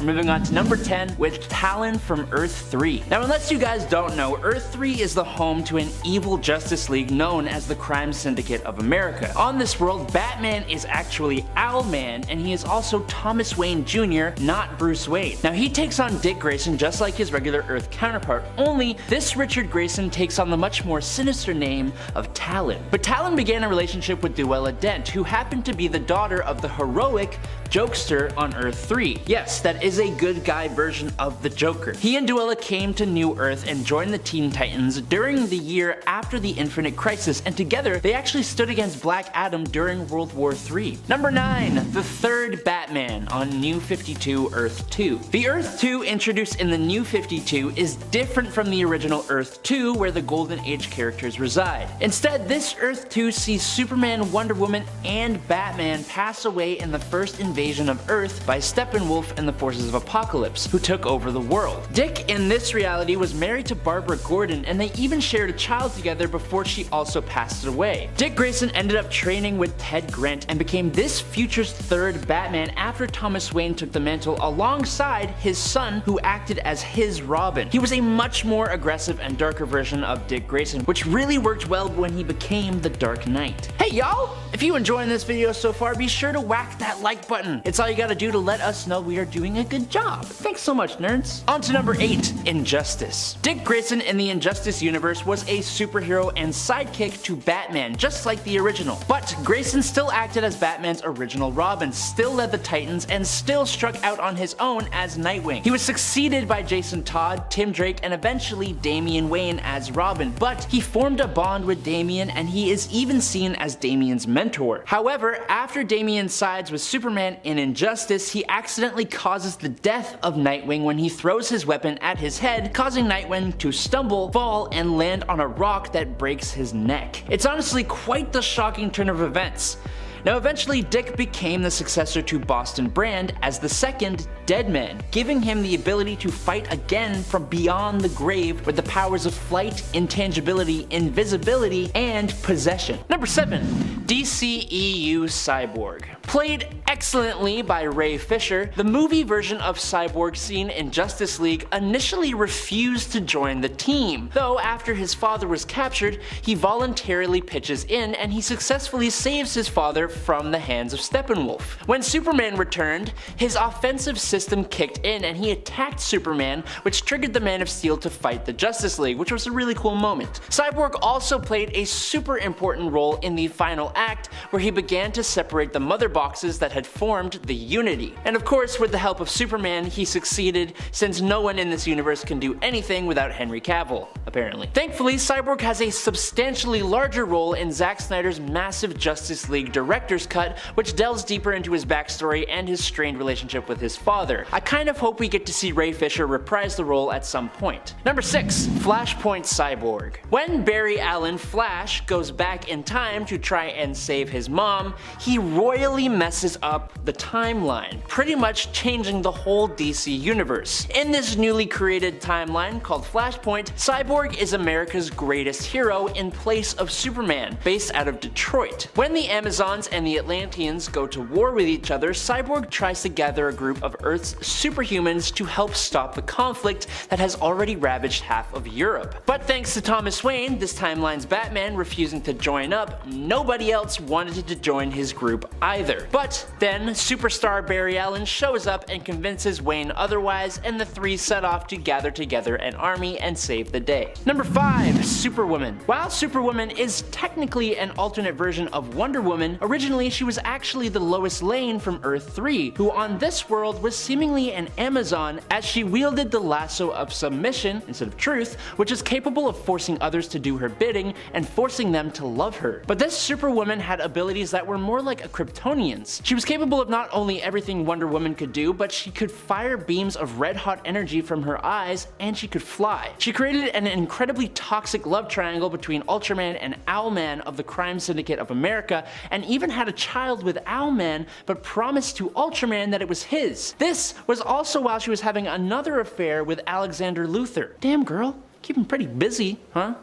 We're moving on to number 10 with Talon from Earth 3. Now, unless you guys don't know, Earth 3 is the home to an evil Justice League known as the Crime Syndicate of America. On this world, Batman is actually Owlman, and he is also Thomas Wayne Jr., not Bruce Wayne. Now, he takes on Dick Grayson just like his regular Earth counterpart, only this Richard Grayson takes on the much more sinister name of Talon. But Talon began a relationship with Duella Dent, who happened to be the daughter of the heroic Jokester on Earth 3. Yes, that is a good guy version of the Joker. He and Duella came to New Earth and joined the Teen Titans during the year after the Infinite Crisis, and together they actually stood against Black Adam during World War III. Number 9. The third Batman on New 52 Earth 2. The Earth 2 introduced in the New 52 is different from the original Earth 2 where the Golden Age characters reside. Instead, this Earth 2 sees Superman, Wonder Woman, and Batman pass away in the first invasion of Earth by Steppenwolf and the forces of Apocalypse, who took over the world. Dick in this reality was married to Barbara Gordon, and they even shared a child together before she also passed away. Dick Grayson ended up training with Ted Grant and became this future's third Batman after Thomas Wayne took the mantle alongside his son, who acted as his Robin. He was a much more aggressive and darker version of Dick Grayson, which really worked well when he became the Dark Knight. Hey y'all! If you enjoying this video so far, be sure to whack that like button. It's all you gotta do to let us know we are doing a good job. Thanks so much, nerds. On to number 8, Injustice. Dick Grayson in the Injustice universe was a superhero and sidekick to Batman, just like the original. But Grayson still acted as Batman's original Robin, still led the Titans, and still struck out on his own as Nightwing. He was succeeded by Jason Todd, Tim Drake, and eventually Damian Wayne as Robin, but he formed a bond with Damian, and he is even seen as Damian's mentor. However, after Damian sides with Superman in Injustice, he accidentally causes the death of Nightwing when he throws his weapon at his head, causing Nightwing to stumble, fall, and land on a rock that breaks his neck. It's honestly quite the shocking turn of events. Now, eventually Dick became the successor to Boston Brand as the second Deadman, giving him the ability to fight again from beyond the grave with the powers of flight, intangibility, invisibility, and possession. Number 7. DCEU Cyborg. Played excellently by Ray Fisher, the movie version of Cyborg seen in Justice League initially refused to join the team, though after his father was captured, he voluntarily pitches in and he successfully saves his father from the hands of Steppenwolf. When Superman returned, his offensive system kicked in and he attacked Superman, which triggered the Man of Steel to fight the Justice League, which was a really cool moment. Cyborg also played a super important role in the final act, where he began to separate the mother boxes that had formed the Unity. And of course, with the help of Superman, he succeeded, since no one in this universe can do anything without Henry Cavill, apparently. Thankfully, Cyborg has a substantially larger role in Zack Snyder's massive Justice League director's cut, which delves deeper into his backstory and his strained relationship with his father. I kind of hope we get to see Ray Fisher reprise the role at some point. Number 6. Flashpoint Cyborg. When Barry Allen Flash goes back in time to try and save his mom, he royally messes up the timeline, pretty much changing the whole DC universe. In this newly created timeline called Flashpoint, Cyborg is America's greatest hero in place of Superman, based out of Detroit. When the Amazons and the Atlanteans go to war with each other, Cyborg tries to gather a group of Earth's superhumans to help stop the conflict that has already ravaged half of Europe. But thanks to Thomas Wayne, this timeline's Batman, refusing to join up, nobody else wanted to join his group either. But then superstar Barry Allen shows up and convinces Wayne otherwise, and the three set off to gather together an army and save the day. Number 5. Superwoman. While Superwoman is technically an alternate version of Wonder Woman, originally she was actually the Lois Lane from Earth 3, who on this world was seemingly an Amazon, as she wielded the lasso of submission instead of truth, which is capable of forcing others to do her bidding and forcing them to love her. But this Superwoman had abilities that were more like a Kryptonian's. She was capable of not only everything Wonder Woman could do, but she could fire beams of red-hot energy from her eyes, and she could fly. She created an incredibly toxic love triangle between Ultraman and Owlman of the Crime Syndicate of America, and even had a child with Owlman, but promised to Ultraman that it was his. This was also while she was having another affair with Alexander Luthor. Damn girl, keep him pretty busy, huh?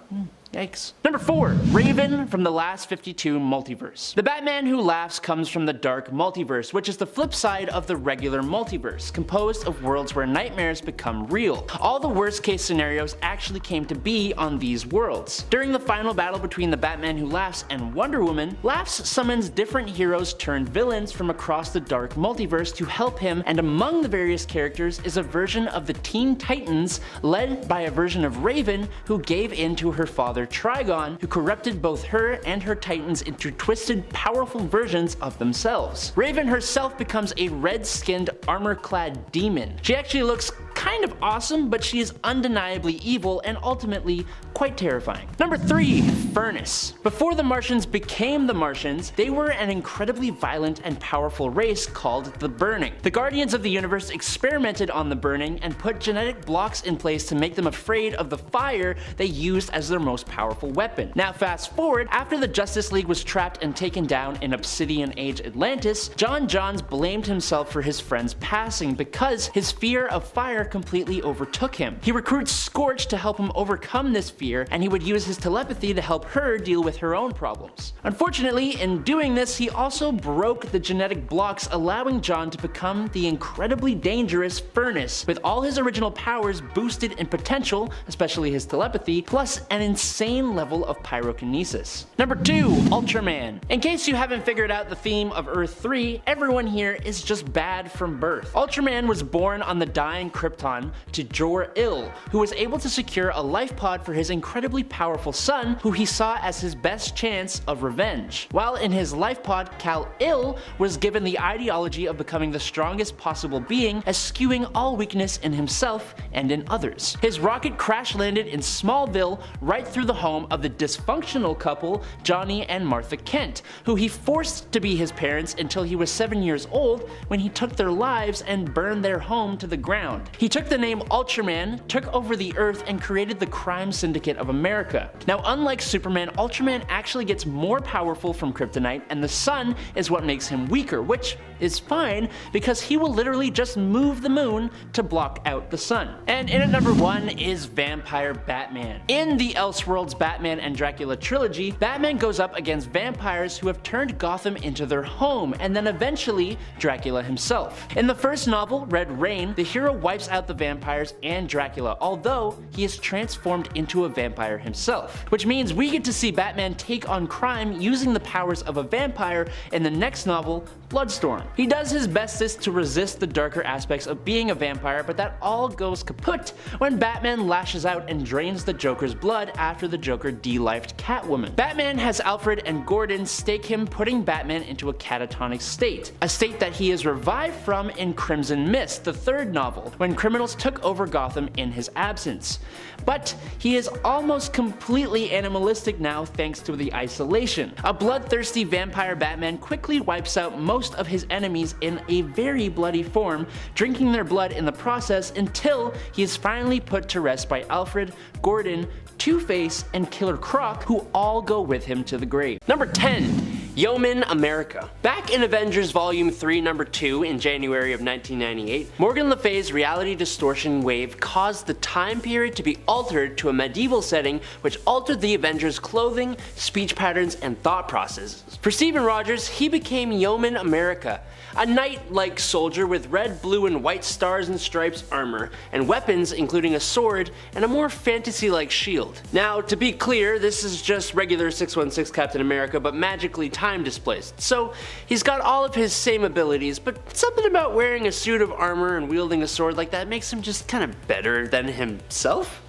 Yikes. Number 4. Raven from the Last 52 multiverse. The Batman who laughs comes from the dark multiverse, which is the flip side of the regular multiverse, composed of worlds where nightmares become real. All the worst case scenarios actually came to be on these worlds. During the final battle between the Batman who laughs and Wonder Woman, Laughs summons different heroes turned villains from across the dark multiverse to help him, and among the various characters is a version of the Teen Titans led by a version of Raven who gave in to her father Trigon, who corrupted both her and her Titans into twisted, powerful versions of themselves. Raven herself becomes a red-skinned, armor-clad demon. She actually looks kind of awesome, but she is undeniably evil and ultimately quite terrifying. Number 3. Furnace. Before the Martians became the Martians, they were an incredibly violent and powerful race called the Burning. The Guardians of the Universe experimented on the Burning and put genetic blocks in place to make them afraid of the fire they used as their most powerful weapon. Now fast forward, after the Justice League was trapped and taken down in Obsidian Age Atlantis, John Johns blamed himself for his friend's passing because his fear of fire completely overtook him. He recruits Scorch to help him overcome this fear, and he would use his telepathy to help her deal with her own problems. Unfortunately, in doing this, he also broke the genetic blocks, allowing John to become the incredibly dangerous Furnace, with all his original powers boosted in potential, especially his telepathy, plus an insane level of pyrokinesis. Number 2. Ultraman. In case you haven't figured out the theme of Earth 3, everyone here is just bad from birth. Ultraman was born on the dying Krypton to Jor-El, who was able to secure a life pod for his incredibly powerful son, who he saw as his best chance of revenge. While in his life pod, Kal-El was given the ideology of becoming the strongest possible being, eschewing all weakness in himself and in others. His rocket crash landed in Smallville, right through the home of the dysfunctional couple Johnny and Martha Kent, who he forced to be his parents until he was 7 years old, when he took their lives and burned their home to the ground. He took the name Ultraman, took over the Earth, and created the Crime Syndicate of America. Now, unlike Superman, Ultraman actually gets more powerful from kryptonite, and the sun is what makes him weaker, which is fine because he will literally just move the moon to block out the sun. And in at number 1 is Vampire Batman. In the Elseworlds Batman and Dracula trilogy, Batman goes up against vampires who have turned Gotham into their home, and then eventually Dracula himself. In the first novel, Red Rain, the hero wipes out the vampires and Dracula, although he is transformed into a vampire himself. Which means we get to see Batman take on crime using the powers of a vampire in the next novel, Bloodstorm. He does his bestest to resist the darker aspects of being a vampire, but that all goes kaput when Batman lashes out and drains the Joker's blood after the Joker de-lifed Catwoman. Batman has Alfred and Gordon stake him, putting Batman into a catatonic state, a state that he is revived from in Crimson Mist, the third novel, when criminals took over Gotham in his absence. But he is almost completely animalistic now thanks to the isolation. A bloodthirsty vampire Batman quickly wipes out most of his enemies in a very bloody form, drinking their blood in the process until he is finally put to rest by Alfred, Gordon, Two-Face, and Killer Croc, who all go with him to the grave. Number 10. Yeoman America. Back in Avengers Volume 3 Number 2 in January of 1998, Morgan Le Fay's reality distortion wave caused the time period to be altered to a medieval setting, which altered the Avengers' clothing, speech patterns, and thought processes. For Steven Rogers, he became Yeoman America, a knight-like soldier with red, blue, and white stars and stripes armor, and weapons including a sword and a more fantasy-like shield. Now, to be clear, this is just regular 616 Captain America, but magically time displaced. So he's got all of his same abilities, but something about wearing a suit of armor and wielding a sword like that makes him just kind of better than himself?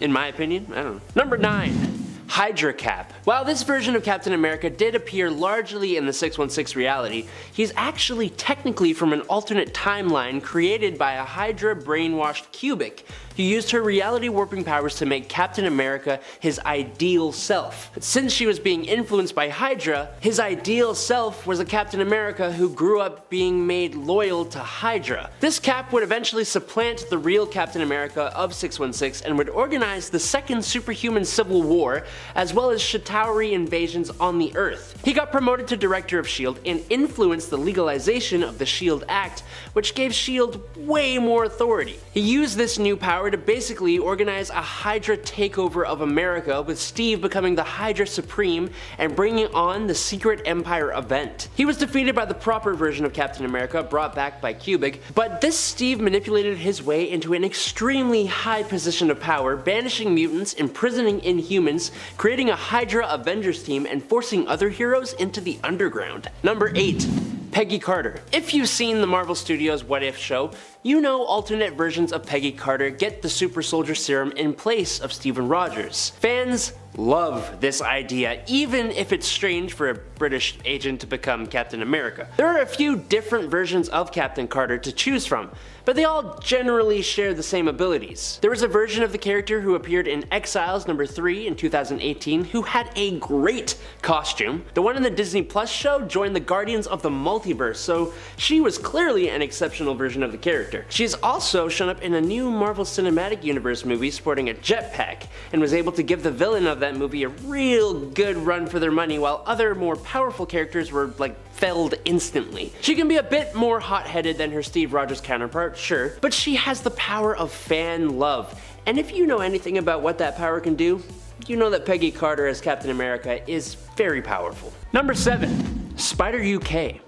In my opinion, I don't know. Number 9. Hydra Cap. While this version of Captain America did appear largely in the 616 reality, he's actually technically from an alternate timeline created by a Hydra brainwashed Cubic who used her reality warping powers to make Captain America his ideal self. Since she was being influenced by Hydra, his ideal self was a Captain America who grew up being made loyal to Hydra. This Cap would eventually supplant the real Captain America of 616 and would organize the second superhuman civil war, as well as Chitauri invasions on the Earth. He got promoted to director of S.H.I.E.L.D. and influenced the legalization of the S.H.I.E.L.D. Act, which gave S.H.I.E.L.D. way more authority. He used this new power power to basically organize a Hydra takeover of America, with Steve becoming the Hydra Supreme and bringing on the Secret Empire event. He was defeated by the proper version of Captain America, brought back by Kubrick, but this Steve manipulated his way into an extremely high position of power, banishing mutants, imprisoning Inhumans, creating a Hydra Avengers team, and forcing other heroes into the underground. Number 8. Peggy Carter. If you've seen the Marvel Studios What If show, you know alternate versions of Peggy Carter get the super soldier serum in place of Steven Rogers. Fans love this idea, even if it's strange for a British agent to become Captain America. There are a few different versions of Captain Carter to choose from, but they all generally share the same abilities. There was a version of the character who appeared in Exiles #3 in 2018 who had a great costume. The one in the Disney Plus show joined the Guardians of the Multiverse, so she was clearly an exceptional version of the character. She's also shown up in a new Marvel Cinematic Universe movie sporting a jetpack, and was able to give the villain of that movie a real good run for their money, while other more powerful characters were like felled instantly. She can be a bit more hot-headed than her Steve Rogers counterpart, sure, but she has the power of fan love. And if you know anything about what that power can do, you know that Peggy Carter as Captain America is very powerful. Number 7. Spider UK.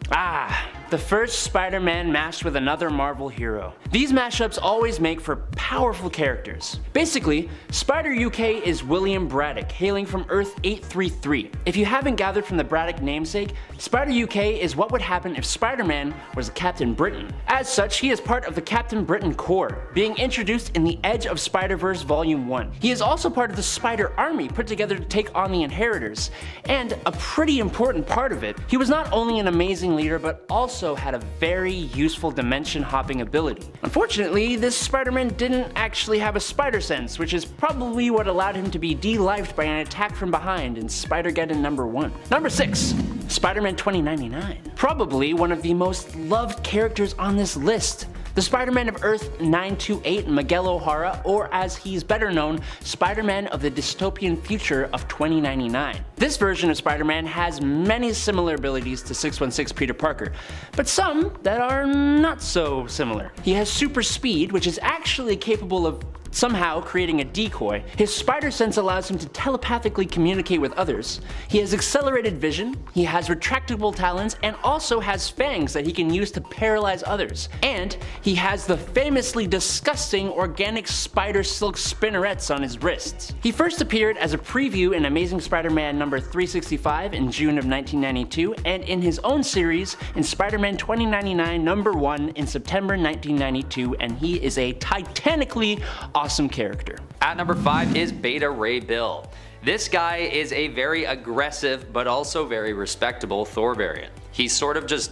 The first Spider-Man mashed with another Marvel hero. These mashups always make for powerful characters. Basically, Spider UK is William Braddock, hailing from Earth 833. If you haven't gathered from the Braddock namesake, Spider UK is what would happen if Spider-Man was Captain Britain. As such, he is part of the Captain Britain Corps, being introduced in the Edge of Spider-Verse Volume 1. He is also part of the Spider Army put together to take on the Inheritors, and a pretty important part of it, he was not only an amazing leader but also had a very useful dimension hopping ability. Unfortunately, this Spider-Man didn't actually have a spider sense, which is probably what allowed him to be de-lifed by an attack from behind in Spider-Geddon #1. Number 6. Spider-Man 2099. Probably one of the most loved characters on this list. The Spider-Man of Earth 928, Miguel O'Hara, or as he's better known, Spider-Man of the dystopian future of 2099. This version of Spider-Man has many similar abilities to 616 Peter Parker, but some that are not so similar. He has super speed, which is actually capable of somehow creating a decoy. His spider sense allows him to telepathically communicate with others. He has accelerated vision, he has retractable talons, and also has fangs that he can use to paralyze others. And he has the famously disgusting organic spider silk spinnerets on his wrists. He first appeared as a preview in Amazing Spider-Man number 365 in June of 1992, and in his own series in Spider-Man 2099 #1 in September 1992, and he is a titanically awesome character. At number 5 is Beta Ray Bill. This guy is a very aggressive but also very respectable Thor variant. He sort of just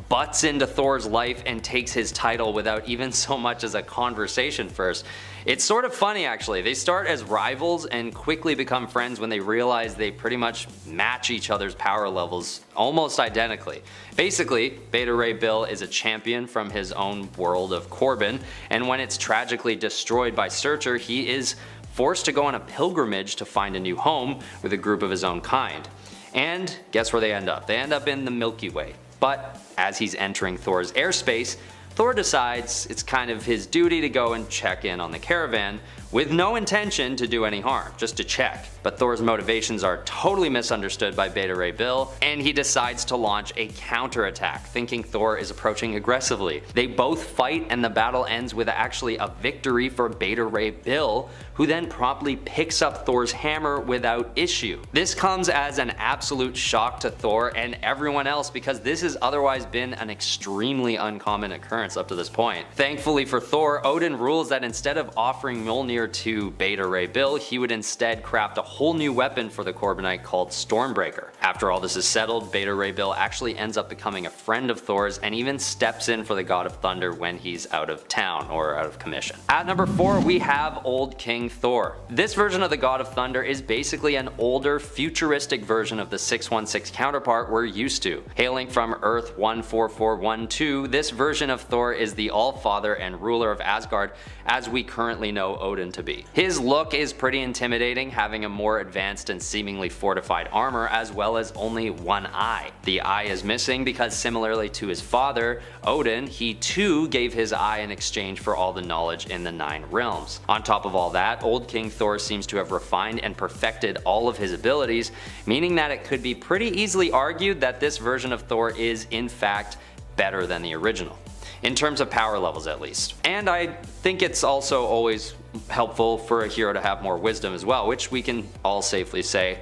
butts into Thor's life and takes his title without even so much as a conversation first. It's sort of funny actually. They start as rivals and quickly become friends when they realize they pretty much match each other's power levels almost identically. Basically, Beta Ray Bill is a champion from his own world of Corbin, and when it's tragically destroyed by Searcher, he is forced to go on a pilgrimage to find a new home with a group of his own kind. And guess where they end up? They end up in the Milky Way. But as he's entering Thor's airspace, Thor decides it's kind of his duty to go and check in on the caravan with no intention to do any harm, just to check. But Thor's motivations are totally misunderstood by Beta Ray Bill, and he decides to launch a counterattack, thinking Thor is approaching aggressively. They both fight, and the battle ends with actually a victory for Beta Ray Bill, who then promptly picks up Thor's hammer without issue. This comes as an absolute shock to Thor and everyone else, because this has otherwise been an extremely uncommon occurrence up to this point. Thankfully for Thor, Odin rules that instead of offering Mjolnir to Beta Ray Bill, he would instead craft a whole new weapon for the Corbinite called Stormbreaker. After all this is settled, Beta Ray Bill actually ends up becoming a friend of Thor's and even steps in for the God of Thunder when he's out of town or out of commission. At number 4, we have Old King Thor. This version of the God of Thunder is basically an older, futuristic version of the 616 counterpart we're used to. Hailing from Earth 14412, this version of Thor Thor is the All-Father and ruler of Asgard as we currently know Odin to be. His look is pretty intimidating, having a more advanced and seemingly fortified armor as well as only one eye. The eye is missing because similarly to his father, Odin, he too gave his eye in exchange for all the knowledge in the 9 realms. On top of all that, old King Thor seems to have refined and perfected all of his abilities, meaning that it could be pretty easily argued that this version of Thor is in fact better than the original. In terms of power levels at least. And I think it's also always helpful for a hero to have more wisdom as well, which we can all safely say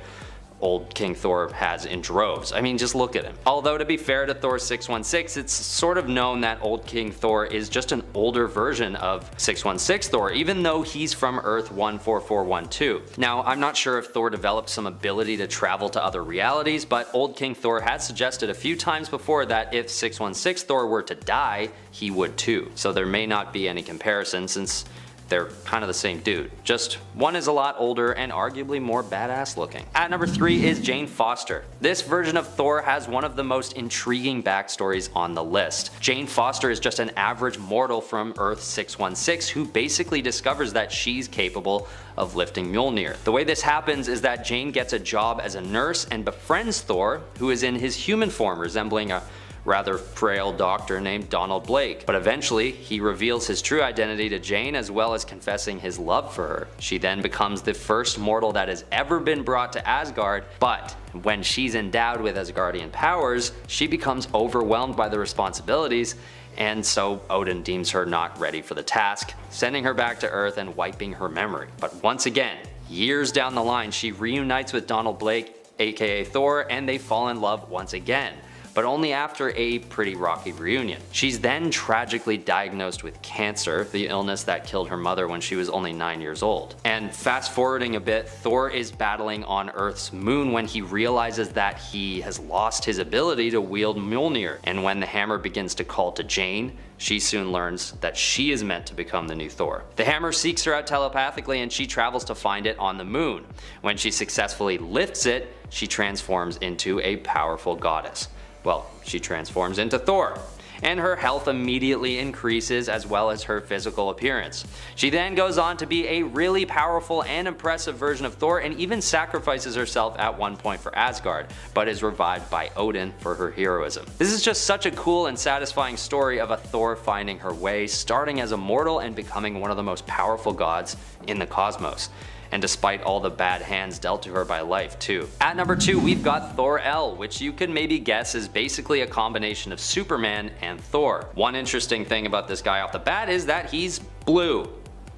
old King Thor has in droves. I mean, just look at him. Although to be fair to Thor 616, it's sort of known that old King Thor is just an older version of 616 Thor, even though he's from Earth 14412. Now, I'm not sure if Thor developed some ability to travel to other realities, but old King Thor has suggested a few times before that if 616 Thor were to die, he would too. So there may not be any comparison since they're kind of the same dude. Just one is a lot older and arguably more badass looking. At number 3 is Jane Foster. This version of Thor has one of the most intriguing backstories on the list. Jane Foster is just an average mortal from Earth 616 who basically discovers that she's capable of lifting Mjolnir. The way this happens is that Jane gets a job as a nurse and befriends Thor, who is in his human form, resembling a rather frail doctor named Donald Blake. But eventually, he reveals his true identity to Jane as well as confessing his love for her. She then becomes the first mortal that has ever been brought to Asgard, but when she's endowed with Asgardian powers, she becomes overwhelmed by the responsibilities, and so Odin deems her not ready for the task, sending her back to Earth and wiping her memory. But once again, years down the line, she reunites with Donald Blake, aka Thor, and they fall in love once again, but only after a pretty rocky reunion. She's then tragically diagnosed with cancer, the illness that killed her mother when she was only 9 years old. And fast forwarding a bit, Thor is battling on Earth's moon when he realizes that he has lost his ability to wield Mjolnir, and when the hammer begins to call to Jane, she soon learns that she is meant to become the new Thor. The hammer seeks her out telepathically and she travels to find it on the moon. When she successfully lifts it, she transforms into a powerful goddess. Well, she transforms into Thor, and her health immediately increases as well as her physical appearance. She then goes on to be a really powerful and impressive version of Thor and even sacrifices herself at one point for Asgard, but is revived by Odin for her heroism. This is just such a cool and satisfying story of a Thor finding her way, starting as a mortal and becoming one of the most powerful gods in the cosmos. And despite all the bad hands dealt to her by life too. At number 2, we've got Thor-El, which you could maybe guess is basically a combination of Superman and Thor. One interesting thing about this guy off the bat is that he's blue.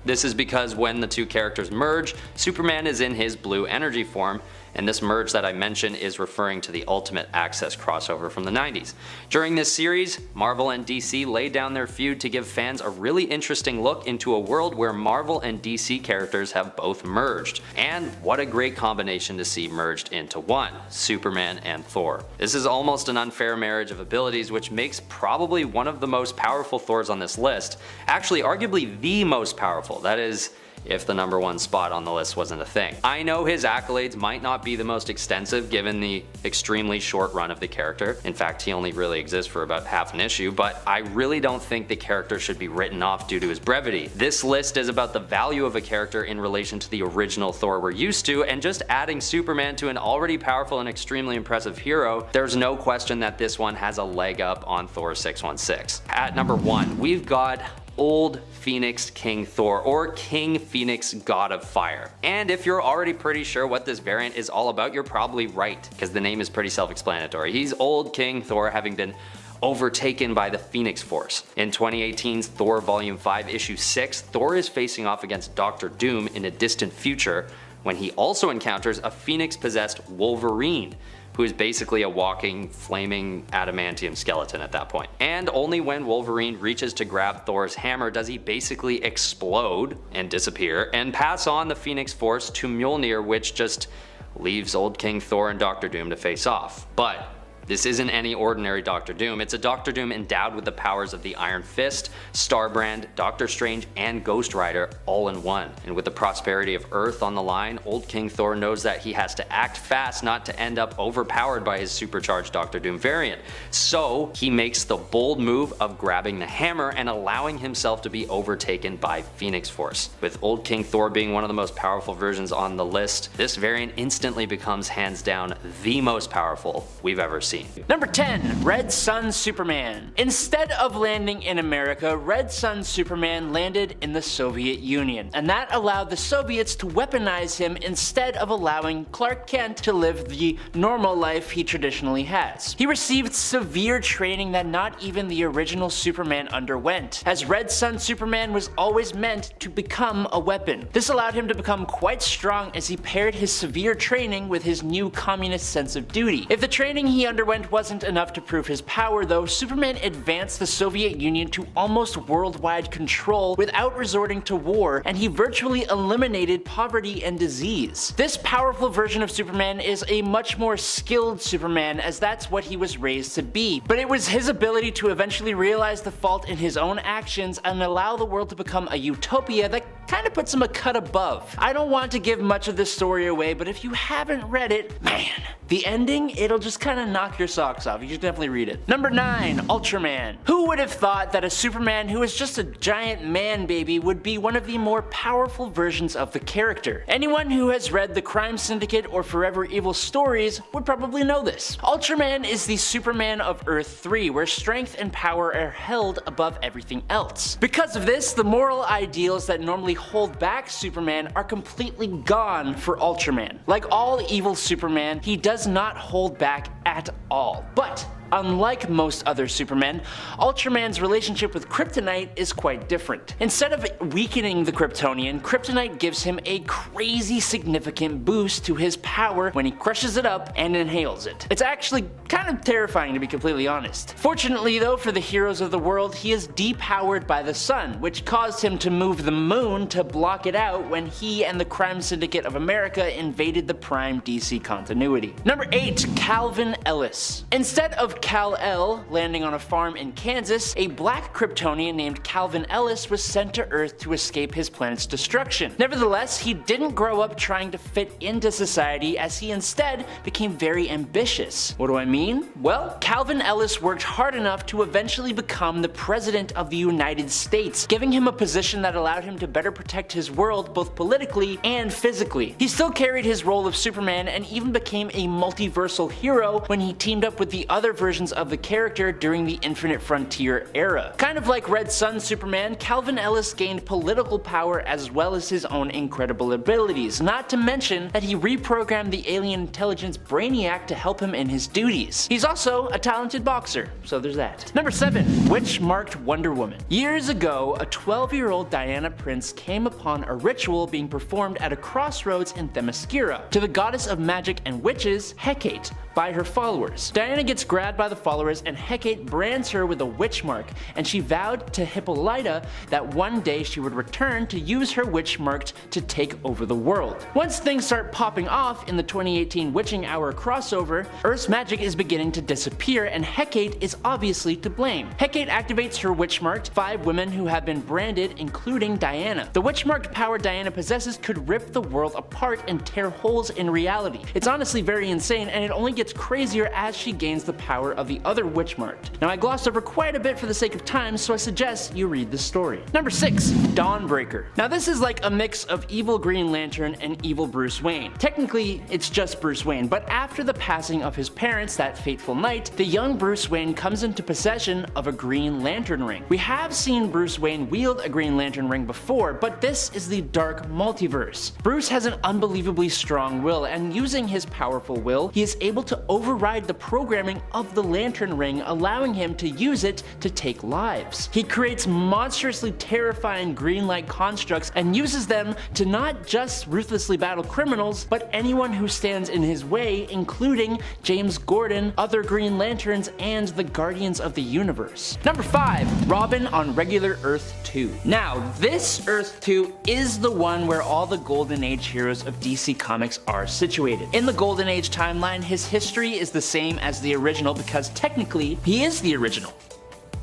This is because when the two characters merge, Superman is in his blue energy form, and this merge that I mentioned is referring to the Ultimate Access crossover from the 90s. During this series, Marvel and DC laid down their feud to give fans a really interesting look into a world where Marvel and DC characters have both merged. And what a great combination to see merged into one, Superman and Thor. This is almost an unfair marriage of abilities, which makes probably one of the most powerful Thors on this list, actually arguably the most powerful, that is, if the number 1 spot on the list wasn't a thing. I know his accolades might not be the most extensive given the extremely short run of the character. In fact, he only really exists for about half an issue, but I really don't think the character should be written off due to his brevity. This list is about the value of a character in relation to the original Thor we're used to, and just adding Superman to an already powerful and extremely impressive hero, there's no question that this one has a leg up on Thor 616. At number 1, we've got Old Phoenix King Thor, or King Phoenix God of Fire. And if you're already pretty sure what this variant is all about, you're probably right, because the name is pretty self-explanatory. He's Old King Thor, having been overtaken by the Phoenix Force. In 2018's Thor Volume 5 Issue 6, Thor is facing off against Doctor Doom in a distant future, when he also encounters a Phoenix-possessed Wolverine, who is basically a walking, flaming adamantium skeleton at that point. And only when Wolverine reaches to grab Thor's hammer does he basically explode and disappear and pass on the Phoenix Force to Mjolnir, which just leaves Old King Thor and Doctor Doom to face off. But This isn't any ordinary Doctor Doom, it's a Doctor Doom endowed with the powers of the Iron Fist, Starbrand, Doctor Strange, and Ghost Rider all in one. And with the prosperity of Earth on the line, old King Thor knows that he has to act fast not to end up overpowered by his supercharged Doctor Doom variant. So he makes the bold move of grabbing the hammer and allowing himself to be overtaken by Phoenix Force. With old King Thor being one of the most powerful versions on the list, this variant instantly becomes hands down the most powerful we've ever seen. Number 10. Red Sun Superman. Instead of landing in America, Red Sun Superman landed in the Soviet Union, and that allowed the Soviets to weaponize him instead of allowing Clark Kent to live the normal life he traditionally has. He received severe training that not even the original Superman underwent, as Red Sun Superman was always meant to become a weapon. This allowed him to become quite strong as he paired his severe training with his new communist sense of duty. If the training he underwent wasn't enough to prove his power though, Superman advanced the Soviet Union to almost worldwide control without resorting to war, and he virtually eliminated poverty and disease. This powerful version of Superman is a much more skilled Superman, as that's what he was raised to be, but it was his ability to eventually realize the fault in his own actions and allow the world to become a utopia that kind of puts him a cut above. I don't want to give much of this story away, but if you haven't read it, man, the ending, it'll just kind of knock your socks off. You should definitely read it. Number 9. Ultraman. Who would have thought that a Superman who is just a giant man baby would be one of the more powerful versions of the character? Anyone who has read the Crime Syndicate or Forever Evil stories would probably know this. Ultraman is the Superman of Earth 3, where strength and power are held above everything else. Because of this, the moral ideals that normally hold back Superman are completely gone for Ultraman. Like all evil Superman, he does not hold back at all. But unlike most other Supermen, Ultraman's relationship with Kryptonite is quite different. Instead of weakening the Kryptonian, Kryptonite gives him a crazy significant boost to his power when he crushes it up and inhales it. It's actually kind of terrifying, to be completely honest. Fortunately though, for the heroes of the world, he is depowered by the sun, which caused him to move the moon to block it out when he and the Crime Syndicate of America invaded the Prime DC continuity. Number 8. Calvin Ellis. Instead of Kal-El landing on a farm in Kansas, a black Kryptonian named Calvin Ellis was sent to Earth to escape his planet's destruction. Nevertheless, he didn't grow up trying to fit into society, as he instead became very ambitious. What do I mean? Well, Calvin Ellis worked hard enough to eventually become the President of the United States, giving him a position that allowed him to better protect his world both politically and physically. He still carried his role of Superman and even became a multiversal hero when he teamed up with the other versions of the character during the Infinite Frontier era. Kind of like Red Sun Superman, Calvin Ellis gained political power as well as his own incredible abilities, not to mention that he reprogrammed the alien intelligence Brainiac to help him in his duties. He's also a talented boxer, so there's that. Number 7. Witch-marked Wonder Woman. Years ago, a 12-year-old Diana Prince came upon a ritual being performed at a crossroads in Themyscira to the goddess of magic and witches, Hecate, by her followers. Diana gets grabbed by the followers and Hecate brands her with a witch mark, and she vowed to Hippolyta that one day she would return to use her witch mark to take over the world. Once things start popping off in the 2018 Witching Hour crossover, Earth's magic is beginning to disappear and Hecate is obviously to blame. Hecate activates her witch mark, 5 women who have been branded, including Diana. The witch marked power Diana possesses could rip the world apart and tear holes in reality. It's honestly very insane, and it only gets crazier as she gains the power of the other witch marked. Now I glossed over quite a bit for the sake of time, so I suggest you read the story. Number 6. Dawnbreaker. Now this is like a mix of evil Green Lantern and evil Bruce Wayne. Technically, it's just Bruce Wayne, but after the passing of his parents that fateful night, the young Bruce Wayne comes into possession of a Green Lantern ring. We have seen Bruce Wayne wield a Green Lantern ring before, but this is the dark multiverse. Bruce has an unbelievably strong will, and using his powerful will, he is able to override the programming of the the Lantern Ring, allowing him to use it to take lives. He creates monstrously terrifying green-like constructs and uses them to not just ruthlessly battle criminals, but anyone who stands in his way, including James Gordon, other Green Lanterns, and the Guardians of the Universe. Number 5. Robin on regular Earth 2. Now, this Earth 2 is the one where all the Golden Age heroes of DC Comics are situated. In the Golden Age timeline, his history is the same as the original because technically, he is the original.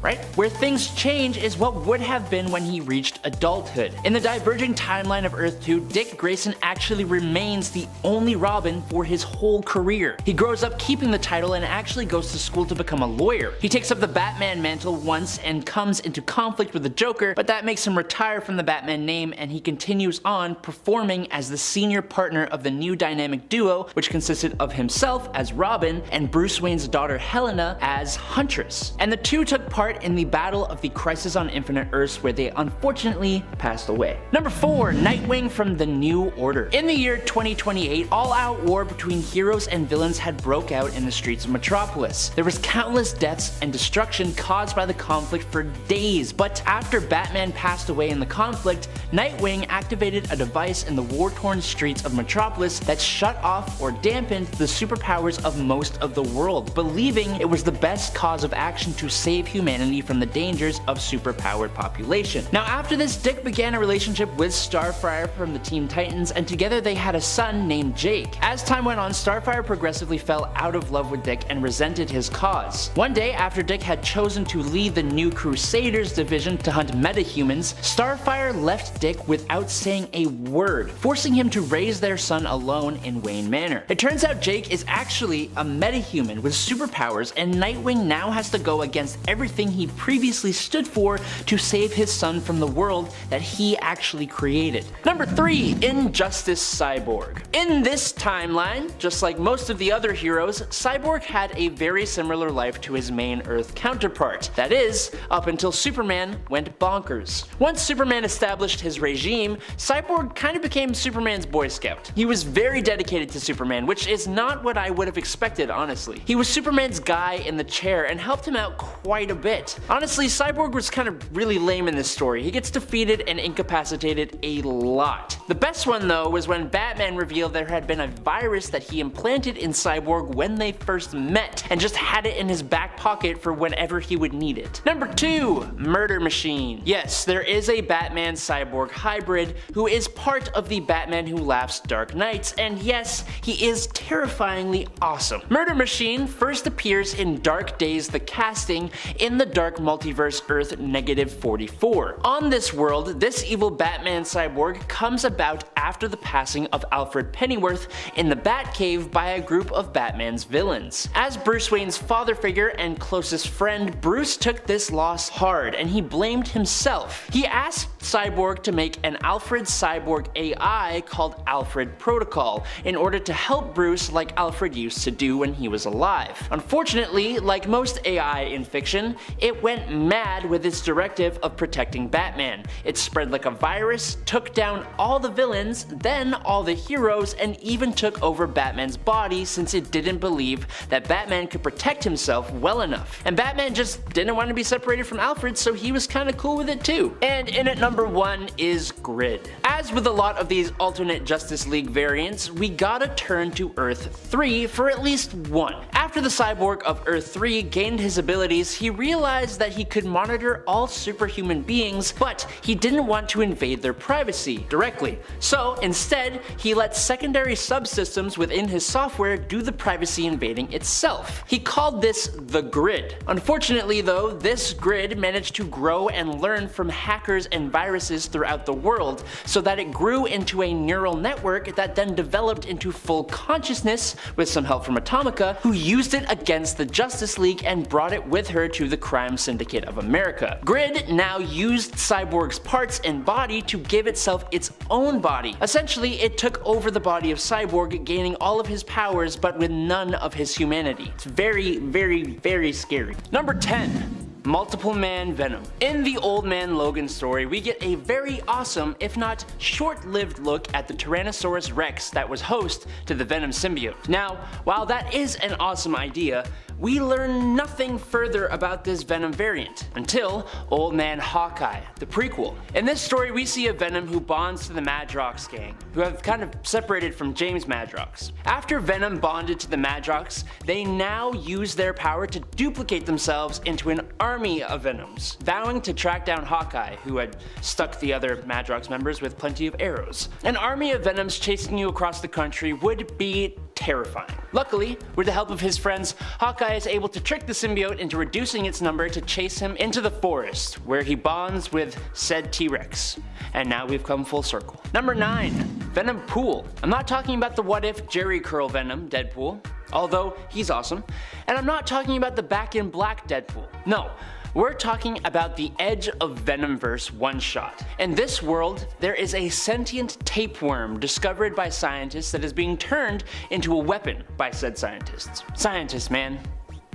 Right? Where things change is what would have been when he reached adulthood. In the diverging timeline of Earth 2, Dick Grayson actually remains the only Robin for his whole career. He grows up keeping the title and actually goes to school to become a lawyer. He takes up the Batman mantle once and comes into conflict with the Joker, but that makes him retire from the Batman name and he continues on performing as the senior partner of the new dynamic duo, which consisted of himself as Robin and Bruce Wayne's daughter Helena as Huntress. And the two took part in the Battle of the Crisis on Infinite Earths, where they unfortunately passed away. Number 4. Nightwing from the New Order. In the year 2028, all-out war between heroes and villains had broke out in the streets of Metropolis. There was countless deaths and destruction caused by the conflict for days, but after Batman passed away in the conflict, Nightwing activated a device in the war-torn streets of Metropolis that shut off or dampened the superpowers of most of the world, believing it was the best cause of action to save humanity from the dangers of superpowered population. Now, after this, Dick began a relationship with Starfire from the Teen Titans, and together they had a son named Jake. As time went on, Starfire progressively fell out of love with Dick and resented his cause. One day, after Dick had chosen to lead the New Crusaders division to hunt metahumans, Starfire left Dick without saying a word, forcing him to raise their son alone in Wayne Manor. It turns out Jake is actually a metahuman with superpowers, and Nightwing now has to go against everything he previously stood for to save his son from the world that he actually created. Number 3. Injustice Cyborg. In this timeline, just like most of the other heroes, Cyborg had a very similar life to his main Earth counterpart. That is, up until Superman went bonkers. Once Superman established his regime, Cyborg kind of became Superman's Boy Scout. He was very dedicated to Superman, which is not what I would have expected, honestly. He was Superman's guy in the chair and helped him out quite a bit. Honestly, Cyborg was kind of really lame in this story. He gets defeated and incapacitated a lot. The best one though was when Batman revealed there had been a virus that he implanted in Cyborg when they first met and just had it in his back pocket for whenever he would need it. Number 2. Murder Machine. Yes, there is a Batman Cyborg hybrid who is part of the Batman Who Laughs Dark Knights, and yes, he is terrifyingly awesome. Murder Machine first appears in Dark Days the Casting in the Dark Multiverse Earth -44. On this world, this evil Batman Cyborg comes about after the passing of Alfred Pennyworth in the Batcave by a group of Batman's villains. As Bruce Wayne's father figure and closest friend, Bruce took this loss hard and he blamed himself. He asked Cyborg to make an Alfred Cyborg AI called Alfred Protocol in order to help Bruce like Alfred used to do when he was alive. Unfortunately, like most AI in fiction, it went mad with its directive of protecting Batman. It spread like a virus, took down all the villains, then all the heroes, and even took over Batman's body since it didn't believe that Batman could protect himself well enough. And Batman just didn't want to be separated from Alfred, so he was kinda cool with it too. And in at number 1 is Grid. As with a lot of these alternate Justice League variants, we gotta turn to Earth 3 for at least one. After the Cyborg of Earth 3 gained his abilities, he realized that he could monitor all superhuman beings, but he didn't want to invade their privacy directly. So instead, he let secondary subsystems within his software do the privacy invading itself. He called this the Grid. Unfortunately though, this Grid managed to grow and learn from hackers and viruses throughout the world, so that it grew into a neural network that then developed into full consciousness with some help from Atomica, who used it against the Justice League and brought it with her to the Crime Syndicate of America. Grid now used Cyborg's parts and body to give itself its own body. Essentially, it took over the body of Cyborg, gaining all of his powers but with none of his humanity. It's very, very, very scary. Number 10. Multiple Man Venom. In the Old Man Logan story, we get a very awesome, if not short-lived look at the Tyrannosaurus Rex that was host to the Venom symbiote. Now, while that is an awesome idea, we learn nothing further about this Venom variant until Old Man Hawkeye, the prequel. In this story, we see a Venom who bonds to the Madrox gang, who have kind of separated from James Madrox. After Venom bonded to the Madrox, they now use their power to duplicate themselves into an army of Venoms, vowing to track down Hawkeye, who had stuck the other Madrox members with plenty of arrows. An army of Venoms chasing you across the country would be terrifying. Luckily, with the help of his friends, Hawkeye is able to trick the symbiote into reducing its number to chase him into the forest, where he bonds with said T-Rex. And now we've come full circle. Number 9. Venom Pool. I'm not talking about the What If Jerry Curl Venom, Deadpool, although he's awesome, and I'm not talking about the Back in Black Deadpool. No. We're talking about the Edge of Venomverse one-shot. In this world, there is a sentient tapeworm discovered by scientists that is being turned into a weapon by said scientists. Scientists, man.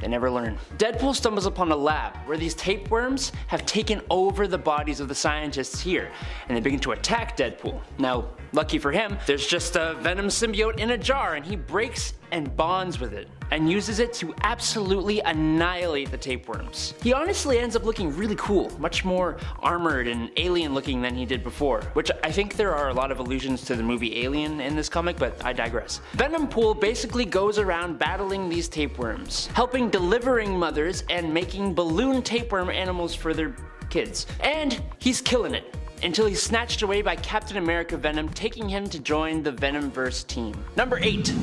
They never learn. Deadpool stumbles upon a lab where these tapeworms have taken over the bodies of the scientists here, and they begin to attack Deadpool. Now, lucky for him, there's just a Venom symbiote in a jar, and he breaks and bonds with it, and uses it to absolutely annihilate the tapeworms. He honestly ends up looking really cool, much more armored and alien looking than he did before, which I think there are a lot of allusions to the movie Alien in this comic, but I digress. Venom Pool basically goes around battling these tapeworms, helping delivering mothers and making balloon tapeworm animals for their kids. And he's killing it, until he's snatched away by Captain America Venom, taking him to join the Venomverse team. Number 8.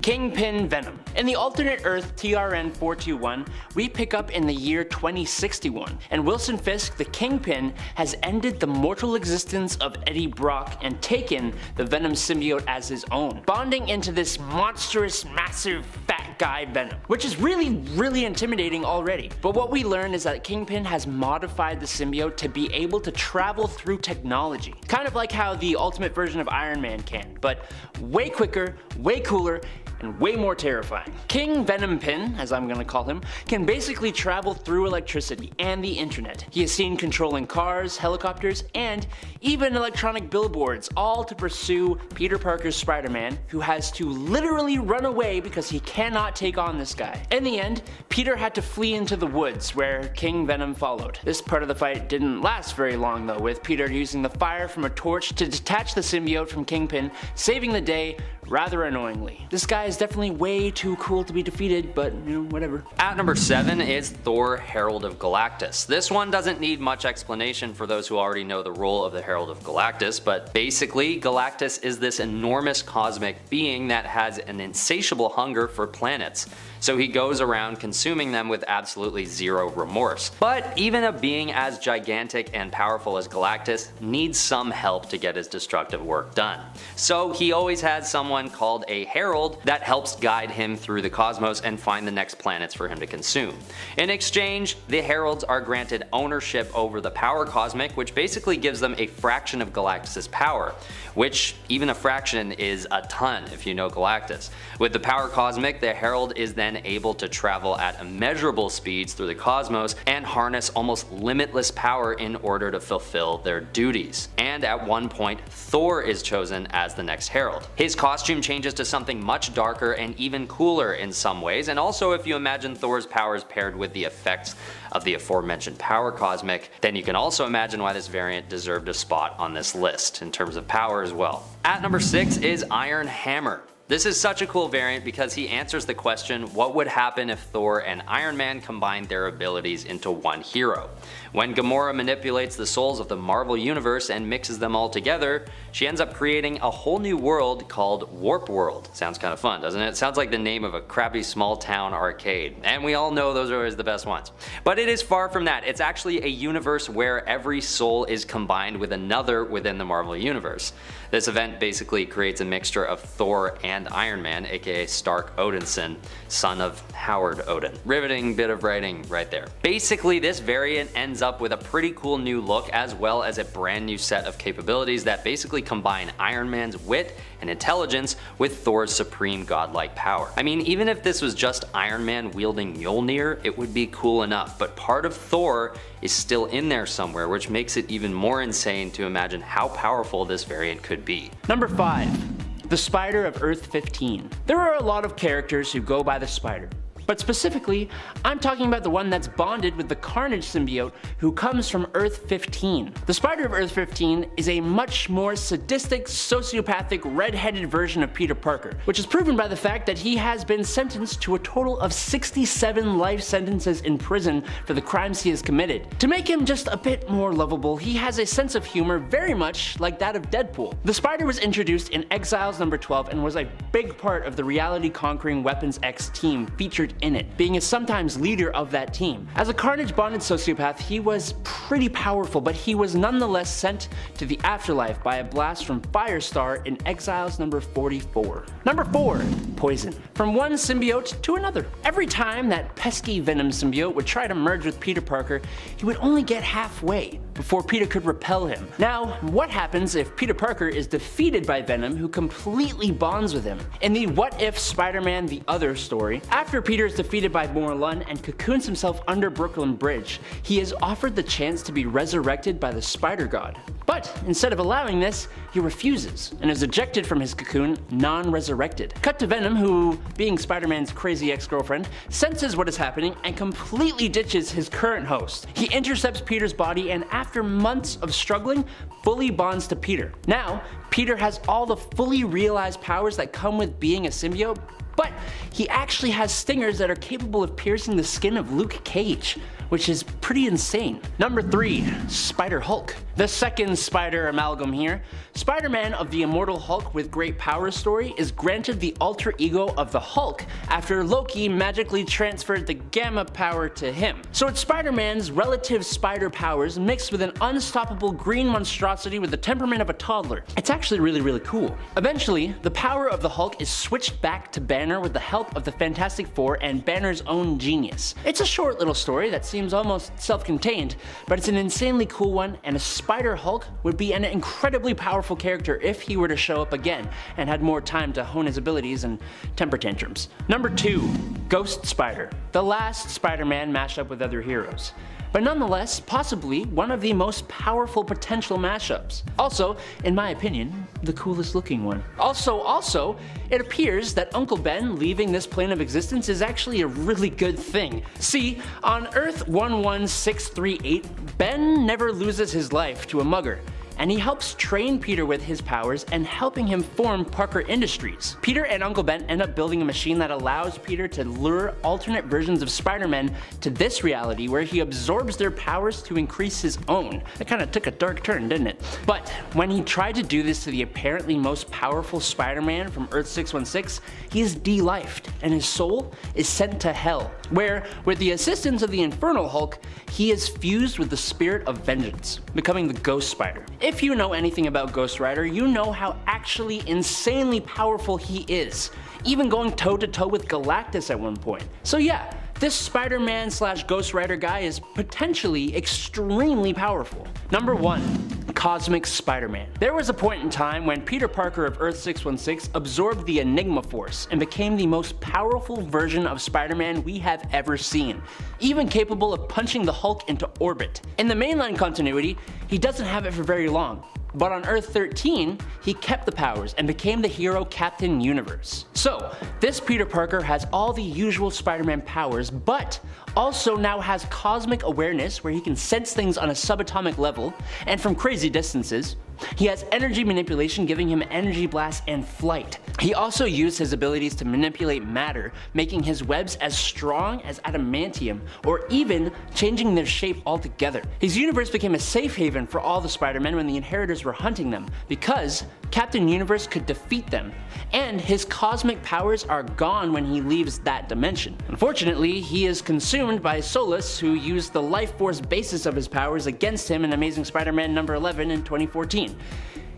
Kingpin Venom. In the alternate Earth TRN-421, we pick up in the year 2061, and Wilson Fisk, the Kingpin, has ended the mortal existence of Eddie Brock and taken the Venom symbiote as his own, bonding into this monstrous, massive, fat guy Venom, which is really intimidating already. But what we learn is that Kingpin has modified the symbiote to be able to travel through technology, kind of like how the ultimate version of Iron Man can, but way quicker, way cooler, and way more terrifying. King Venompin, as I'm gonna call him, can basically travel through electricity and the internet. He is seen controlling cars, helicopters, and even electronic billboards, all to pursue Peter Parker's Spider-Man, who has to literally run away because he cannot take on this guy. In the end, Peter had to flee into the woods, where King Venom followed. This part of the fight didn't last very long though, with Peter using the fire from a torch to detach the symbiote from Kingpin, saving the day rather annoyingly. This guy is definitely way too cool to be defeated, but you know, whatever. At number 7 is Thor Herald of Galactus. This one doesn't need much explanation for those who already know the role of the Herald of Galactus, but basically Galactus is this enormous cosmic being that has an insatiable hunger for planets. So he goes around consuming them with absolutely zero remorse. But even a being as gigantic and powerful as Galactus needs some help to get his destructive work done. So he always has someone called a Herald that helps guide him through the cosmos and find the next planets for him to consume. In exchange, the Heralds are granted ownership over the power cosmic, which basically gives them a fraction of Galactus' power, which even a fraction is a ton if you know Galactus. With the power cosmic, the Herald is then able to travel at immeasurable speeds through the cosmos and harness almost limitless power in order to fulfill their duties. And at one point, Thor is chosen as the next Herald. His costume changes to something much darker and even cooler in some ways, and also if you imagine Thor's powers paired with the effects of the aforementioned power cosmic, then you can also imagine why this variant deserved a spot on this list in terms of power as well. At number 6 is Iron Hammer. This is such a cool variant because he answers the question, what would happen if Thor and Iron Man combined their abilities into one hero? When Gamora manipulates the souls of the Marvel Universe and mixes them all together, she ends up creating a whole new world called Warp World. Sounds kind of fun, doesn't it? Sounds like the name of a crappy small town arcade, and we all know those are always the best ones. But it is far from that. It's actually a universe where every soul is combined with another within the Marvel Universe. This event basically creates a mixture of Thor and Iron Man, aka Stark Odinson, son of Howard Odin. Riveting bit of writing right there. Basically, this variant ends up with a pretty cool new look as well as a brand new set of capabilities that basically combine Iron Man's wit and intelligence with Thor's supreme godlike power. I mean, even if this was just Iron Man wielding Mjolnir, it would be cool enough, but part of Thor is still in there somewhere, which makes it even more insane to imagine how powerful this variant could be. Number 5. The Spider of Earth 15. There are a lot of characters who go by the Spider. But specifically, I'm talking about the one that's bonded with the Carnage symbiote who comes from Earth 15. The Spider of Earth 15 is a much more sadistic, sociopathic, red-headed version of Peter Parker, which is proven by the fact that he has been sentenced to a total of 67 life sentences in prison for the crimes he has committed. To make him just a bit more lovable, he has a sense of humor very much like that of Deadpool. The Spider was introduced in Exiles number 12 and was a big part of the reality-conquering Weapons X team featured in it, being a sometimes leader of that team. As a Carnage-bonded sociopath, he was pretty powerful, but he was nonetheless sent to the afterlife by a blast from Firestar in Exiles number 44. Number 4. Poison. From one symbiote to another. Every time that pesky Venom symbiote would try to merge with Peter Parker, he would only get halfway before Peter could repel him. Now, what happens if Peter Parker is defeated by Venom, who completely bonds with him? In the What If Spider-Man the Other story, after Peter is defeated by Morlun and cocoons himself under Brooklyn Bridge, he is offered the chance to be resurrected by the Spider God. But instead of allowing this, he refuses and is ejected from his cocoon, non-resurrected. Cut to Venom, who, being Spider-Man's crazy ex-girlfriend, senses what is happening and completely ditches his current host. He intercepts Peter's body and after months of struggling, fully bonds to Peter. Now, Peter has all the fully realized powers that come with being a symbiote, but he actually has stingers that are capable of piercing the skin of Luke Cage, which is pretty insane. Number 3. Spider-Hulk. The second Spider amalgam here. Spider-Man of the Immortal Hulk with Great Powers story is granted the alter ego of the Hulk after Loki magically transferred the Gamma power to him. So it's Spider-Man's relative spider powers mixed with an unstoppable green monstrosity with the temperament of a toddler. It's actually really cool. Eventually, the power of the Hulk is switched back to Banner with the help of the Fantastic Four and Banner's own genius. It's a short little story that seems almost self-contained, but it's an insanely cool one, and a Spider-Hulk would be an incredibly powerful character if he were to show up again and had more time to hone his abilities and temper tantrums. Number 2. Ghost Spider. The last Spider-Man mashup with other heroes, but nonetheless possibly one of the most powerful potential mashups. Also, in my opinion, the coolest looking one. Also, it appears that Uncle Ben leaving this plane of existence is actually a really good thing. See, on Earth 11638, Ben never loses his life to a mugger, and he helps train Peter with his powers and helping him form Parker Industries. Peter and Uncle Ben end up building a machine that allows Peter to lure alternate versions of Spider-Man to this reality where he absorbs their powers to increase his own. That kind of took a dark turn, didn't it? But when he tried to do this to the apparently most powerful Spider-Man from Earth 616, he is de-lifed and his soul is sent to hell, where, with the assistance of the Infernal Hulk, he is fused with the spirit of vengeance, becoming the Ghost Spider. If you know anything about Ghost Rider, you know how actually insanely powerful he is, even going toe-to-toe with Galactus at one point. So yeah, this Spider-Man / Ghost Rider guy is potentially extremely powerful. Number 1. Cosmic Spider-Man. There was a point in time when Peter Parker of Earth 616 absorbed the Enigma Force and became the most powerful version of Spider-Man we have ever seen, even capable of punching the Hulk into orbit. In the mainline continuity, he doesn't have it for very long, but on Earth 13, he kept the powers and became the hero Captain Universe. So, this Peter Parker has all the usual Spider-Man powers, but also now has cosmic awareness where he can sense things on a subatomic level and from crazy distances. He has energy manipulation, giving him energy blast and flight. He also used his abilities to manipulate matter, making his webs as strong as adamantium, or even changing their shape altogether. His universe became a safe haven for all the Spider-Men when the Inheritors were hunting them, because Captain Universe could defeat them, and his cosmic powers are gone when he leaves that dimension. Unfortunately, he is consumed by Solus, who used the life force basis of his powers against him in Amazing Spider-Man number 11 in 2014.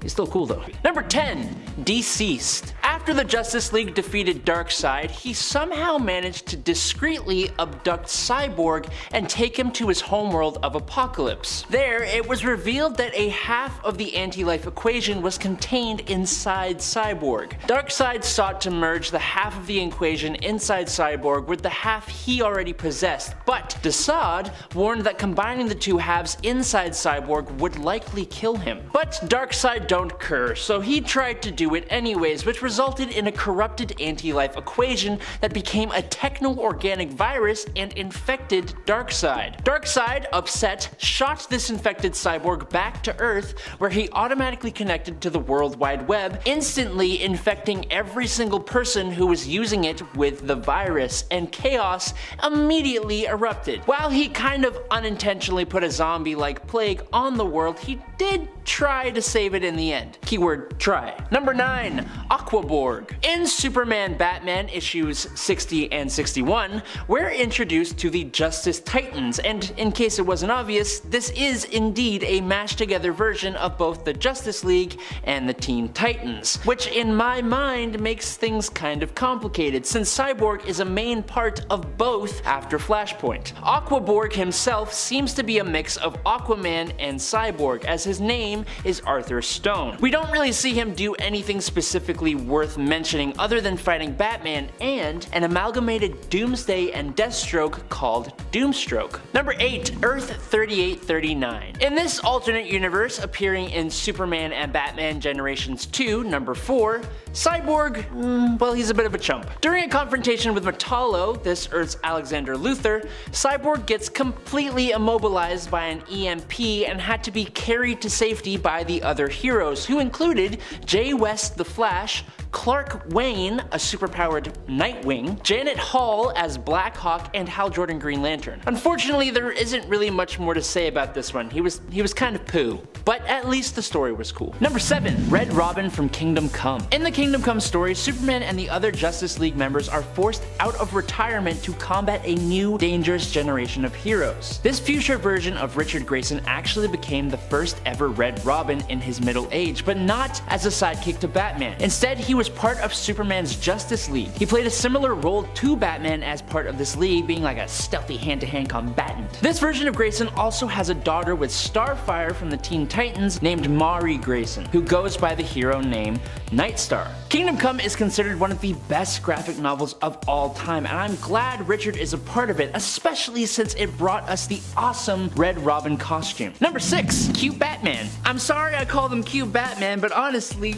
He's still cool though. Number 10. DCeased. After the Justice League defeated Darkseid, he somehow managed to discreetly abduct Cyborg and take him to his homeworld of Apokolips. There, it was revealed that a half of the anti-life equation was contained inside Cyborg. Darkseid sought to merge the half of the equation inside Cyborg with the half he already possessed, but Desaad warned that combining the two halves inside Cyborg would likely kill him. But Darkseid don't care, so he tried to do it anyways, which resulted resulted in a corrupted anti-life equation that became a techno-organic virus and infected Darkseid. Darkseid, upset, shot this infected cyborg back to Earth, where he automatically connected to the World Wide Web, instantly infecting every single person who was using it with the virus, and chaos immediately erupted. While he kind of unintentionally put a zombie-like plague on the world, he did try to save it in the end. Keyword try. Number 9. Aquaborg. In Superman Batman issues 60 and 61, we're introduced to the Justice Titans, and in case it wasn't obvious, this is indeed a mashed together version of both the Justice League and the Teen Titans, which in my mind makes things kind of complicated since Cyborg is a main part of both after Flashpoint. Aquaborg himself seems to be a mix of Aquaman and Cyborg, as his name is Arthur Stone. We don't really see him do anything specifically worth mentioning other than fighting Batman and an amalgamated Doomsday and Deathstroke called Doomstroke. Number 8. Earth 3839. In this alternate universe, appearing in Superman and Batman Generations 2, number 4, Cyborg, well, he's a bit of a chump. During a confrontation with Metallo, this Earth's Alexander Luthor, Cyborg gets completely immobilized by an EMP and had to be carried to safety by the other heroes, who included Jay West the Flash, Clark Wayne, a superpowered Nightwing, Janet Hall as Blackhawk, and Hal Jordan Green Lantern. Unfortunately, there isn't really much more to say about this one. He was kind of poo, but at least the story was cool. Number 7. Red Robin from Kingdom Come. In the Kingdom Come story, Superman and the other Justice League members are forced out of retirement to combat a new, dangerous generation of heroes. This future version of Richard Grayson actually became the first ever Red Robin in his middle age, but not as a sidekick to Batman. Instead, he was part of Superman's Justice League. He played a similar role to Batman as part of this league, being like a stealthy hand-to-hand combatant. This version of Grayson also has a daughter with Starfire from the Teen Titans named Mari Grayson, who goes by the hero name Nightstar. Kingdom Come is considered one of the best graphic novels of all time, and I'm glad Richard is a part of it, especially since it brought us the awesome Red Robin costume. Number 6. Cute Batman. I'm sorry I call them Cute Batman, but honestly,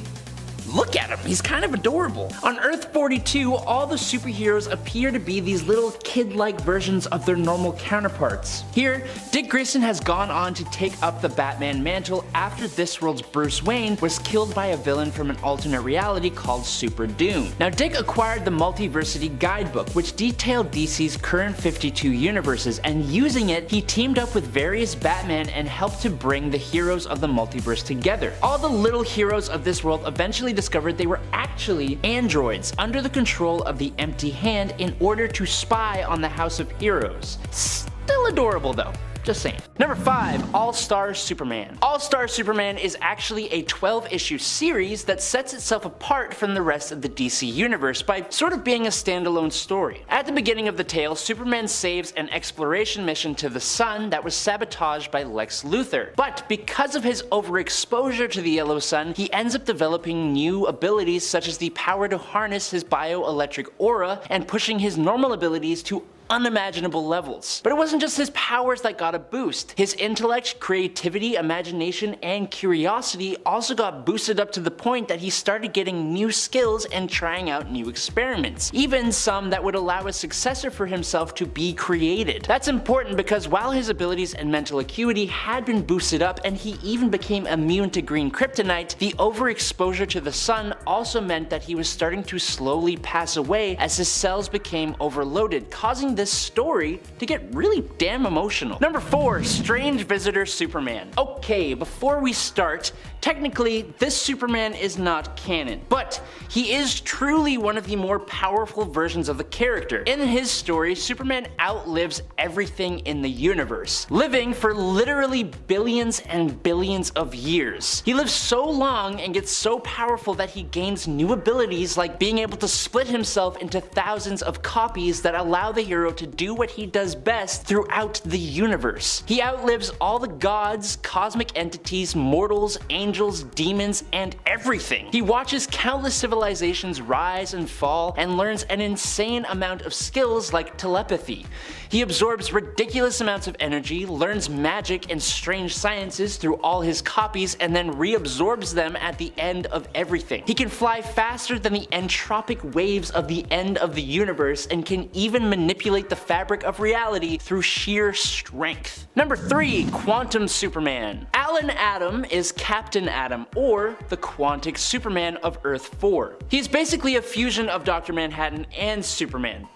look at him, he's kind of adorable. On Earth 42, all the superheroes appear to be these little kid-like versions of their normal counterparts. Here, Dick Grayson has gone on to take up the Batman mantle after this world's Bruce Wayne was killed by a villain from an alternate reality called Super Doom. Now, Dick acquired the Multiversity Guidebook, which detailed DC's current 52 universes, and using it, he teamed up with various Batman and helped to bring the heroes of the multiverse together. All the little heroes of this world eventually discovered they were actually androids under the control of the Empty Hand in order to spy on the House of Heroes. Still adorable though. Just saying. Number 5. All-Star Superman. All-Star Superman is actually a 12-issue series that sets itself apart from the rest of the DC universe by sort of being a standalone story. At the beginning of the tale, Superman saves an exploration mission to the sun that was sabotaged by Lex Luthor. But because of his overexposure to the yellow sun, he ends up developing new abilities such as the power to harness his bioelectric aura and pushing his normal abilities to unimaginable levels. But it wasn't just his powers that got a boost. His intellect, creativity, imagination, and curiosity also got boosted up to the point that he started getting new skills and trying out new experiments, even some that would allow a successor for himself to be created. That's important because while his abilities and mental acuity had been boosted up and he even became immune to green kryptonite, the overexposure to the sun also meant that he was starting to slowly pass away as his cells became overloaded, causing this story to get really damn emotional. Number 4. Strange Visitor Superman. Okay, before we start, technically this Superman is not canon, but he is truly one of the more powerful versions of the character. In his story, Superman outlives everything in the universe, living for literally billions and billions of years. He lives so long and gets so powerful that he gains new abilities like being able to split himself into thousands of copies that allow the hero hero to do what he does best throughout the universe. He outlives all the gods, cosmic entities, mortals, angels, demons, and everything. He watches countless civilizations rise and fall and learns an insane amount of skills like telepathy. He absorbs ridiculous amounts of energy, learns magic and strange sciences through all his copies, and then reabsorbs them at the end of everything. He can fly faster than the entropic waves of the end of the universe and can even manipulate the fabric of reality through sheer strength. Number 3. Quantum Superman. Alan Atom is Captain Atom, or the Quantic Superman of Earth 4. He's basically a fusion of Dr. Manhattan and Superman.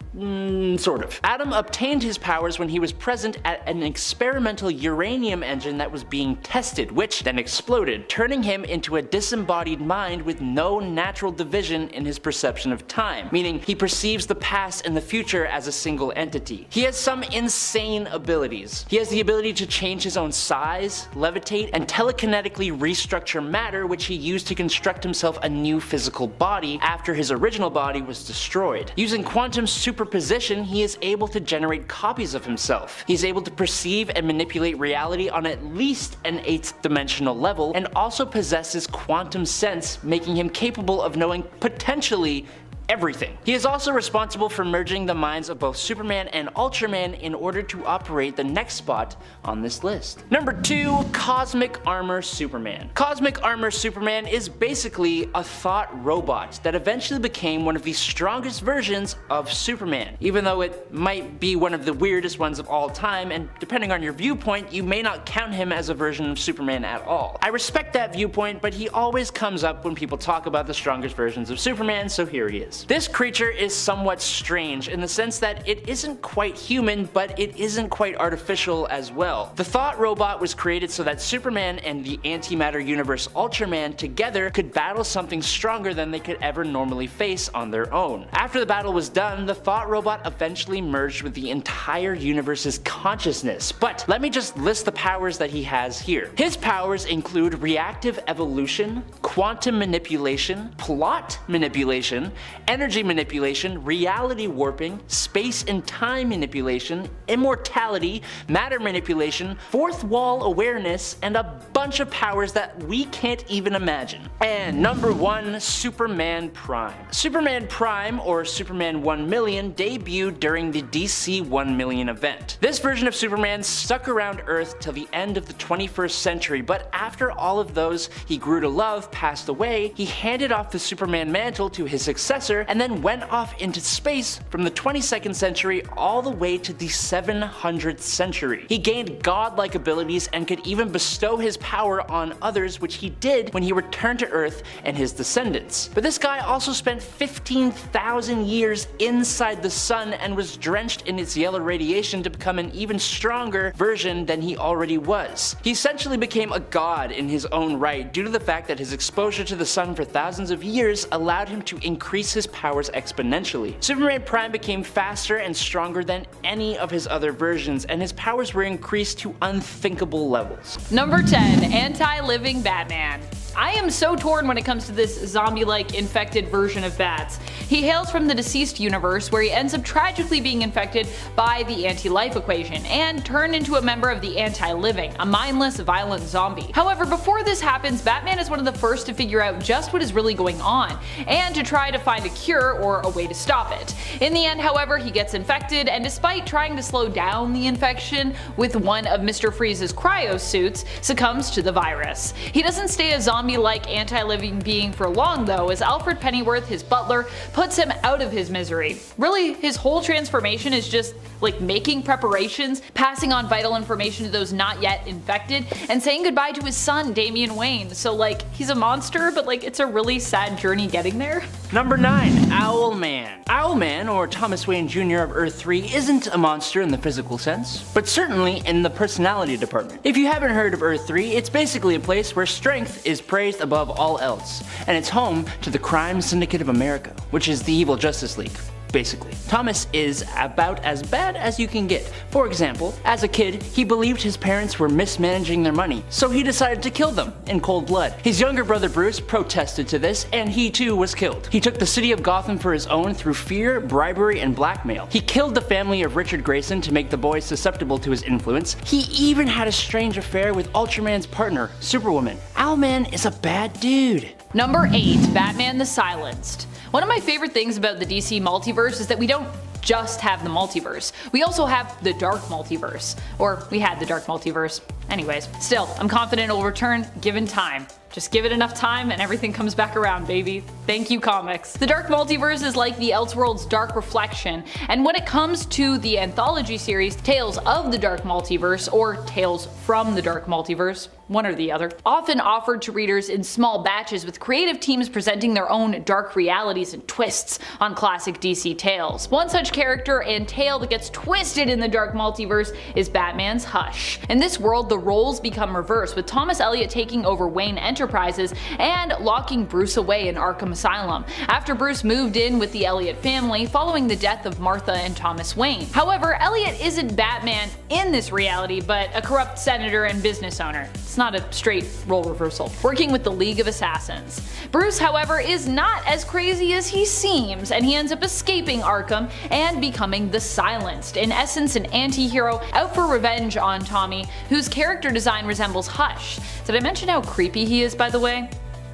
Sort of. Atom obtained his powers when he was present at an experimental uranium engine that was being tested, which then exploded, turning him into a disembodied mind with no natural division in his perception of time, meaning he perceives the past and the future as a single entity. He has some insane abilities. He has the ability to change his own size, levitate, and telekinetically restructure matter, which he used to construct himself a new physical body after his original body was destroyed. Using quantum superposition, he is able to generate copies of himself. He's able to perceive and manipulate reality on at least an 8th dimensional level, and also possesses quantum sense, making him capable of knowing potentially everything. He is also responsible for merging the minds of both Superman and Ultraman in order to operate the next spot on this list. Number 2. Cosmic Armor Superman. Cosmic Armor Superman is basically a thought robot that eventually became one of the strongest versions of Superman, even though it might be one of the weirdest ones of all time, and depending on your viewpoint, you may not count him as a version of Superman at all. I respect that viewpoint, but he always comes up when people talk about the strongest versions of Superman, so here he is. This creature is somewhat strange in the sense that it isn't quite human, but it isn't quite artificial as well. The Thought Robot was created so that Superman and the antimatter universe Ultraman together could battle something stronger than they could ever normally face on their own. After the battle was done, the Thought Robot eventually merged with the entire universe's consciousness, but let me just list the powers that he has here. His powers include reactive evolution, quantum manipulation, plot manipulation, energy manipulation, reality warping, space and time manipulation, immortality, matter manipulation, fourth wall awareness, and a bunch of powers that we can't even imagine. And number 1, Superman Prime. Superman Prime, or Superman 1 Million, debuted during the DC 1 Million event. This version of Superman stuck around Earth till the end of the 21st century, but after all of those he grew to love passed away, he handed off the Superman mantle to his successor and then went off into space from the 22nd century all the way to the 700th century. He gained godlike abilities and could even bestow his power on others, which he did when he returned to Earth and his descendants. But this guy also spent 15,000 years inside the sun and was drenched in its yellow radiation to become an even stronger version than he already was. He essentially became a god in his own right due to the fact that his exposure to the sun for thousands of years allowed him to increase his powers exponentially. Superman Prime became faster and stronger than any of his other versions, and his powers were increased to unthinkable levels. Number 10. Anti-Living Batman. I am so torn when it comes to this zombie-like infected version of Bats. He hails from the deceased universe where he ends up tragically being infected by the anti-life equation and turned into a member of the anti-living, a mindless, violent zombie. However, before this happens, Batman is one of the first to figure out just what is really going on and to try to find a cure or a way to stop it. In the end, however, he gets infected, and despite trying to slow down the infection with one of Mr. Freeze's cryo suits, succumbs to the virus. He doesn't stay a zombie-like anti-living being for long though, as Alfred Pennyworth, his butler, puts him out of his misery. Really, his whole transformation is just like making preparations, passing on vital information to those not yet infected, and saying goodbye to his son, Damian Wayne. So like, he's a monster, but like, it's a really sad journey getting there. Number 9. Owlman. Owlman, or Thomas Wayne Jr. of Earth 3, isn't a monster in the physical sense, but certainly in the personality department. If you haven't heard of Earth 3, it's basically a place where strength is praised above all else, and it's home to the Crime Syndicate of America, which is the evil Justice League. basically. Thomas is about as bad as you can get. For example, as a kid, he believed his parents were mismanaging their money, so he decided to kill them in cold blood. His younger brother Bruce protested to this, and he too was killed. He took the city of Gotham for his own through fear, bribery, and blackmail. He killed the family of Richard Grayson to make the boys susceptible to his influence. He even had a strange affair with Ultraman's partner, Superwoman. Owlman is a bad dude. Number 8. Batman the Silenced. One of my favorite things about the DC multiverse is that we don't just have the multiverse. We also have the dark multiverse. Or we had the dark multiverse. Anyways, still, I'm confident it will return given time. Just give it enough time and everything comes back around, baby. Thank you, comics. The Dark Multiverse is like the Elseworlds' Dark Reflection, and when it comes to the anthology series Tales of the Dark Multiverse, or Tales from the Dark Multiverse, one or the other, often offered to readers in small batches with creative teams presenting their own dark realities and twists on classic DC tales. One such character and tale that gets twisted in the Dark Multiverse is Batman's Hush. In this world, the roles become reversed, with Thomas Elliot taking over Wayne Enterprises and locking Bruce away in Arkham Asylum, after Bruce moved in with the Elliot family following the death of Martha and Thomas Wayne. However, Elliot isn't Batman in this reality, but a corrupt senator and business owner. It's not a straight role reversal, working with the League of Assassins. Bruce, however, is not as crazy as he seems, and he ends up escaping Arkham and becoming the Silenced, in essence an anti-hero out for revenge on Tommy, whose character design resembles Hush. Did I mention how creepy he is, by the way?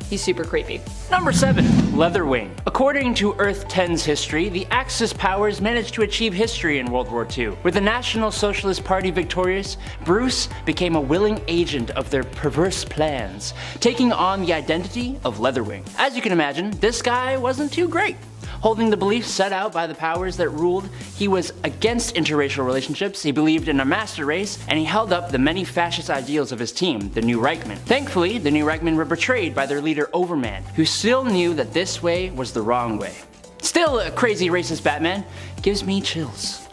He's super creepy. Number 7. Leatherwing. According to Earth 10's history, the Axis powers managed to achieve history in World War II. With the National Socialist Party victorious, Bruce became a willing agent of their perverse plans, taking on the identity of Leatherwing. As you can imagine, this guy wasn't too great. Holding the beliefs set out by the powers that ruled, he was against interracial relationships, he believed in a master race, and he held up the many fascist ideals of his team, the New Reichman. Thankfully, the New Reichman were betrayed by their leader Overman, who still knew that this way was the wrong way. Still a crazy racist Batman. Gives me chills.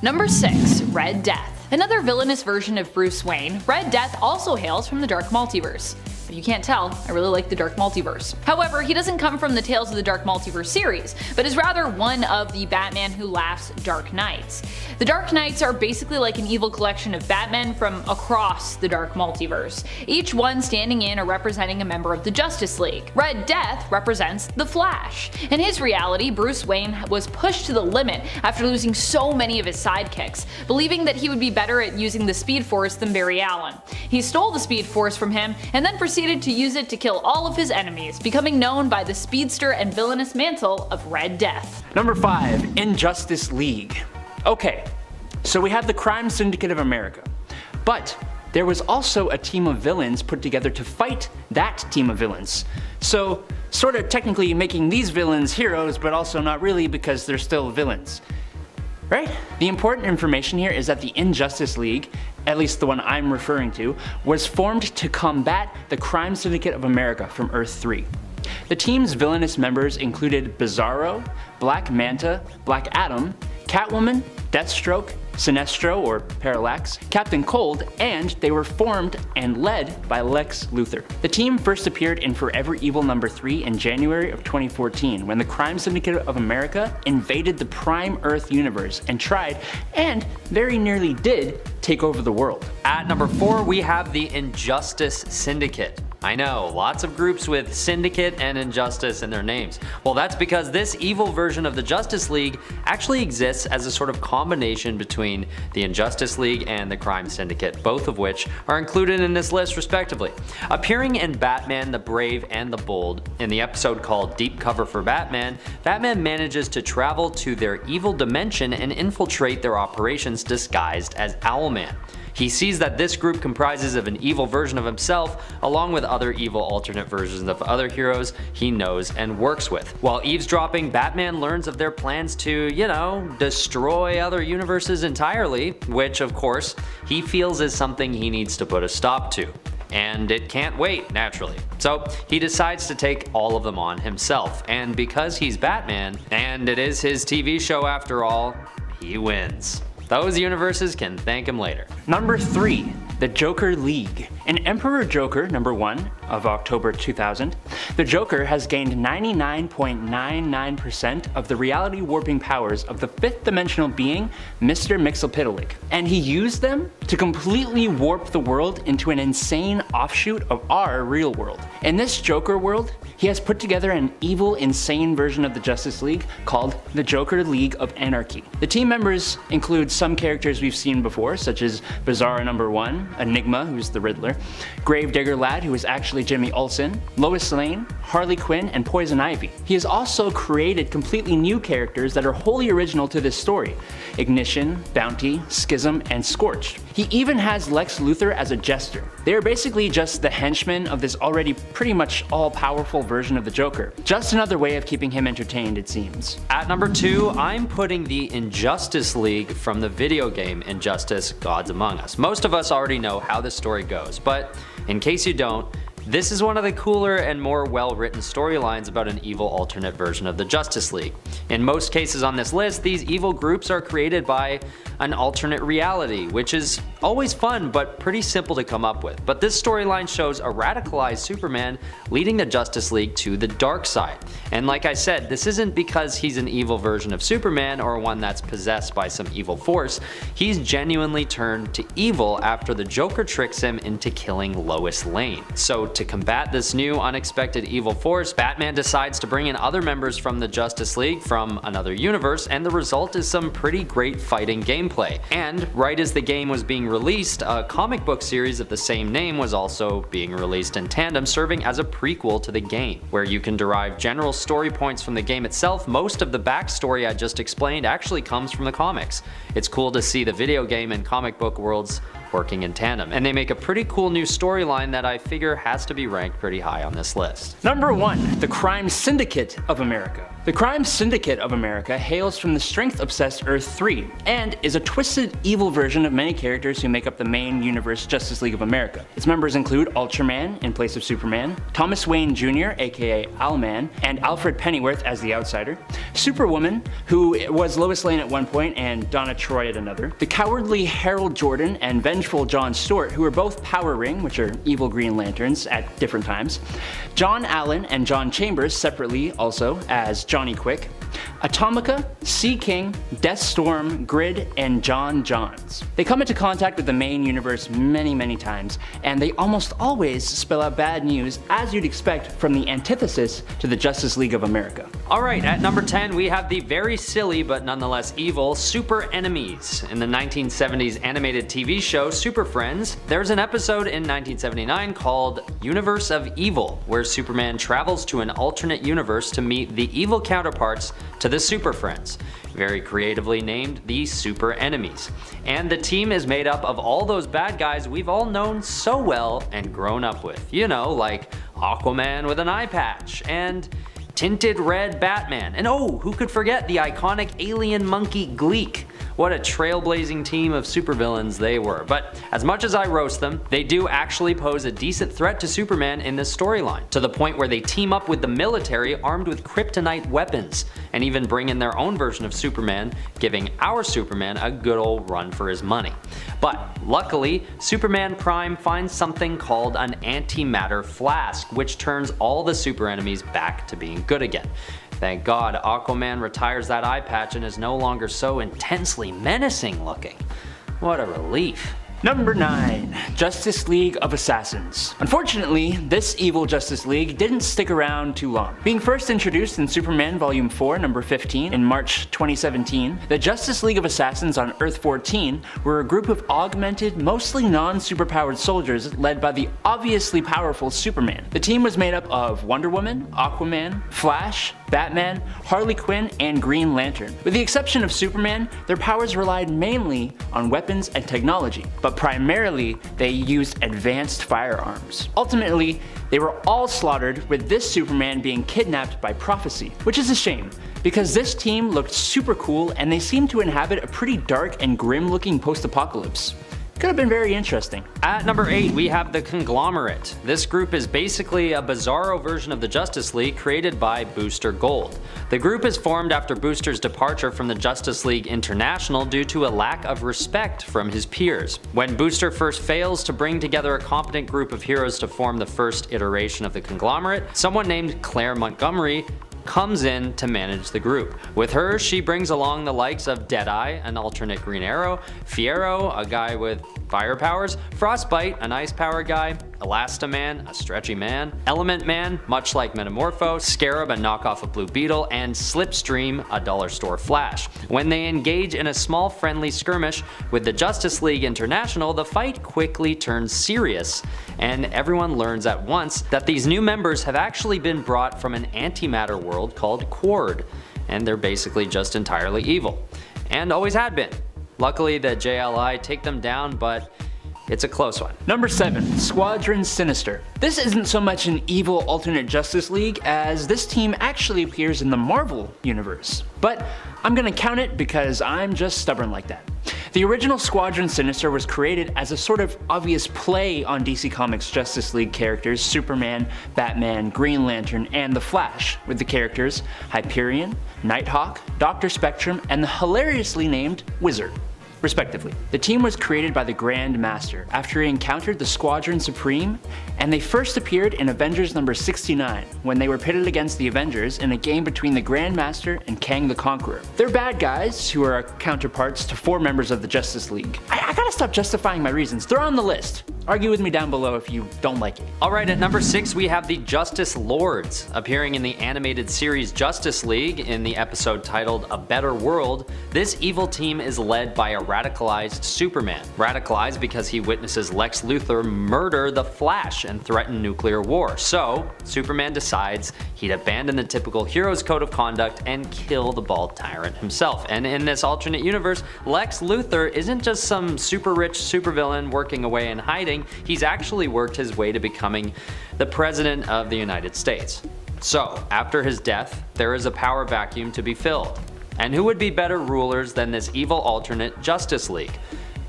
Number 6. Red Death. Another villainous version of Bruce Wayne, Red Death also hails from the Dark Multiverse. If you can't tell, I really like the Dark Multiverse. However, he doesn't come from the Tales of the Dark Multiverse series, but is rather one of the Batman Who Laughs Dark Knights. The Dark Knights are basically like an evil collection of Batmen from across the Dark Multiverse, each one standing in or representing a member of the Justice League. Red Death represents the Flash. In his reality, Bruce Wayne was pushed to the limit after losing so many of his sidekicks, believing that he would be better at using the Speed Force than Barry Allen. He stole the Speed Force from him and then proceeded to use it to kill all of his enemies, becoming known by the speedster and villainous mantle of Red Death. Number 5. Injustice League. Okay, so we have the Crime Syndicate of America, but there was also a team of villains put together to fight that team of villains. So, sort of technically making these villains heroes, but also not really because they're still villains. Right? The important information here is that the Injustice League, at least the one I'm referring to, was formed to combat the Crime Syndicate of America from Earth 3. The team's villainous members included Bizarro, Black Manta, Black Adam, Catwoman, Deathstroke, Sinestro or Parallax, Captain Cold, and they were formed and led by Lex Luthor. The team first appeared in Forever Evil number 3 in January of 2014 when the Crime Syndicate of America invaded the Prime Earth universe and tried, and very nearly did, take over the world. At number 4, we have the Injustice Syndicate. I know, lots of groups with Syndicate and Injustice in their names. Well, that's because this evil version of the Justice League actually exists as a sort of combination between the Injustice League and the Crime Syndicate, both of which are included in this list respectively. Appearing in Batman the Brave and the Bold, in the episode called Deep Cover for Batman, Batman manages to travel to their evil dimension and infiltrate their operations disguised as Owlman. He sees that this group comprises of an evil version of himself, along with other evil alternate versions of other heroes he knows and works with. While eavesdropping, Batman learns of their plans to, destroy other universes entirely, which of course, he feels is something he needs to put a stop to. And it can't wait, naturally. So he decides to take all of them on himself, and because he's Batman, and it is his TV show after all, he wins. Those universes can thank him later. Number 3. the Joker League. In Emperor Joker #1 of October 2000, the Joker has gained 99.99% of the reality warping powers of the fifth dimensional being, Mr. Mxyzptlk, and he used them to completely warp the world into an insane offshoot of our real world. In this Joker world, he has put together an evil, insane version of the Justice League called the Joker League of Anarchy. The team members include some characters we've seen before, such as Bizarro #1, Enigma, who's the Riddler, Gravedigger Lad, who is actually Jimmy Olsen, Lois Lane, Harley Quinn, and Poison Ivy. He has also created completely new characters that are wholly original to this story: Ignition, Bounty, Schism, and Scorched. He even has Lex Luthor as a jester. They are basically just the henchmen of this already pretty much all-powerful version of the Joker. Just another way of keeping him entertained, it seems. At number 2, I'm putting the Injustice League from the video game Injustice: Gods Among Us. Most of us already know how this story goes, but in case you don't, this is one of the cooler and more well-written storylines about an evil alternate version of the Justice League. In most cases on this list, these evil groups are created by an alternate reality, which is always fun but pretty simple to come up with. But this storyline shows a radicalized Superman leading the Justice League to the dark side. And like I said, this isn't because he's an evil version of Superman or one that's possessed by some evil force. He's genuinely turned to evil after the Joker tricks him into killing Lois Lane. So to combat this new unexpected evil force, Batman decides to bring in other members from the Justice League from another universe, and the result is some pretty great fighting gameplay. And right as the game was being released, a comic book series of the same name was also being released in tandem, serving as a prequel to the game, where you can derive general story points from the game itself. Most of the backstory I just explained actually comes from the comics. It's cool to see the video game and comic book worlds working in tandem, and they make a pretty cool new storyline that I figure has to be ranked pretty high on this list. Number 1, the Crime Syndicate of America. The Crime Syndicate of America hails from the strength-obsessed Earth-3, and is a twisted, evil version of many characters who make up the main universe Justice League of America. Its members include Ultraman in place of Superman, Thomas Wayne Jr., aka Owlman, and Alfred Pennyworth as the Outsider, Superwoman, who was Lois Lane at one point and Donna Troy at another, the cowardly Harold Jordan and vengeful John Stewart, who are both Power Ring, which are evil Green Lanterns, at different times, John Allen and John Chambers separately also as Johnny Quick, Atomica, Sea King, Deathstorm, Grid, and John Johns. They come into contact with the main universe many times, and they almost always spell out bad news, as you'd expect from the antithesis to the Justice League of America. Alright, at number 10 we have the very silly but nonetheless evil Super Enemies. In the 1970s animated TV show Super Friends, there's an episode in 1979 called Universe of Evil, where Superman travels to an alternate universe to meet the evil counterparts to the Super Friends, very creatively named the Super Enemies. And the team is made up of all those bad guys we've all known so well and grown up with. You know, like Aquaman with an eye patch, and tinted red Batman, and oh, who could forget the iconic alien monkey Gleek. What a trailblazing team of supervillains they were. But as much as I roast them, they do actually pose a decent threat to Superman in this storyline, to the point where they team up with the military armed with kryptonite weapons, and even bring in their own version of Superman, giving our Superman a good old run for his money. But luckily, Superman Prime finds something called an antimatter flask, which turns all the super enemies back to being good again. Thank God Aquaman retires that eye patch and is no longer so intensely menacing looking. What a relief. Number 9, Justice League of Assassins. Unfortunately, this evil Justice League didn't stick around too long. Being first introduced in Superman Volume 4, number 15 in March 2017, the Justice League of Assassins on Earth 14 were a group of augmented, mostly non-superpowered soldiers led by the obviously powerful Superman. The team was made up of Wonder Woman, Aquaman, Flash, Batman, Harley Quinn, and Green Lantern. With the exception of Superman, their powers relied mainly on weapons and technology, but primarily they used advanced firearms. Ultimately, they were all slaughtered, with this Superman being kidnapped by Prophecy, which is a shame, because this team looked super cool and they seemed to inhabit a pretty dark and grim looking post-apocalypse. Could have been very interesting. At number 8, we have the Conglomerate. This group is basically a bizarro version of the Justice League created by Booster Gold. The group is formed after Booster's departure from the Justice League International due to a lack of respect from his peers. When Booster first fails to bring together a competent group of heroes to form the first iteration of the Conglomerate, someone named Claire Montgomery comes in to manage the group. With her, she brings along the likes of Deadeye, an alternate Green Arrow, Fiero, a guy with fire powers, Frostbite, an ice power guy, Elastaman, a stretchy man, Element Man, much like Metamorpho, Scarab, a knockoff of Blue Beetle, and Slipstream, a dollar store Flash. When they engage in a small friendly skirmish with the Justice League International, the fight quickly turns serious, and everyone learns at once that these new members have actually been brought from an antimatter world called Quard, and they're basically just entirely evil. And always had been. Luckily, the JLI take them down, but it's a close one. Number 7, Squadron Sinister. This isn't so much an evil alternate Justice League as this team actually appears in the Marvel universe. But I'm gonna count it because I'm just stubborn like that. The original Squadron Sinister was created as a sort of obvious play on DC Comics Justice League characters Superman, Batman, Green Lantern, and The Flash, with the characters Hyperion, Nighthawk, Dr. Spectrum, and the hilariously named Wizard, respectively. The team was created by the Grand Master after he encountered the Squadron Supreme, and they first appeared in Avengers number 69 when they were pitted against the Avengers in a game between the Grand Master and Kang the Conqueror. They're bad guys who are counterparts to 4 members of the Justice League. I gotta stop justifying my reasons. They're on the list. Argue with me down below if you don't like it. Alright, at number 6 we have the Justice Lords. Appearing in the animated series Justice League in the episode titled A Better World, this evil team is led by a radicalized Superman. Radicalized because he witnesses Lex Luthor murder the Flash and threaten nuclear war. So, Superman decides he'd abandon the typical hero's code of conduct and kill the bald tyrant himself. And in this alternate universe, Lex Luthor isn't just some super rich supervillain working away in hiding, he's actually worked his way to becoming the President of the United States. So, after his death, there is a power vacuum to be filled. And who would be better rulers than this evil alternate Justice League?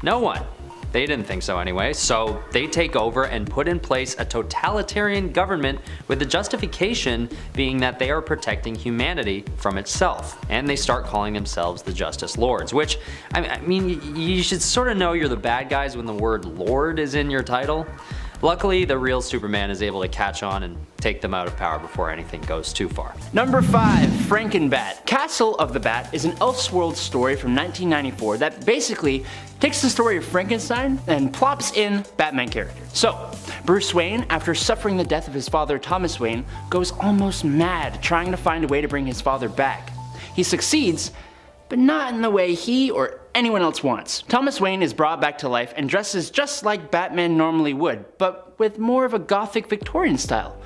No one. They didn't think so anyway, so they take over and put in place a totalitarian government with the justification being that they are protecting humanity from itself. And they start calling themselves the Justice Lords, which, I mean, you should sort of know you're the bad guys when the word Lord is in your title. Luckily, the real Superman is able to catch on and take them out of power before anything goes too far. Number 5, Frankenbat. Castle of the Bat is an Elseworlds story from 1994 that basically takes the story of Frankenstein and plops in Batman characters. So, Bruce Wayne, after suffering the death of his father Thomas Wayne, goes almost mad trying to find a way to bring his father back. He succeeds, but not in the way he or anyone else wants. Thomas Wayne is brought back to life and dresses just like Batman normally would, but with more of a gothic Victorian style.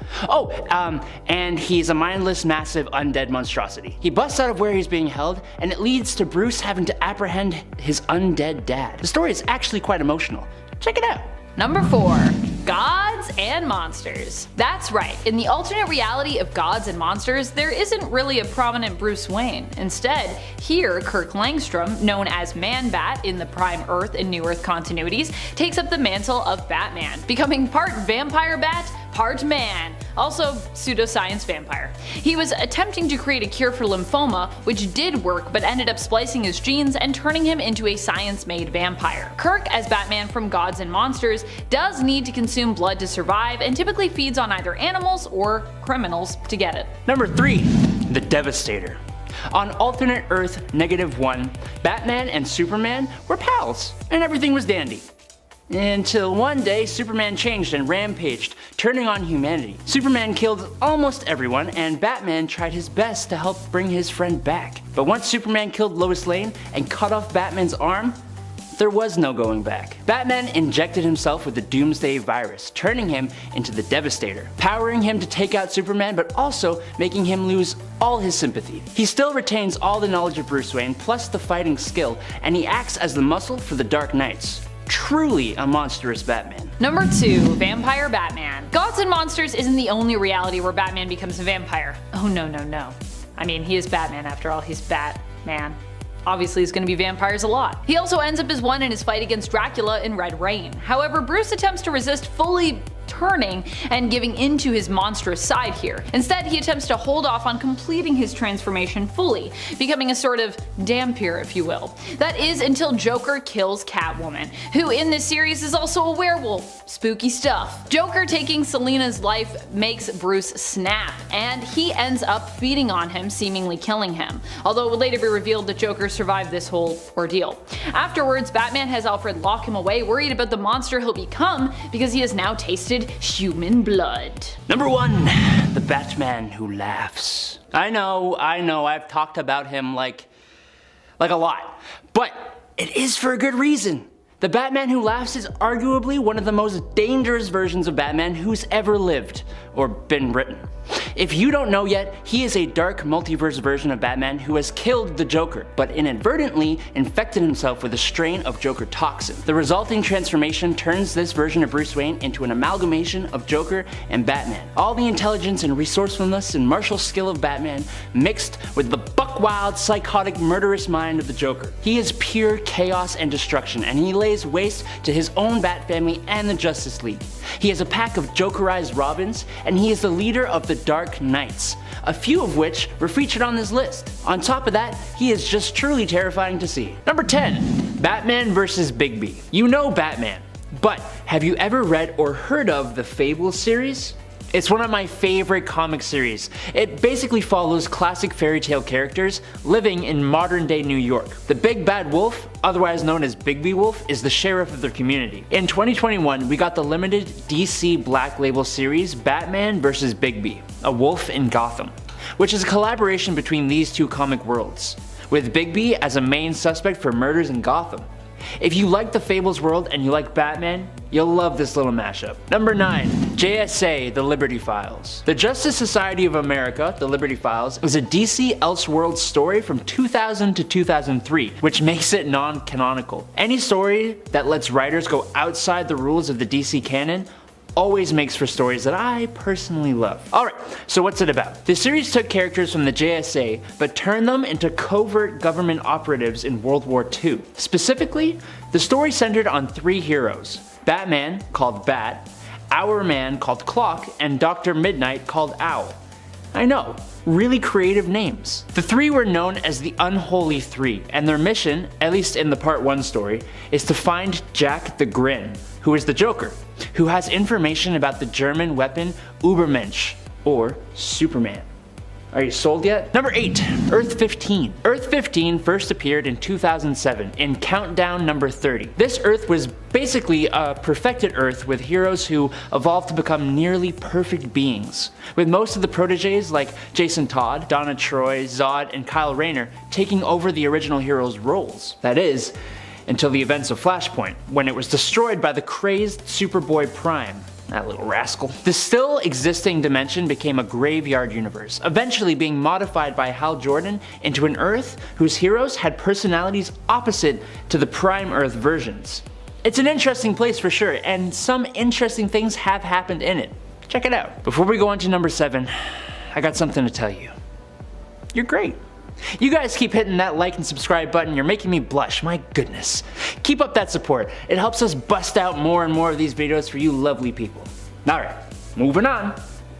And he's a mindless, massive, undead monstrosity. He busts out of where he's being held, and it leads to Bruce having to apprehend his undead dad. The story is actually quite emotional. Check it out. Number 4, Gods and Monsters. That's right, in the alternate reality of Gods and Monsters, there isn't really a prominent Bruce Wayne. Instead, here Kirk Langstrom, known as Man-Bat in the Prime Earth and New Earth continuities, takes up the mantle of Batman, becoming part vampire bat, part man, also pseudoscience vampire. He was attempting to create a cure for lymphoma, which did work but ended up splicing his genes and turning him into a science-made vampire. Kirk, as Batman from Gods and Monsters, does need to consume blood to survive and typically feeds on either animals or criminals to get it. Number 3, the Devastator. On alternate Earth -1, Batman and Superman were pals, and everything was dandy. Until one day, Superman changed and rampaged, turning on humanity. Superman killed almost everyone, and Batman tried his best to help bring his friend back. But once Superman killed Lois Lane and cut off Batman's arm, there was no going back. Batman injected himself with the Doomsday virus, turning him into the Devastator, powering him to take out Superman but also making him lose all his sympathy. He still retains all the knowledge of Bruce Wayne plus the fighting skill, and he acts as the muscle for the Dark Knights. Truly a monstrous Batman. Number 2, Vampire Batman. Gods and Monsters isn't the only reality where Batman becomes a vampire. Oh no. I mean, he is Batman after all, he's Batman. obviously is going to be vampires a lot. He also ends up as one in his fight against Dracula in Red Rain. However, Bruce attempts to resist fully turning and giving into his monstrous side here. Instead, he attempts to hold off on completing his transformation fully, becoming a sort of dhampir, if you will. That is until Joker kills Catwoman, who in this series is also a werewolf. Spooky stuff. Joker taking Selina's life makes Bruce snap, and he ends up feeding on him, seemingly killing him, although it would later be revealed that Joker survived this whole ordeal. Afterwards, Batman has Alfred lock him away, worried about the monster he'll become because he has now tasted human blood. Number 1, the Batman who laughs. I know, I've talked about him like a lot, but it is for a good reason. The Batman who laughs is arguably one of the most dangerous versions of Batman who's ever lived or been written. If you don't know yet, he is a dark multiverse version of Batman who has killed the Joker, but inadvertently infected himself with a strain of Joker toxin. The resulting transformation turns this version of Bruce Wayne into an amalgamation of Joker and Batman. All the intelligence and resourcefulness and martial skill of Batman mixed with the buck-wild, psychotic, murderous mind of the Joker. He is pure chaos and destruction, and he lays waste to his own Bat family and the Justice League. He has a pack of Jokerized Robins, and he is the leader of the Dark Knights, a few of which were featured on this list. On top of that, he is just truly terrifying to see. Number 10, Batman vs. Bigby. You know Batman, but have you ever read or heard of the Fables series? It's one of my favorite comic series. It basically follows classic fairy tale characters living in modern day New York. The Big Bad Wolf, otherwise known as Bigby Wolf, is the sheriff of their community. In 2021, we got the limited DC Black Label series Batman vs. Bigby, A Wolf in Gotham, which is a collaboration between these two comic worlds, with Bigby as a main suspect for murders in Gotham. If you like the Fables world and you like Batman, you'll love this little mashup. Number 9, JSA, The Liberty Files. The Justice Society of America, The Liberty Files, is a DC Elseworlds story from 2000 to 2003, which makes it non-canonical. Any story that lets writers go outside the rules of the DC canon always makes for stories that I personally love. Alright, so what's it about? The series took characters from the JSA, but turned them into covert government operatives in World War II. Specifically, the story centered on 3 heroes: Batman, called Bat, Hourman, called Clock, and Dr. Midnight, called Owl. I know, really creative names. The 3 were known as the Unholy Three, and their mission, at least in the Part 1 story, is to find Jack the Grin, who is the Joker, who has information about the German weapon Übermensch, or Superman. Are you sold yet? Number 8, Earth 15. Earth 15 first appeared in 2007 in Countdown number 30. This Earth was basically a perfected Earth with heroes who evolved to become nearly perfect beings, with most of the proteges like Jason Todd, Donna Troy, Zod, and Kyle Rayner taking over the original heroes' roles. That is, until the events of Flashpoint, when it was destroyed by the crazed Superboy Prime. That little rascal. The still existing dimension became a graveyard universe, eventually being modified by Hal Jordan into an Earth whose heroes had personalities opposite to the Prime Earth versions. It's an interesting place for sure, and some interesting things have happened in it. Check it out. Before we go on to number 7, I got something to tell you. You're great. You guys keep hitting that like and subscribe button, you're making me blush, my goodness. Keep up that support, it helps us bust out more and more of these videos for you lovely people. Alright, moving on.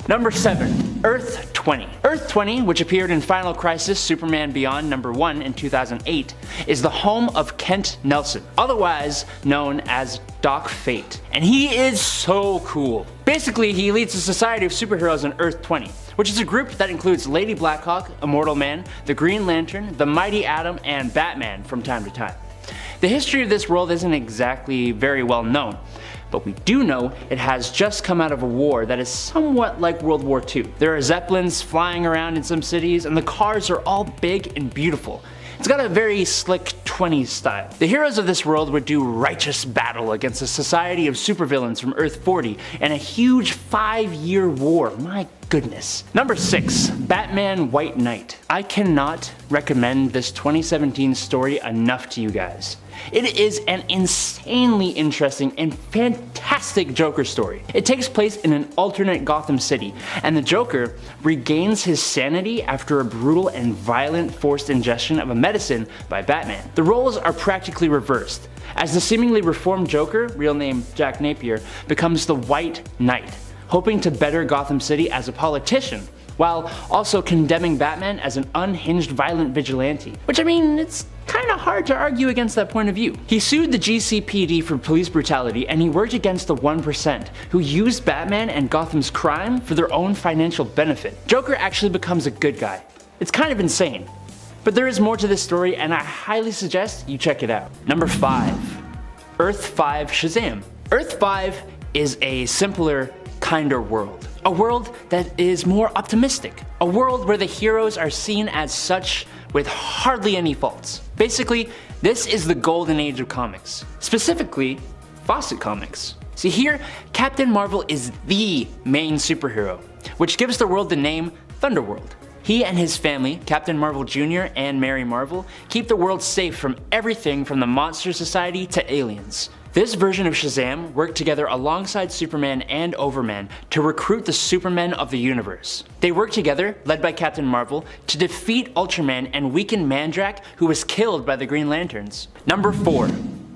Number 7, Earth 20. Earth 20, which appeared in Final Crisis Superman Beyond number 1 in 2008, is the home of Kent Nelson, otherwise known as Doc Fate. And he is so cool. Basically, he leads a society of superheroes on Earth 20, which is a group that includes Lady Blackhawk, Immortal Man, the Green Lantern, the Mighty Atom, and Batman from time to time. The history of this world isn't exactly very well known, but we do know it has just come out of a war that is somewhat like World War II. There are Zeppelins flying around in some cities, and the cars are all big and beautiful. It's got a very slick 20s style. The heroes of this world would do righteous battle against a society of supervillains from Earth 40 and a huge 5-year war. My goodness. Number 6, Batman White Knight. I cannot recommend this 2017 story enough to you guys. It is an insanely interesting and fantastic Joker story. It takes place in an alternate Gotham City, and the Joker regains his sanity after a brutal and violent forced ingestion of a medicine by Batman. The roles are practically reversed, as the seemingly reformed Joker, real name Jack Napier, becomes the White Knight, hoping to better Gotham City as a politician, while also condemning Batman as an unhinged violent vigilante. Which, I mean, it's kinda hard to argue against that point of view. He sued the GCPD for police brutality, and he worked against the 1%, who used Batman and Gotham's crime for their own financial benefit. Joker actually becomes a good guy. It's kind of insane. But there is more to this story, and I highly suggest you check it out. Number 5. Earth 5 Shazam. Earth 5 is a simpler, kinder world. A world that is more optimistic. A world where the heroes are seen as such with hardly any faults. Basically, this is the golden age of comics. Specifically, Fawcett Comics. See here, Captain Marvel is the main superhero, which gives the world the name Thunderworld. He and his family, Captain Marvel Jr. and Mary Marvel, keep the world safe from everything from the Monster Society to aliens. This version of Shazam worked together alongside Superman and Overman to recruit the Supermen of the universe. They worked together, led by Captain Marvel, to defeat Ultraman and weaken Mandrake, who was killed by the Green Lanterns. Number 4.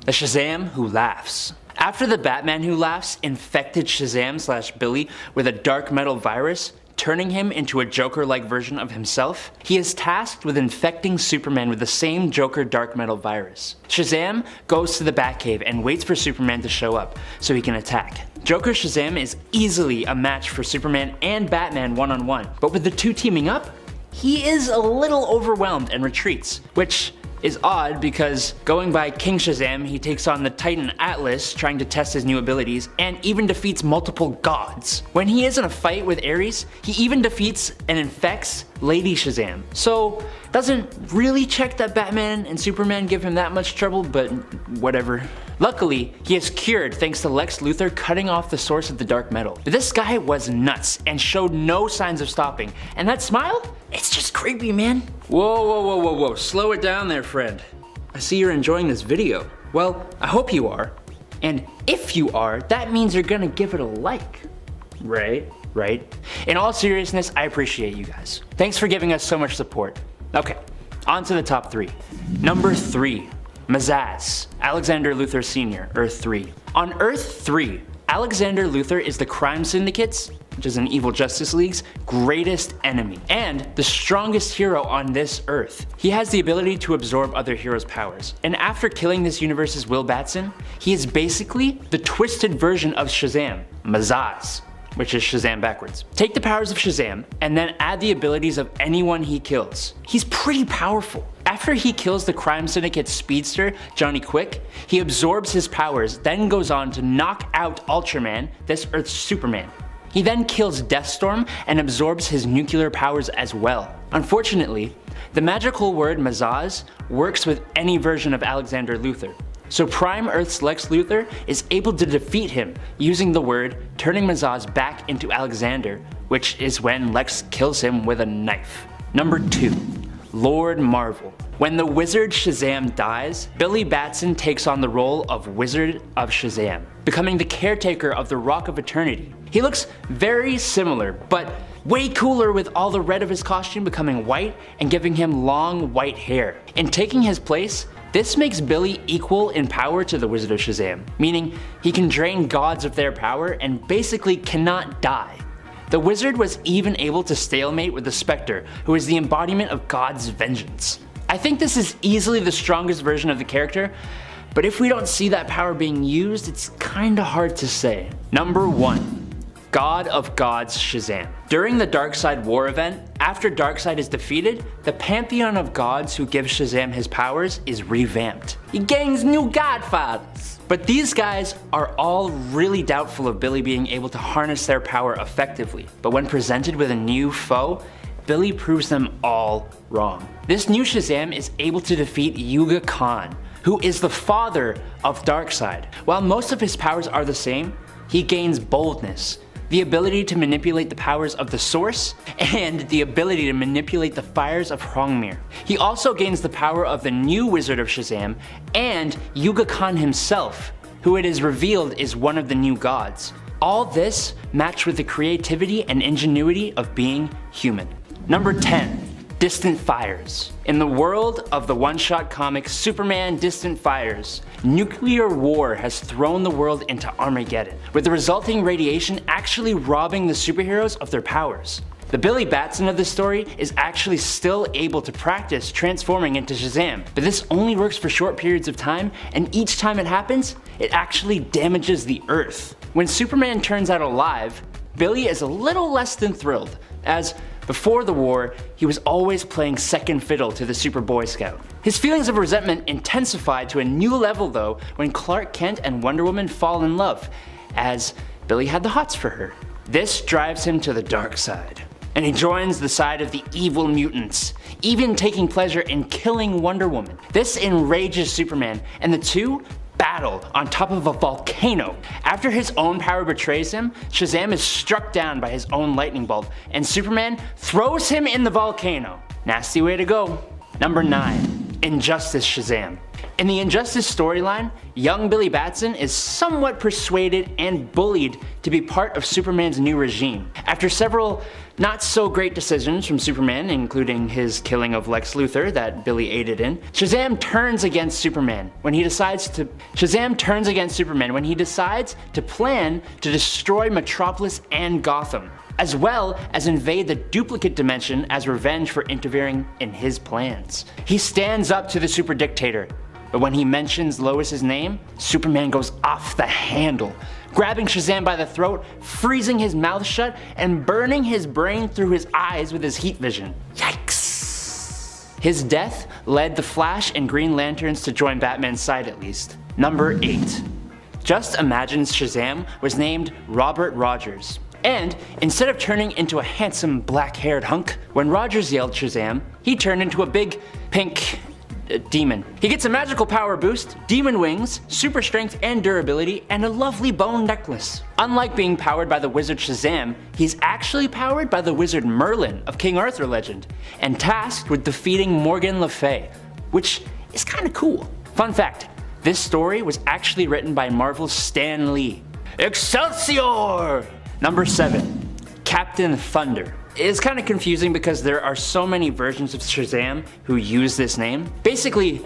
The Shazam Who Laughs. After the Batman Who Laughs infected Shazam/Billy with a dark metal virus, turning him into a Joker-like version of himself, he is tasked with infecting Superman with the same Joker dark metal virus. Shazam goes to the Batcave and waits for Superman to show up so he can attack. Joker Shazam is easily a match for Superman and Batman one-on-one, but with the two teaming up, he is a little overwhelmed and retreats, which is odd because going by King Shazam, he takes on the Titan Atlas trying to test his new abilities and even defeats multiple gods. When he is in a fight with Ares, he even defeats and infects Lady Shazam. So doesn't really check that Batman and Superman give him that much trouble, but whatever. Luckily, he is cured thanks to Lex Luthor cutting off the source of the dark metal. But this guy was nuts and showed no signs of stopping. And that smile? It's just creepy, man. Whoa, slow it down there, friend. I see you're enjoying this video. Well, I hope you are. And if you are, that means you're gonna give it a like. Right? In all seriousness, I appreciate you guys. Thanks for giving us so much support. Okay, on to the top 3. Number 3. Mazaz, Alexander Luthor Sr., Earth 3. On Earth 3, Alexander Luthor is the Crime Syndicate's, which is an evil Justice League's, greatest enemy, and the strongest hero on this Earth. He has the ability to absorb other heroes' powers, and after killing this universe's Will Batson, he is basically the twisted version of Shazam, Mazaz, which is Shazam backwards. Take the powers of Shazam, and then add the abilities of anyone he kills. He's pretty powerful. After he kills the Crime Syndicate's speedster, Johnny Quick, he absorbs his powers, then goes on to knock out Ultraman, this Earth's Superman. He then kills Deathstorm and absorbs his nuclear powers as well. Unfortunately, the magical word Mazaz works with any version of Alexander Luthor. So Prime Earth's Lex Luthor is able to defeat him using the word, turning Mazaz back into Alexander, which is when Lex kills him with a knife. Number 2. Lord Marvel. When the Wizard Shazam dies, Billy Batson takes on the role of Wizard of Shazam, becoming the caretaker of the Rock of Eternity. He looks very similar, but way cooler with all the red of his costume becoming white and giving him long white hair. In taking his place, this makes Billy equal in power to the Wizard of Shazam, meaning he can drain gods of their power and basically cannot die. The Wizard was even able to stalemate with the Spectre, who is the embodiment of God's vengeance. I think this is easily the strongest version of the character, but if we don't see that power being used, it's kinda hard to say. Number 1. God of Gods Shazam. During the Darkseid War event, after Darkseid is defeated, the pantheon of gods who give Shazam his powers is revamped. He gains new godfathers. But these guys are all really doubtful of Billy being able to harness their power effectively. But when presented with a new foe, Billy proves them all wrong. This new Shazam is able to defeat Yuga Khan, who is the father of Darkseid. While most of his powers are the same, he gains boldness, the ability to manipulate the powers of the Source, and the ability to manipulate the fires of Hrongmir. He also gains the power of the new Wizard of Shazam and Yuga Khan himself, who it is revealed is one of the new gods. All this matched with the creativity and ingenuity of being human. Number 10. Distant Fires. In the world of the one-shot comic Superman Distant Fires, nuclear war has thrown the world into Armageddon, with the resulting radiation actually robbing the superheroes of their powers. The Billy Batson of the story is actually still able to practice transforming into Shazam, but this only works for short periods of time, and each time it happens, it actually damages the Earth. When Superman turns out alive, Billy is a little less than thrilled, as before the war, he was always playing second fiddle to the Super Boy Scout. His feelings of resentment intensified to a new level though when Clark Kent and Wonder Woman fall in love, as Billy had the hots for her. This drives him to the dark side, and he joins the side of the evil mutants, even taking pleasure in killing Wonder Woman. This enrages Superman, and the two battle on top of a volcano. After his own power betrays him, Shazam is struck down by his own lightning bolt, and Superman throws him in the volcano. Nasty way to go. Number 9. Injustice Shazam. In the Injustice storyline, young Billy Batson is somewhat persuaded and bullied to be part of Superman's new regime. After several not so great decisions from Superman, including his killing of Lex Luthor that Billy aided in, Shazam turns against Superman when he decides to plan to destroy Metropolis and Gotham, as well as invade the duplicate dimension as revenge for interfering in his plans. He stands up to the super dictator, but when he mentions Lois's name, Superman goes off the handle, grabbing Shazam by the throat, freezing his mouth shut, and burning his brain through his eyes with his heat vision. Yikes! His death led the Flash and Green Lanterns to join Batman's side at least. Number 8. Just Imagine's Shazam was named Robert Rogers. And instead of turning into a handsome black-haired hunk, when Rogers yelled Shazam, he turned into a big pink demon. He gets a magical power boost, demon wings, super strength and durability, and a lovely bone necklace. Unlike being powered by the wizard Shazam, he's actually powered by the wizard Merlin of King Arthur legend, and tasked with defeating Morgan Le Fay, which is kinda cool. Fun fact, this story was actually written by Marvel's Stan Lee. Excelsior! Number 7. Captain Thunder. It is kind of confusing because there are so many versions of Shazam who use this name. Basically,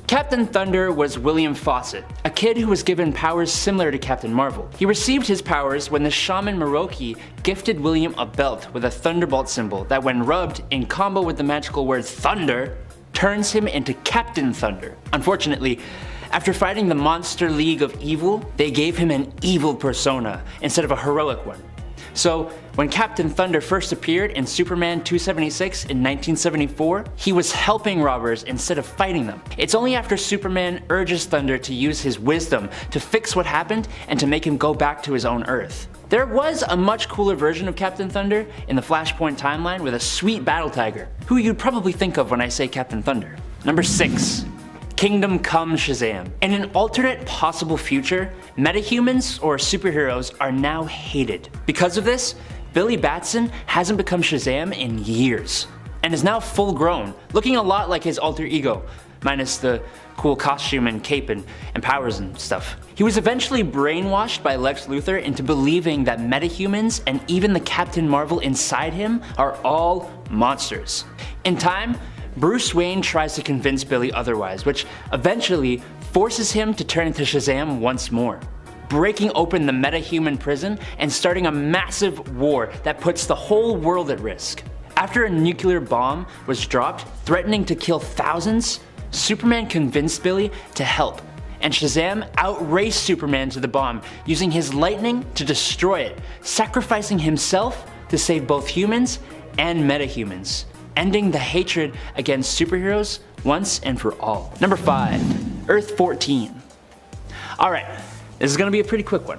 Captain Thunder was William Fawcett, a kid who was given powers similar to Captain Marvel. He received his powers when the shaman Miroki gifted William a belt with a thunderbolt symbol that, when rubbed in combo with the magical word thunder, turns him into Captain Thunder. Unfortunately, after fighting the Monster League of Evil, they gave him an evil persona instead of a heroic one. So, when Captain Thunder first appeared in Superman 276 in 1974, he was helping robbers instead of fighting them. It's only after Superman urges Thunder to use his wisdom to fix what happened and to make him go back to his own Earth. There was a much cooler version of Captain Thunder in the Flashpoint timeline with a sweet battle tiger, who you'd probably think of when I say Captain Thunder. Number 6. Kingdom Come Shazam. In an alternate possible future, metahumans or superheroes are now hated. Because of this, Billy Batson hasn't become Shazam in years, and is now full grown, looking a lot like his alter ego, minus the cool costume and cape and powers and stuff. He was eventually brainwashed by Lex Luthor into believing that metahumans and even the Captain Marvel inside him are all monsters. In time, Bruce Wayne tries to convince Billy otherwise, which eventually forces him to turn into Shazam once more, breaking open the metahuman prison and starting a massive war that puts the whole world at risk. After a nuclear bomb was dropped, threatening to kill thousands, Superman convinced Billy to help, and Shazam outraced Superman to the bomb, using his lightning to destroy it, sacrificing himself to save both humans and metahumans, ending the hatred against superheroes once and for all. Number 5. Earth 14. Alright, this is gonna be a pretty quick one.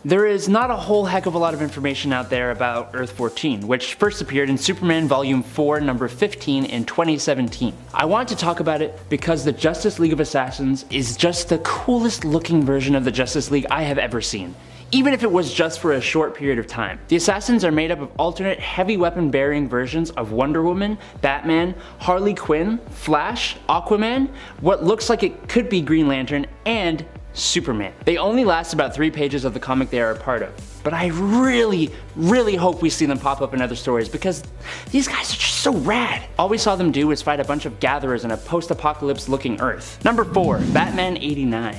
There is not a whole heck of a lot of information out there about Earth 14, which first appeared in Superman Volume 4, number 15 in 2017. I want to talk about it because the Justice League of Assassins is just the coolest looking version of the Justice League I have ever seen. even if it was just for a short period of time. The assassins are made up of alternate heavy weapon bearing versions of Wonder Woman, Batman, Harley Quinn, Flash, Aquaman, what looks like it could be Green Lantern, and Superman. They only last about 3 pages of the comic they are a part of, but I really hope we see them pop up in other stories because these guys are just so rad. All we saw them do was fight a bunch of gatherers in a post-apocalypse looking Earth. Number 4, Batman 89.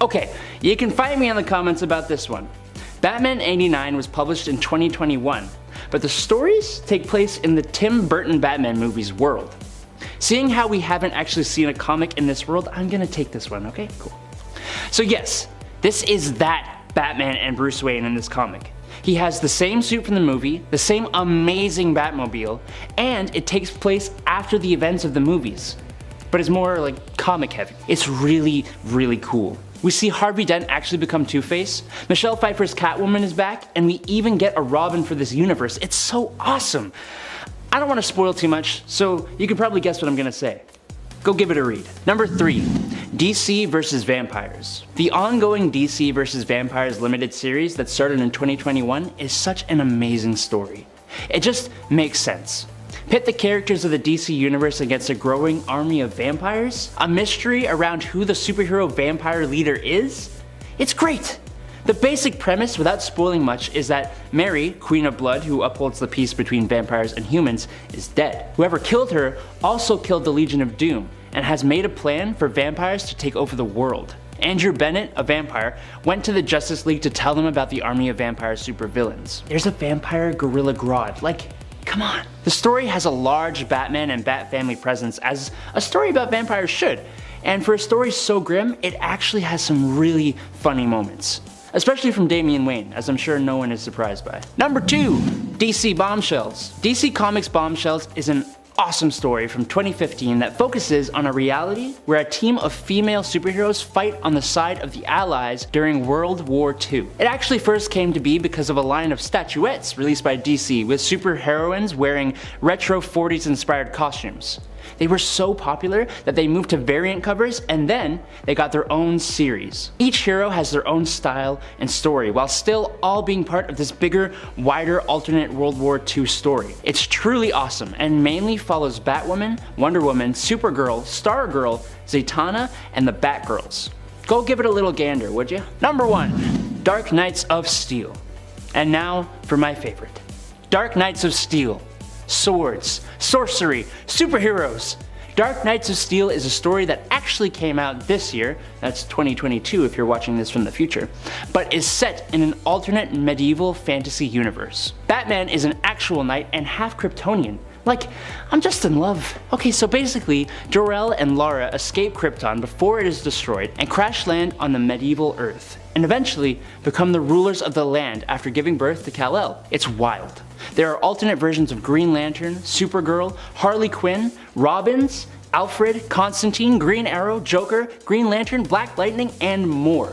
Okay, you can fight me in the comments about this one. Batman 89 was published in 2021, but the stories take place in the Tim Burton Batman movies world. Seeing how we haven't actually seen a comic in this world, I'm gonna take this one, okay? Cool. So yes, this is that Batman and Bruce Wayne in this comic. He has the same suit from the movie, the same amazing Batmobile, and it takes place after the events of the movies, but it's more like comic heavy. It's really cool. We see Harvey Dent actually become Two-Face, Michelle Pfeiffer's Catwoman is back, and we even get a Robin for this universe. It's so awesome. I don't want to spoil too much, so you can probably guess what I'm gonna say. Go give it a read. Number 3, DC vs. Vampires. The ongoing DC vs. Vampires limited series that started in 2021 is such an amazing story. It just makes sense. Pit the characters of the DC universe against a growing army of vampires, a mystery around who the superhero vampire leader is. It's great! The basic premise, without spoiling much, is that Mary, Queen of Blood, who upholds the peace between vampires and humans, is dead. Whoever killed her also killed the Legion of Doom, and has made a plan for vampires to take over the world. Andrew Bennett, a vampire, went to the Justice League to tell them about the army of vampire supervillains. There's a vampire Gorilla Grodd, like, come on. The story has a large Batman and Bat family presence, as a story about vampires should, and for a story so grim, it actually has some really funny moments. Especially from Damian Wayne, as I'm sure no one is surprised by. Number 2, DC Bombshells. DC Comics Bombshells is an awesome story from 2015 that focuses on a reality where a team of female superheroes fight on the side of the Allies during World War II. It actually first came to be because of a line of statuettes released by DC with superheroines wearing retro 40s inspired costumes. They were so popular that they moved to variant covers and then they got their own series. Each hero has their own style and story while still all being part of this bigger, wider alternate World War II story. It's truly awesome and mainly follows Batwoman, Wonder Woman, Supergirl, Stargirl, Zatanna, and the Batgirls. Go give it a little gander, would you? Number 1, Dark Knights of Steel. And now for my favorite. Dark Knights of Steel. Swords, sorcery, superheroes. Dark Knights of Steel is a story that actually came out this year, that's 2022 if you're watching this from the future, but is set in an alternate medieval fantasy universe. Batman is an actual knight and half Kryptonian. Like, I'm just in love. Okay, so basically, Jor-El and Lara escape Krypton before it is destroyed and crash land on the medieval Earth, and eventually become the rulers of the land after giving birth to Kal-El. It's wild. There are alternate versions of Green Lantern, Supergirl, Harley Quinn, Robins, Alfred, Constantine, Green Arrow, Joker, Green Lantern, Black Lightning, and more.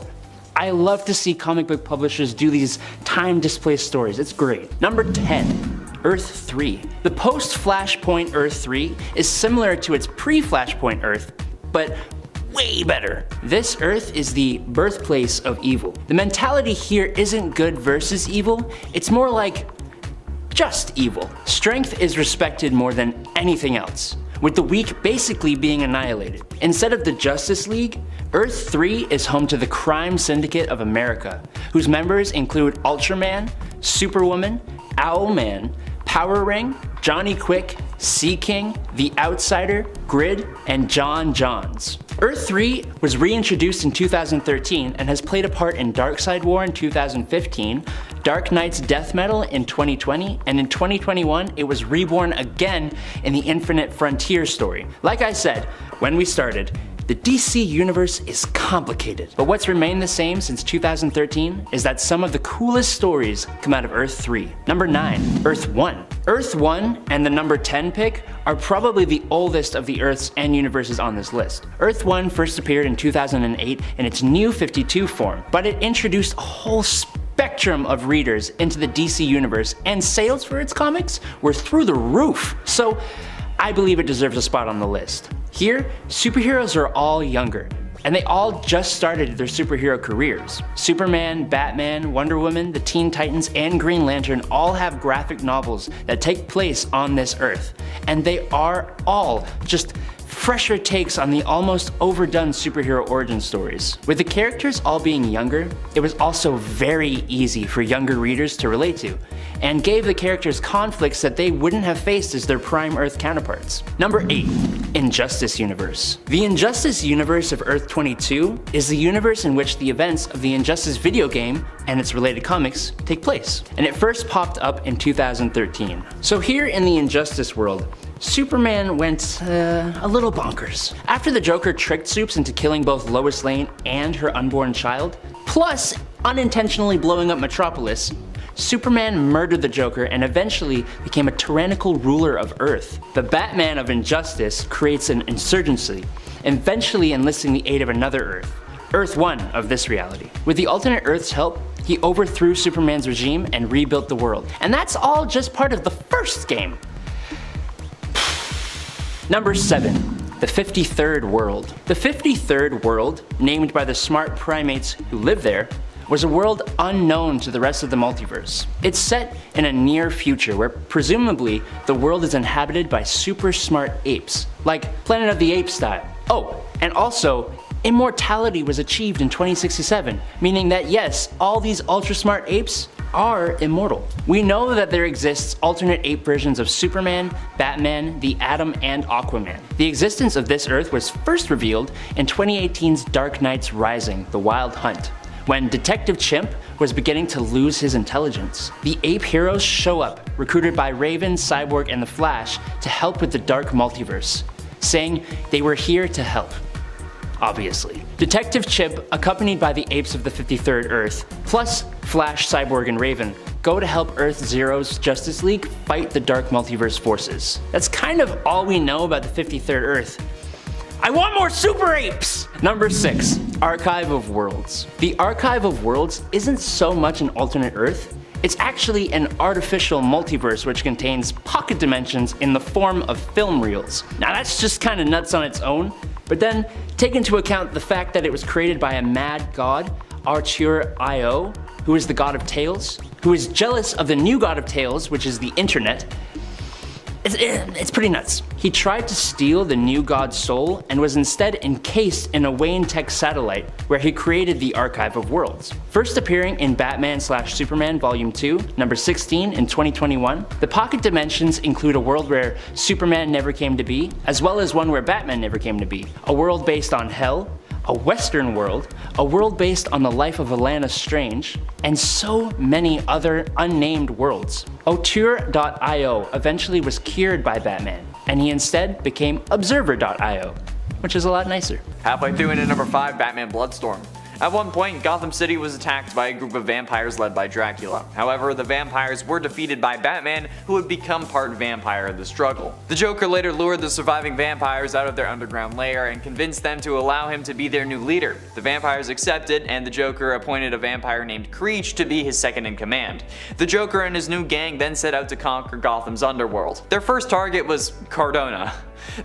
I love to see comic book publishers do these time-displaced stories. It's great. Number 10. Earth 3. The post-Flashpoint Earth 3 is similar to its pre-Flashpoint Earth, but way better. This Earth is the birthplace of evil. The mentality here isn't good versus evil, it's more like just evil. Strength is respected more than anything else, with the weak basically being annihilated. Instead of the Justice League, Earth 3 is home to the Crime Syndicate of America, whose members include Ultraman, Superwoman, Owlman, Power Ring, Johnny Quick, Sea King, The Outsider, Grid, and John Johns. Earth 3 was reintroduced in 2013 and has played a part in Darkseid War in 2015, Dark Knight's Death Metal in 2020, and in 2021 it was reborn again in the Infinite Frontier story. Like I said, when we started, the DC universe is complicated, but what's remained the same since 2013 is that some of the coolest stories come out of Earth 3. Number 9, Earth 1. Earth 1 and the number 10 pick are probably the oldest of the Earths and universes on this list. Earth 1 first appeared in 2008 in its New 52 form, but it introduced a whole spectrum of readers into the DC universe, and sales for its comics were through the roof. So I believe it deserves a spot on the list. Here, superheroes are all younger. and they all just started their superhero careers. Superman, Batman, Wonder Woman, the Teen Titans, and Green Lantern all have graphic novels that take place on this Earth, and they are all just fresher takes on the almost overdone superhero origin stories. With the characters all being younger, it was also very easy for younger readers to relate to, and gave the characters conflicts that they wouldn't have faced as their prime Earth counterparts. Number 8. Injustice Universe. The Injustice Universe of Earth 22 is the universe in which the events of the Injustice video game and its related comics take place, and it first popped up in 2013. So here in the Injustice world, Superman went a little bonkers. After the Joker tricked Supes into killing both Lois Lane and her unborn child, plus unintentionally blowing up Metropolis, Superman murdered the Joker and eventually became a tyrannical ruler of Earth. The Batman of Injustice creates an insurgency, eventually enlisting the aid of another Earth, Earth 1 of this reality. With the alternate Earth's help, he overthrew Superman's regime and rebuilt the world. And that's all just part of the first game. Number 7. The 53rd World. The 53rd World, named by the smart primates who live there, was a world unknown to the rest of the multiverse. It's set in a near future where presumably the world is inhabited by super smart apes, like Planet of the Apes style. Oh, and also, immortality was achieved in 2067, meaning that yes, all these ultra smart apes are immortal. We know that there exists alternate ape versions of Superman, Batman, the Atom, and Aquaman. The existence of this Earth was first revealed in 2018's Dark Knight's Rising: The Wild Hunt, when Detective Chimp was beginning to lose his intelligence. The ape heroes show up, recruited by Raven, Cyborg, and the Flash to help with the dark multiverse, saying they were here to help. Obviously. Detective Chimp, accompanied by the apes of the 53rd Earth, plus Flash, Cyborg, and Raven, go to help Earth Zero's Justice League fight the dark multiverse forces. That's kind of all we know about the 53rd Earth. I want more super apes! Number 6. Archive of Worlds. The Archive of Worlds isn't so much an alternate Earth, it's actually an artificial multiverse which contains pocket dimensions in the form of film reels. Now that's just kinda nuts on its own, but then take into account the fact that it was created by a mad god, Artur Io, who is the god of Tales, who is jealous of the new god of Tales, which is the internet. It's pretty nuts. He tried to steal the new god's soul and was instead encased in a Wayne Tech satellite where he created the Archive of Worlds. First appearing in Batman/Superman Volume 2, number 16 in 2021, the pocket dimensions include a world where Superman never came to be, as well as one where Batman never came to be, a world based on Hell, a Western world, a world based on the life of Alana Strange, and so many other unnamed worlds. Auteur.io eventually was cured by Batman, and he instead became Observer.io, which is a lot nicer. Halfway through into number 5, Batman Bloodstorm. At one point, Gotham City was attacked by a group of vampires led by Dracula. However, the vampires were defeated by Batman, who had become part vampire in the struggle. The Joker later lured the surviving vampires out of their underground lair and convinced them to allow him to be their new leader. The vampires accepted, and the Joker appointed a vampire named Creech to be his second in command. The Joker and his new gang then set out to conquer Gotham's underworld. Their first target was Cardona.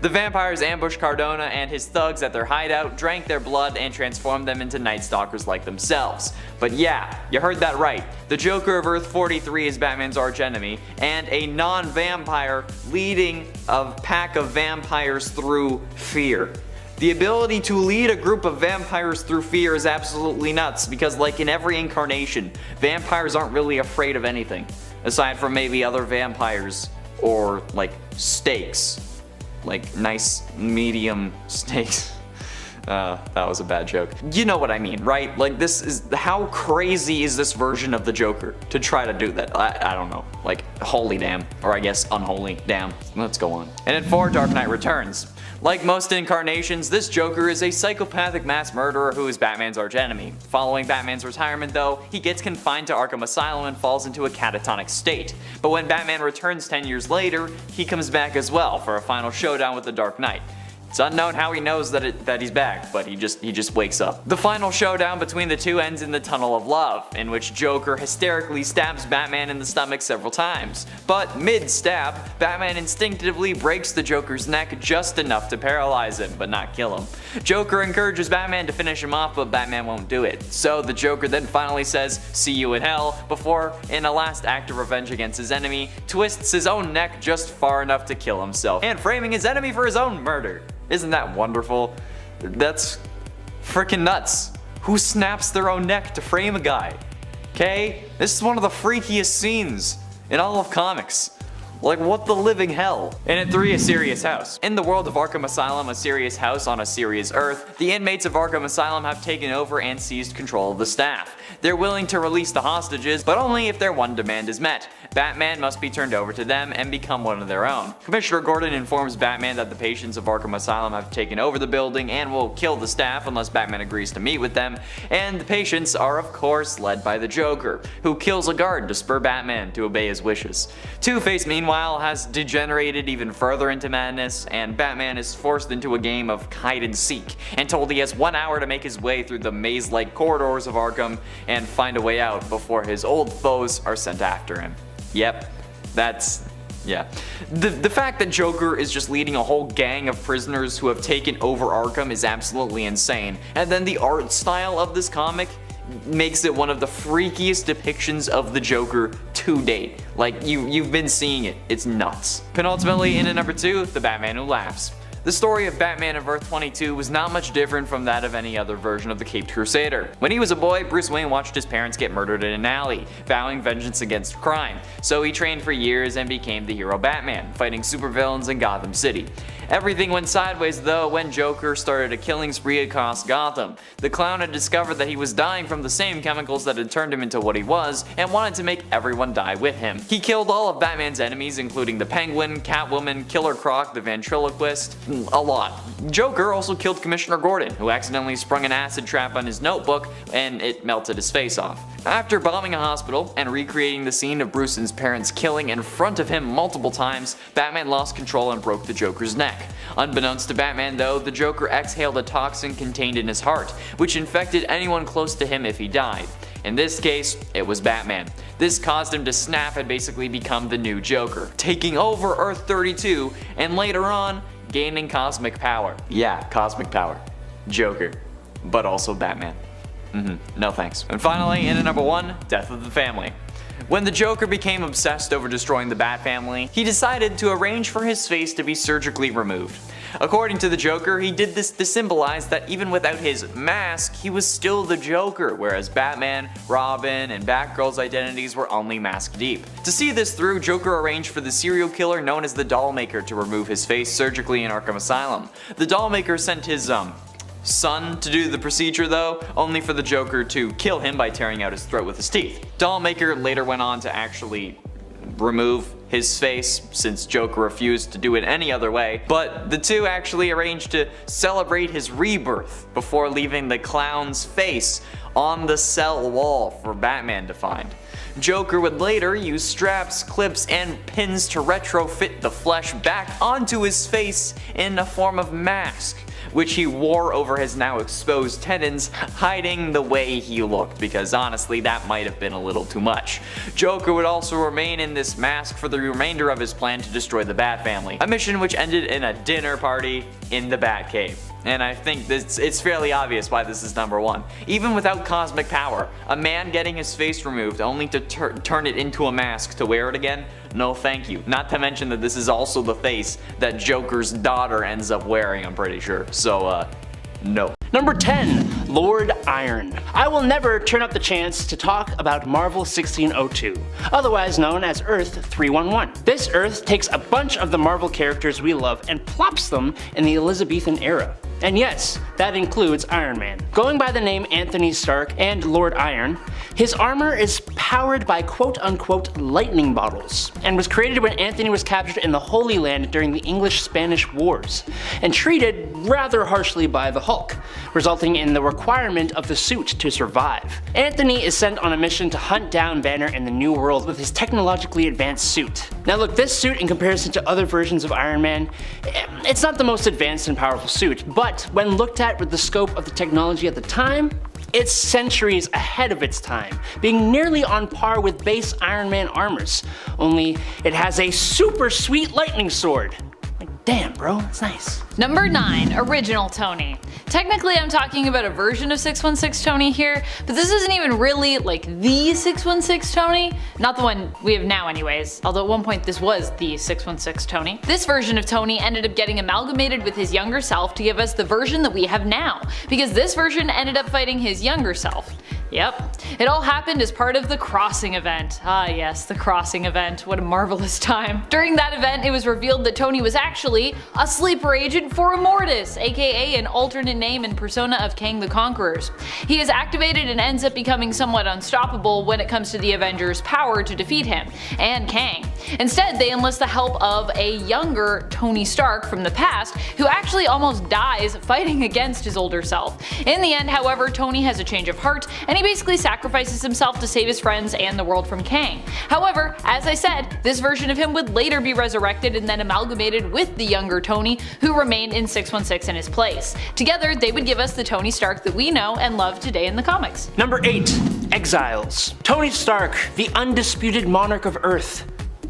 The vampires ambushed Cardona and his thugs at their hideout, drank their blood, and transformed them into Night Stalkers like themselves. But yeah, you heard that right. The Joker of Earth 43 is Batman's archenemy, and a non-vampire leading a pack of vampires through fear. The ability to lead a group of vampires through fear is absolutely nuts, because like in every incarnation, vampires aren't really afraid of anything, aside from maybe other vampires or like steaks. Like nice medium steaks. That was a bad joke. You know what I mean, right? Like this is, how crazy is this version of the Joker to try to do that? I don't know. Like holy damn, or I guess unholy damn. Let's go on. And at 4, Dark Knight Returns. Like most incarnations, this Joker is a psychopathic mass murderer who is Batman's archenemy. Following Batman's retirement though, he gets confined to Arkham Asylum and falls into a catatonic state. But when Batman returns 10 years later, he comes back as well for a final showdown with the Dark Knight. It's unknown how he knows that he's back, but he just wakes up. The final showdown between the two ends in the Tunnel of Love, in which Joker hysterically stabs Batman in the stomach several times. But mid-stab, Batman instinctively breaks the Joker's neck just enough to paralyze him, but not kill him. Joker encourages Batman to finish him off, but Batman won't do it. So the Joker then finally says, "See you in hell," before, in a last act of revenge against his enemy, twists his own neck just far enough to kill himself, and framing his enemy for his own murder. Isn't that wonderful? That's freaking nuts. Who snaps their own neck to frame a guy? Okay? This is one of the freakiest scenes in all of comics. Like, what the living hell? And at 3, a serious house. In the world of Arkham Asylum, a serious house on a serious Earth, the inmates of Arkham Asylum have taken over and seized control of the staff. They're willing to release the hostages, but only if their one demand is met. Batman must be turned over to them and become one of their own. Commissioner Gordon informs Batman that the patients of Arkham Asylum have taken over the building and will kill the staff unless Batman agrees to meet with them, and the patients are of course led by the Joker, who kills a guard to spur Batman to obey his wishes. Two-Face meanwhile has degenerated even further into madness, and Batman is forced into a game of hide and seek, and told he has 1 hour to make his way through the maze-like corridors of Arkham and find a way out before his old foes are sent after him. Yep, yeah. The fact that Joker is just leading a whole gang of prisoners who have taken over Arkham is absolutely insane, and then the art style of this comic makes it one of the freakiest depictions of the Joker to date. Like, you've been seeing it, it's nuts. Penultimately, in at number 2, The Batman Who Laughs. The story of Batman of Earth 22 was not much different from that of any other version of the Caped Crusader. When he was a boy, Bruce Wayne watched his parents get murdered in an alley, vowing vengeance against crime. So he trained for years and became the hero Batman, fighting supervillains in Gotham City. Everything went sideways though when Joker started a killing spree across Gotham. The clown had discovered that he was dying from the same chemicals that had turned him into what he was, and wanted to make everyone die with him. He killed all of Batman's enemies, including the Penguin, Catwoman, Killer Croc, the Ventriloquist, a lot. Joker also killed Commissioner Gordon, who accidentally sprung an acid trap on his notebook and it melted his face off. After bombing a hospital and recreating the scene of Bruce's parents killing in front of him multiple times, Batman lost control and broke the Joker's neck. Unbeknownst to Batman though, the Joker exhaled a toxin contained in his heart, which infected anyone close to him if he died. In this case, it was Batman. This caused him to snap and basically become the new Joker, taking over Earth 32 and later on, gaining cosmic power. Yeah, cosmic power. Joker. But also Batman. No thanks. And finally, in at number 1, Death of the Family. When the Joker became obsessed over destroying the Bat family, he decided to arrange for his face to be surgically removed. According to the Joker, he did this to symbolize that even without his mask, he was still the Joker, whereas Batman, Robin, and Batgirl's identities were only mask deep. To see this through, Joker arranged for the serial killer known as the Dollmaker to remove his face surgically in Arkham Asylum. The Dollmaker sent his, son to do the procedure though, only for the Joker to kill him by tearing out his throat with his teeth. Dollmaker later went on to actually remove his face since Joker refused to do it any other way, but the two actually arranged to celebrate his rebirth before leaving the clown's face on the cell wall for Batman to find. Joker would later use straps, clips, and pins to retrofit the flesh back onto his face in a form of mask, which he wore over his now exposed tendons, hiding the way he looked, because honestly that might have been a little too much. Joker would also remain in this mask for the remainder of his plan to destroy the Bat family, a mission which ended in a dinner party in the Batcave. And I think it's fairly obvious why this is number 1. Even without cosmic power, a man getting his face removed only to turn it into a mask to wear it again? No thank you. Not to mention that this is also the face that Joker's daughter ends up wearing, I'm pretty sure. So, no. Number 10, Lord Iron. I will never turn up the chance to talk about Marvel 1602, otherwise known as Earth 311. This Earth takes a bunch of the Marvel characters we love and plops them in the Elizabethan era. And yes, that includes Iron Man. Going by the name Anthony Stark and Lord Iron, his armor is powered by quote-unquote lightning bottles, and was created when Anthony was captured in the Holy Land during the English-Spanish Wars, and treated rather harshly by the Hulk, resulting in the requirement of the suit to survive. Anthony is sent on a mission to hunt down Banner in the New World with his technologically advanced suit. Now look, this suit in comparison to other versions of Iron Man, it's not the most advanced and powerful suit, but when looked at with the scope of the technology at the time, it's centuries ahead of its time, being nearly on par with base Iron Man armors, only it has a super sweet lightning sword. Like, damn bro, it's nice. Number 9. Original Tony. Technically I'm talking about a version of 616 Tony here, but this isn't even really like the 616 Tony. Not the one we have now anyways, although at one point this was the 616 Tony. This version of Tony ended up getting amalgamated with his younger self to give us the version that we have now, because this version ended up fighting his younger self. Yep, it all happened as part of the Crossing event. Ah yes, the Crossing event, what a marvelous time. During that event it was revealed that Tony was actually a sleeper agent for Immortus, aka an alternate name and persona of Kang the Conquerors. He is activated and ends up becoming somewhat unstoppable when it comes to the Avengers' power to defeat him, and Kang. Instead they enlist the help of a younger Tony Stark from the past, who actually almost dies fighting against his older self. In the end, however, Tony has a change of heart, and he basically sacrifices himself to save his friends and the world from Kang. However, as I said, this version of him would later be resurrected and then amalgamated with the younger Tony, who remained in 616 in his place. Together, they would give us the Tony Stark that we know and love today in the comics. Number 8. Exiles. Tony Stark, the undisputed monarch of Earth.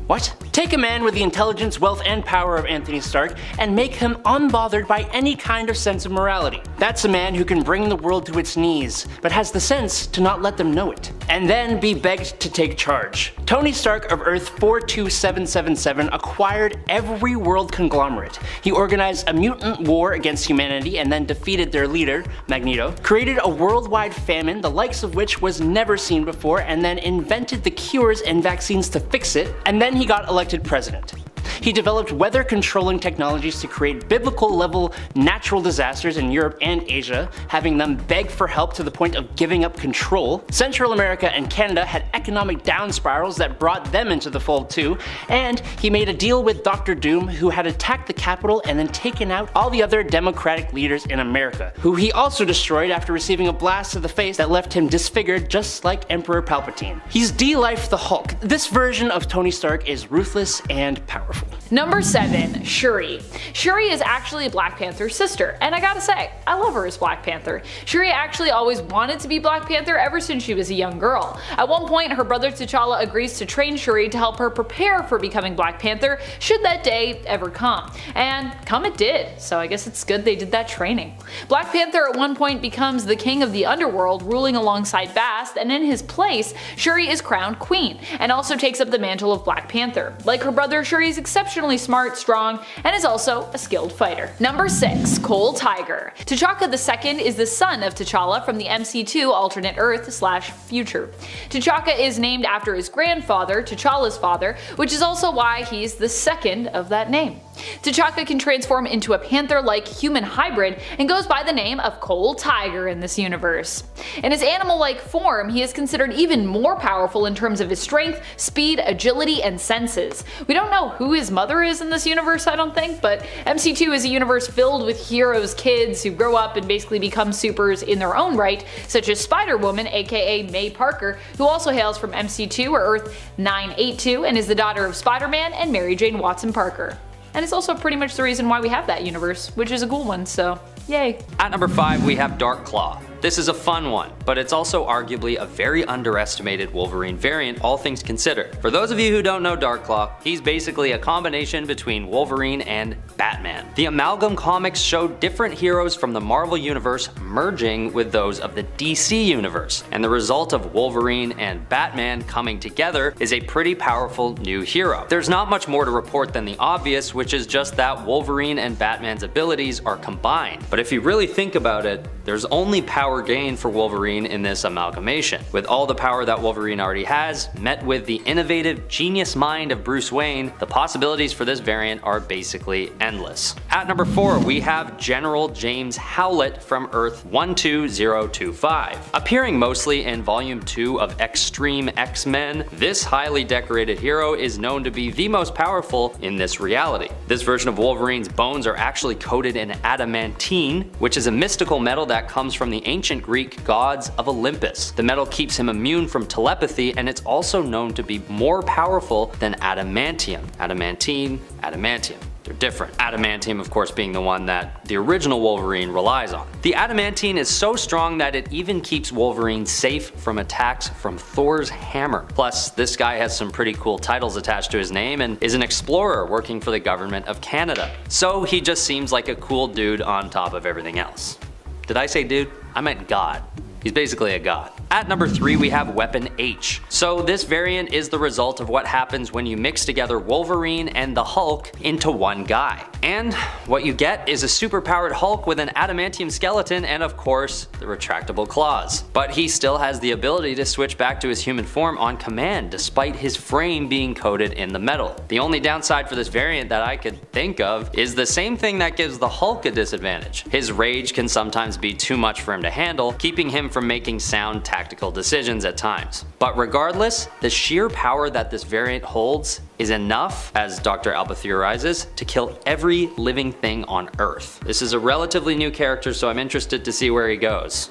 What? Take a man with the intelligence, wealth, and power of Anthony Stark and make him unbothered by any kind of sense of morality. That's a man who can bring the world to its knees, but has the sense to not let them know it, and then be begged to take charge. Tony Stark of Earth 42777 acquired every world conglomerate. He organized a mutant war against humanity and then defeated their leader, Magneto, created a worldwide famine the likes of which was never seen before, and then invented the cures and vaccines to fix it, and then he got elected president. He developed weather controlling technologies to create biblical level natural disasters in Europe and Asia, having them beg for help to the point of giving up control. Central America and Canada had economic down spirals that brought them into the fold too, and he made a deal with Dr. Doom, who had attacked the Capitol and then taken out all the other democratic leaders in America, who he also destroyed after receiving a blast to the face that left him disfigured just like Emperor Palpatine. He's D-Life the Hulk. This version of Tony Stark is ruthless and powerful. Number 7. Shuri. Shuri is actually Black Panther's sister, and I gotta say, I love her as Black Panther. Shuri actually always wanted to be Black Panther ever since she was a young girl. At one point, her brother T'Challa agrees to train Shuri to help her prepare for becoming Black Panther should that day ever come. And come it did, so I guess it's good they did that training. Black Panther at one point becomes the king of the underworld, ruling alongside Bast, and in his place, Shuri is crowned queen, and also takes up the mantle of Black Panther. Like her brother, Shuri is exceptionally smart, strong, and is also a skilled fighter. Number 6. Cole Tiger. T'Chaka II is the son of T'Challa from the MC2 alternate Earth/future. T'Chaka is named after his grandfather, T'Challa's father, which is also why he's the second of that name. T'Chaka can transform into a panther-like human hybrid and goes by the name of Cole Tiger in this universe. In his animal-like form, he is considered even more powerful in terms of his strength, speed, agility, and senses. We don't know who his mother is in this universe, I don't think, but MC2 is a universe filled with heroes' kids who grow up and basically become supers in their own right, such as Spider-Woman, aka May Parker, who also hails from MC2 or Earth 982 and is the daughter of Spider-Man and Mary Jane Watson Parker. And it's also pretty much the reason why we have that universe, which is a cool one, so yay. At number 5 we have Darkclaw. This is a fun one, but it's also arguably a very underestimated Wolverine variant, all things considered. For those of you who don't know Darkclaw, he's basically a combination between Wolverine and Batman. The Amalgam comics show different heroes from the Marvel Universe merging with those of the DC Universe, and the result of Wolverine and Batman coming together is a pretty powerful new hero. There's not much more to report than the obvious, which is just that Wolverine and Batman's abilities are combined. But if you really think about it, there's only power power gain for Wolverine in this amalgamation. With all the power that Wolverine already has, met with the innovative genius mind of Bruce Wayne, the possibilities for this variant are basically endless. At number 4, we have General James Howlett from Earth 12025. Appearing mostly in Volume 2 of Extreme X-Men, this highly decorated hero is known to be the most powerful in this reality. This version of Wolverine's bones are actually coated in adamantine, which is a mystical metal that comes from the ancient Greek gods of Olympus. The metal keeps him immune from telepathy, and it's also known to be more powerful than adamantium. Adamantine, adamantium. They're different. Adamantium, of course, being the one that the original Wolverine relies on. The adamantine is so strong that it even keeps Wolverine safe from attacks from Thor's hammer. Plus, this guy has some pretty cool titles attached to his name and is an explorer working for the government of Canada. So he just seems like a cool dude on top of everything else. Did I say dude? I meant god. He's basically a god. At number 3, we have Weapon H. So this variant is the result of what happens when you mix together Wolverine and the Hulk into one guy. And what you get is a superpowered Hulk with an adamantium skeleton and, of course, the retractable claws. But he still has the ability to switch back to his human form on command, despite his frame being coated in the metal. The only downside for this variant that I could think of is the same thing that gives the Hulk a disadvantage. His rage can sometimes be too much for him to handle, keeping him from making sound tactical decisions at times. But regardless, the sheer power that this variant holds is enough, as Dr. Alba theorizes, to kill every living thing on Earth. This is a relatively new character, so I'm interested to see where he goes.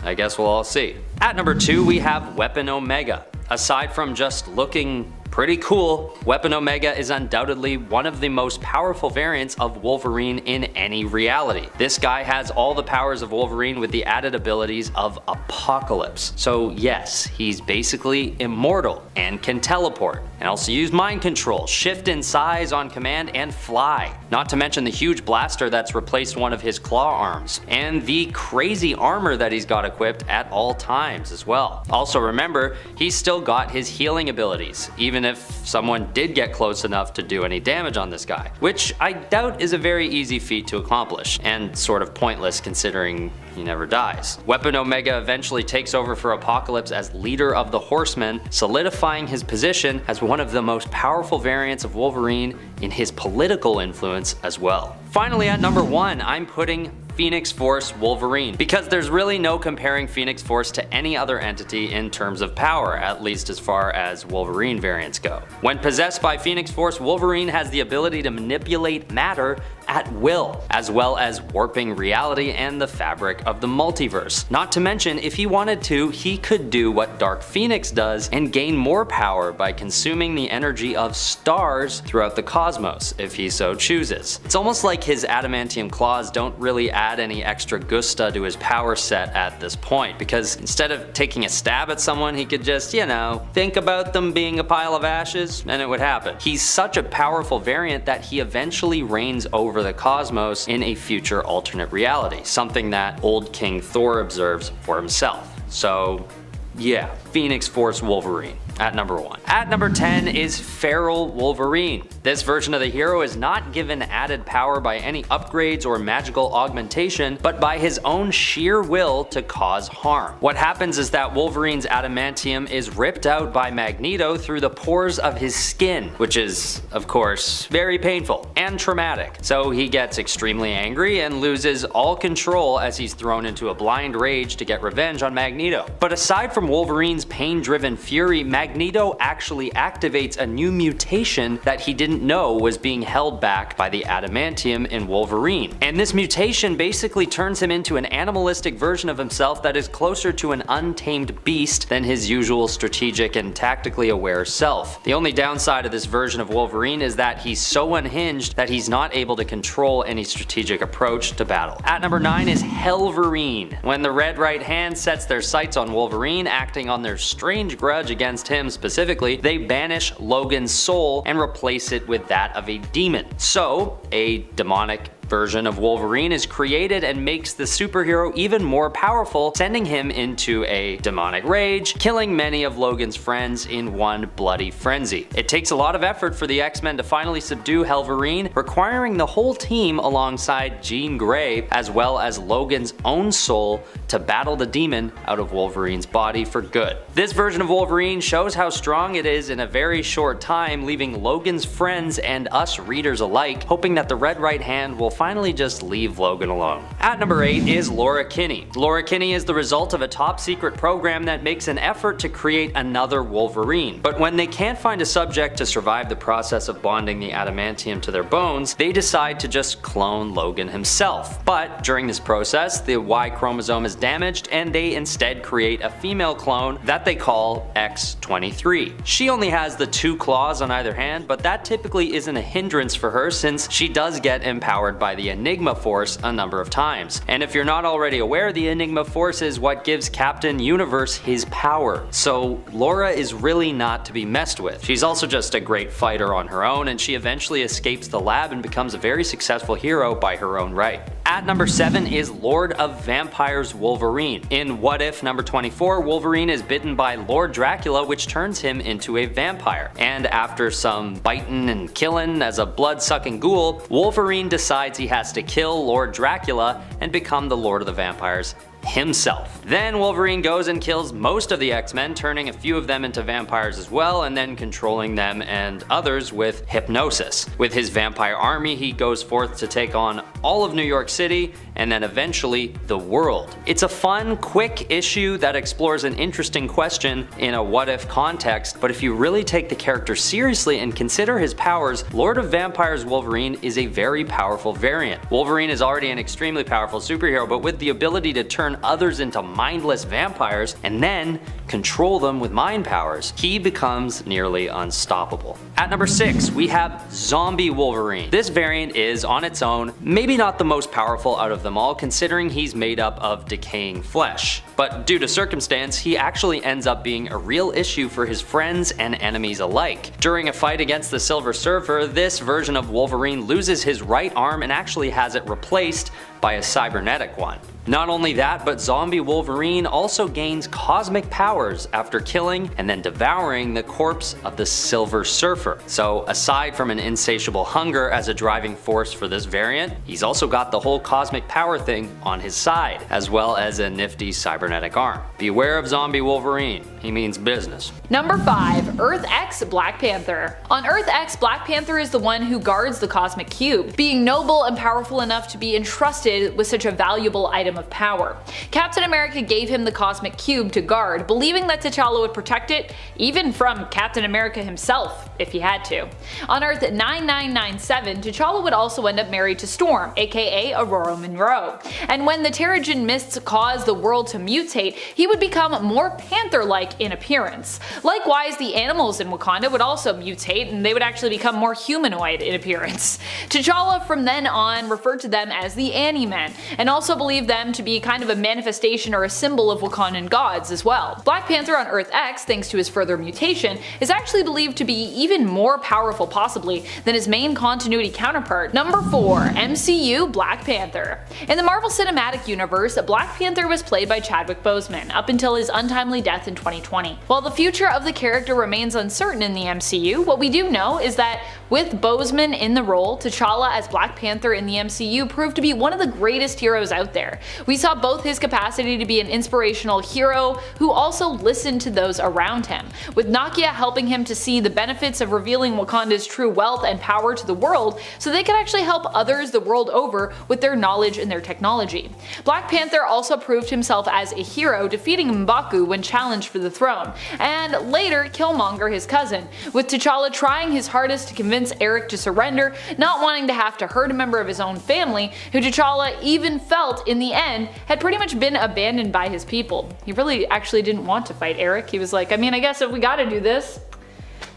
I guess we'll all see. At number 2, we have Weapon Omega. Aside from just looking pretty cool, Weapon Omega is undoubtedly one of the most powerful variants of Wolverine in any reality. This guy has all the powers of Wolverine with the added abilities of Apocalypse. So yes, he's basically immortal and can teleport, and also use mind control, shift in size on command, and fly. Not to mention the huge blaster that's replaced one of his claw arms, and the crazy armor that he's got equipped at all times as well. Also remember, he's still got his healing abilities, even if someone did get close enough to do any damage on this guy, which I doubt is a very easy feat to accomplish, and sort of pointless considering he never dies. Weapon Omega eventually takes over for Apocalypse as leader of the Horsemen, solidifying his position as one of the most powerful variants of Wolverine in his political influence as well. Finally, at number 1, I'm putting Phoenix Force Wolverine, because there's really no comparing Phoenix Force to any other entity in terms of power, at least as far as Wolverine variants go. When possessed by Phoenix Force, Wolverine has the ability to manipulate matter at will, as well as warping reality and the fabric of the multiverse. Not to mention, if he wanted to, he could do what Dark Phoenix does and gain more power by consuming the energy of stars throughout the cosmos, if he so chooses. It's almost like his adamantium claws don't really add any extra gusta to his power set at this point, because instead of taking a stab at someone, he could just, you know, think about them being a pile of ashes and it would happen. He's such a powerful variant that he eventually reigns over the cosmos in a future alternate reality, something that old King Thor observes for himself. So yeah, Phoenix Force Wolverine at number 1. At number 10 is Feral Wolverine. This version of the hero is not given added power by any upgrades or magical augmentation, but by his own sheer will to cause harm. What happens is that Wolverine's adamantium is ripped out by Magneto through the pores of his skin, which is, of course, very painful and traumatic. So he gets extremely angry and loses all control as he's thrown into a blind rage to get revenge on Magneto. But aside from Wolverine's pain-driven fury, Magneto actually activates a new mutation that he didn't know was being held back by the adamantium in Wolverine. And this mutation basically turns him into an animalistic version of himself that is closer to an untamed beast than his usual strategic and tactically aware self. The only downside of this version of Wolverine is that he's so unhinged that he's not able to control any strategic approach to battle. At number 9 is Helverine. When the Red Right Hand sets their sights on Wolverine, acting on their strange grudge against him specifically, they banish Logan's soul and replace it with that of a demon. So, a demonic version of Wolverine is created and makes the superhero even more powerful, sending him into a demonic rage, killing many of Logan's friends in one bloody frenzy. It takes a lot of effort for the X-Men to finally subdue Helverine, requiring the whole team alongside Jean Grey as well as Logan's own soul to battle the demon out of Wolverine's body for good. This version of Wolverine shows how strong it is in a very short time, leaving Logan's friends and us readers alike hoping that the Red Right Hand will finally just leave Logan alone. At number 8 is Laura Kinney. Laura Kinney is the result of a top secret program that makes an effort to create another Wolverine. But when they can't find a subject to survive the process of bonding the adamantium to their bones, they decide to just clone Logan himself. But during this process, the Y chromosome is damaged and they instead create a female clone that they call X-23. She only has the 2 claws on either hand, but that typically isn't a hindrance for her since she does get empowered by the Enigma Force a number of times. And if you're not already aware, the Enigma Force is what gives Captain Universe his power. So Laura is really not to be messed with. She's also just a great fighter on her own, and she eventually escapes the lab and becomes a very successful hero by her own right. At number 7 is Lord of Vampires Wolverine. In What If number 24, Wolverine is bitten by Lord Dracula, which turns him into a vampire. And after some biting and killing as a blood-sucking ghoul, Wolverine decides he has to kill Lord Dracula and become the Lord of the Vampires himself. Then Wolverine goes and kills most of the X-Men, turning a few of them into vampires as well, and then controlling them and others with hypnosis. With his vampire army, he goes forth to take on all of New York City and then eventually the world. It's a fun, quick issue that explores an interesting question in a what-if context, but if you really take the character seriously and consider his powers, Lord of Vampires Wolverine is a very powerful variant. Wolverine is already an extremely powerful superhero, but with the ability to turn others into mindless vampires and then control them with mind powers, he becomes nearly unstoppable. At number 6, we have Zombie Wolverine. This variant is, on its own, maybe not the most powerful out of them all, considering he's made up of decaying flesh. But due to circumstance, he actually ends up being a real issue for his friends and enemies alike. During a fight against the Silver Surfer, this version of Wolverine loses his right arm and actually has it replaced by a cybernetic one. Not only that, but Zombie Wolverine also gains cosmic powers after killing and then devouring the corpse of the Silver Surfer. So aside from an insatiable hunger as a driving force for this variant, he's also got the whole cosmic power thing on his side, as well as a nifty cybernetic arm. Beware of Zombie Wolverine, he means business. Number 5, Earth X Black Panther. On Earth X, Black Panther is the one who guards the Cosmic Cube, being noble and powerful enough to be entrusted with such a valuable item of power. Captain America gave him the Cosmic Cube to guard, believing that T'Challa would protect it, even from Captain America himself, if he had to. On Earth 9997, T'Challa would also end up married to Storm, aka Aurora Monroe, and when the Terrigen Mists caused the world to mutate, he would become more panther-like in appearance. Likewise, the animals in Wakanda would also mutate, and they would actually become more humanoid in appearance. T'Challa from then on referred to them as the Ani-Men, and also believed them to be kind of a manifestation or a symbol of Wakandan gods as well. Black Panther on Earth X, thanks to his further mutation, is actually believed to be even more powerful possibly than his main continuity counterpart. Number 4, MCU Black Panther. In the Marvel Cinematic Universe, Black Panther was played by Chadwick Boseman up until his untimely death in 2020. While the future of the character remains uncertain in the MCU, what we do know is that with Boseman in the role, T'Challa as Black Panther in the MCU proved to be one of the greatest heroes out there. We saw both his capacity to be an inspirational hero who also listened to those around him, with Nakia helping him to see the benefits of revealing Wakanda's true wealth and power to the world so they could actually help others the world over with their knowledge and their technology. Black Panther also proved himself as a hero, defeating M'Baku when challenged for the throne, and later Killmonger his cousin, with T'Challa trying his hardest to convince Eric to surrender, not wanting to have to hurt a member of his own family, who T'Challa even felt in the end had pretty much been abandoned by his people. He really actually didn't want to fight Eric. He was like, I mean, I guess if we gotta do this.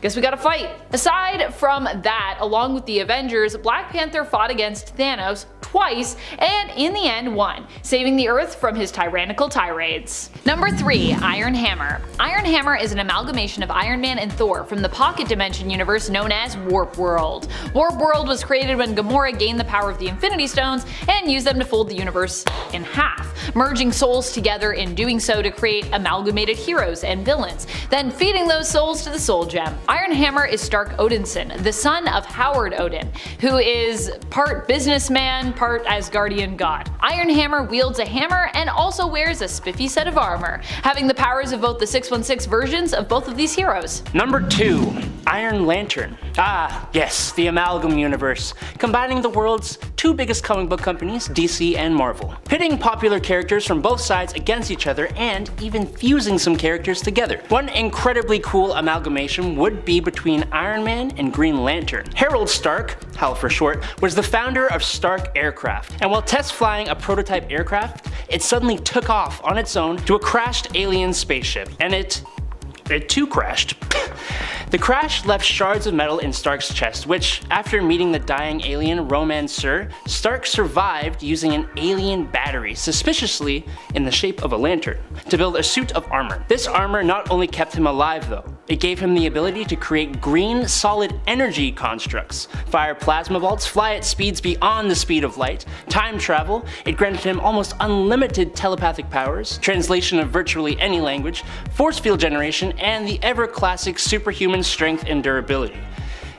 guess we gotta fight. Aside from that, along with the Avengers, Black Panther fought against Thanos twice and in the end won, saving the Earth from his tyrannical tirades. Number 3. Iron Hammer. Iron Hammer is an amalgamation of Iron Man and Thor from the Pocket Dimension universe known as Warp World. Warp World was created when Gamora gained the power of the Infinity Stones and used them to fold the universe in half, merging souls together in doing so to create amalgamated heroes and villains, then feeding those souls to the Soul Gem. Iron Hammer is Stark Odinson, the son of Howard Odin, who is part businessman, part Asgardian god. Iron Hammer wields a hammer and also wears a spiffy set of armor, having the powers of both the 616 versions of both of these heroes. Number 2. Iron Lantern. Ah, yes, the Amalgam Universe, combining the world's two biggest comic book companies, DC and Marvel, pitting popular characters from both sides against each other and even fusing some characters together. One incredibly cool amalgamation would be between Iron Man and Green Lantern. Harold Stark, HAL for short, was the founder of Stark Aircraft, and while test flying a prototype aircraft, it suddenly took off on its own to a crashed alien spaceship, and it too crashed. The crash left shards of metal in Stark's chest, which, after meeting the dying alien Roman-Sur, Stark survived using an alien battery, suspiciously in the shape of a lantern, to build a suit of armor. This armor not only kept him alive though, it gave him the ability to create green solid energy constructs, fire plasma bolts, fly at speeds beyond the speed of light, time travel, it granted him almost unlimited telepathic powers, translation of virtually any language, force field generation, and the ever-classic superhuman strength and durability.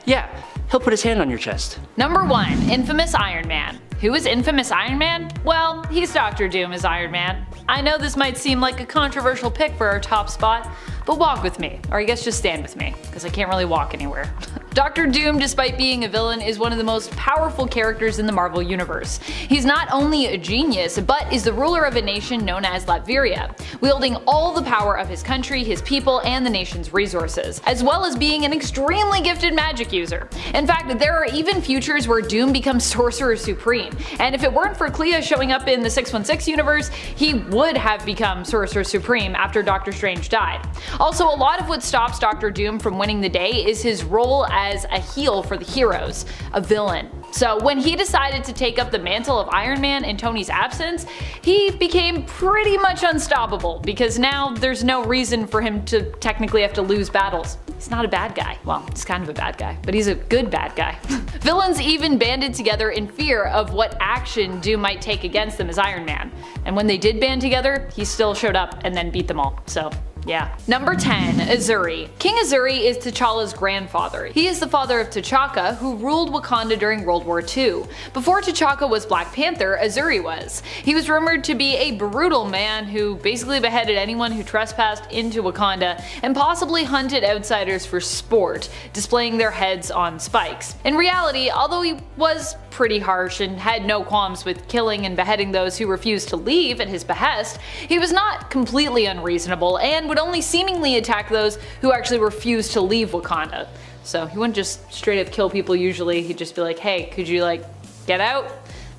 Yeah, he'll put his hand on your chest. Number 1. Infamous Iron Man. Who is Infamous Iron Man? Well, he's Doctor Doom as Iron Man. I know this might seem like a controversial pick for our top spot, but walk with me, or I guess just stand with me, because I can't really walk anywhere. Doctor Doom, despite being a villain, is one of the most powerful characters in the Marvel Universe. He's not only a genius, but is the ruler of a nation known as Latveria, wielding all the power of his country, his people, and the nation's resources, as well as being an extremely gifted magic user. In fact, there are even futures where Doom becomes Sorcerer Supreme, and if it weren't for Clea showing up in the 616 universe, he would have become Sorcerer Supreme after Doctor Strange died. Also, a lot of what stops Doctor Doom from winning the day is his role as a heel for the heroes, a villain. So when he decided to take up the mantle of Iron Man in Tony's absence, he became pretty much unstoppable, because now there's no reason for him to technically have to lose battles. He's not a bad guy. Well, he's kind of a bad guy, but he's a good bad guy. Villains even banded together in fear of what action Doom might take against them as Iron Man. And when they did band together, he still showed up and then beat them all. So yeah. Number 10. Azuri. King Azuri is T'Challa's grandfather. He is the father of T'Chaka, who ruled Wakanda during World War II. Before T'Chaka was Black Panther, Azuri was. He was rumored to be a brutal man who basically beheaded anyone who trespassed into Wakanda and possibly hunted outsiders for sport, displaying their heads on spikes. In reality, although he was pretty harsh and had no qualms with killing and beheading those who refused to leave at his behest, he was not completely unreasonable and would only seemingly attack those who actually refused to leave Wakanda. So he wouldn't just straight up kill people usually, he'd just be like, hey, could you like get out?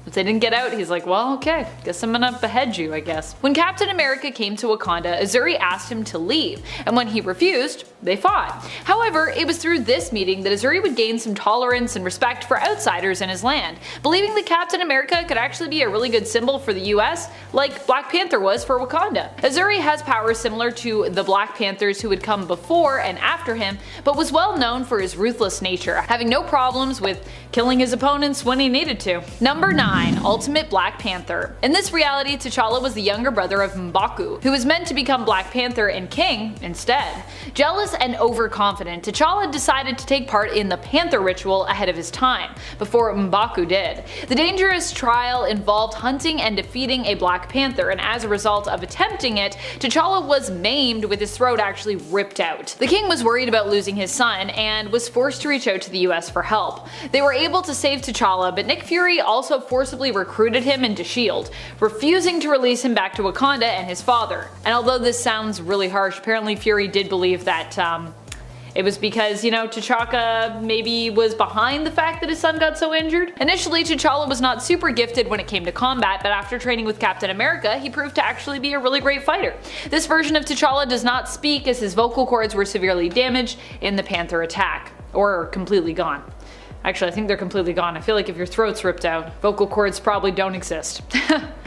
If they didn't get out, he's like, well, okay, guess I'm gonna behead you, I guess. When Captain America came to Wakanda, Azuri asked him to leave, and when he refused, they fought. However, it was through this meeting that Azuri would gain some tolerance and respect for outsiders in his land, believing that Captain America could actually be a really good symbol for the US, like Black Panther was for Wakanda. Azuri has powers similar to the Black Panthers who had come before and after him, but was well known for his ruthless nature, having no problems with killing his opponents when he needed to. Number 9. Ultimate Black Panther. In this reality, T'Challa was the younger brother of M'Baku, who was meant to become Black Panther and King instead. Jealous and overconfident, T'Challa decided to take part in the Panther ritual ahead of his time, before M'Baku did. The dangerous trial involved hunting and defeating a Black Panther, and as a result of attempting it, T'Challa was maimed with his throat actually ripped out. The king was worried about losing his son and was forced to reach out to the US for help. They were able to save T'Challa, but Nick Fury also forcibly recruited him into S.H.I.E.L.D., refusing to release him back to Wakanda and his father. And although this sounds really harsh, apparently Fury did believe that It was because, T'Chaka maybe was behind the fact that his son got so injured. Initially, T'Challa was not super gifted when it came to combat, but after training with Captain America, he proved to actually be a really great fighter. This version of T'Challa does not speak as his vocal cords were severely damaged in the Panther attack, or completely gone. Actually, I think they're completely gone. I feel like if your throat's ripped out, vocal cords probably don't exist.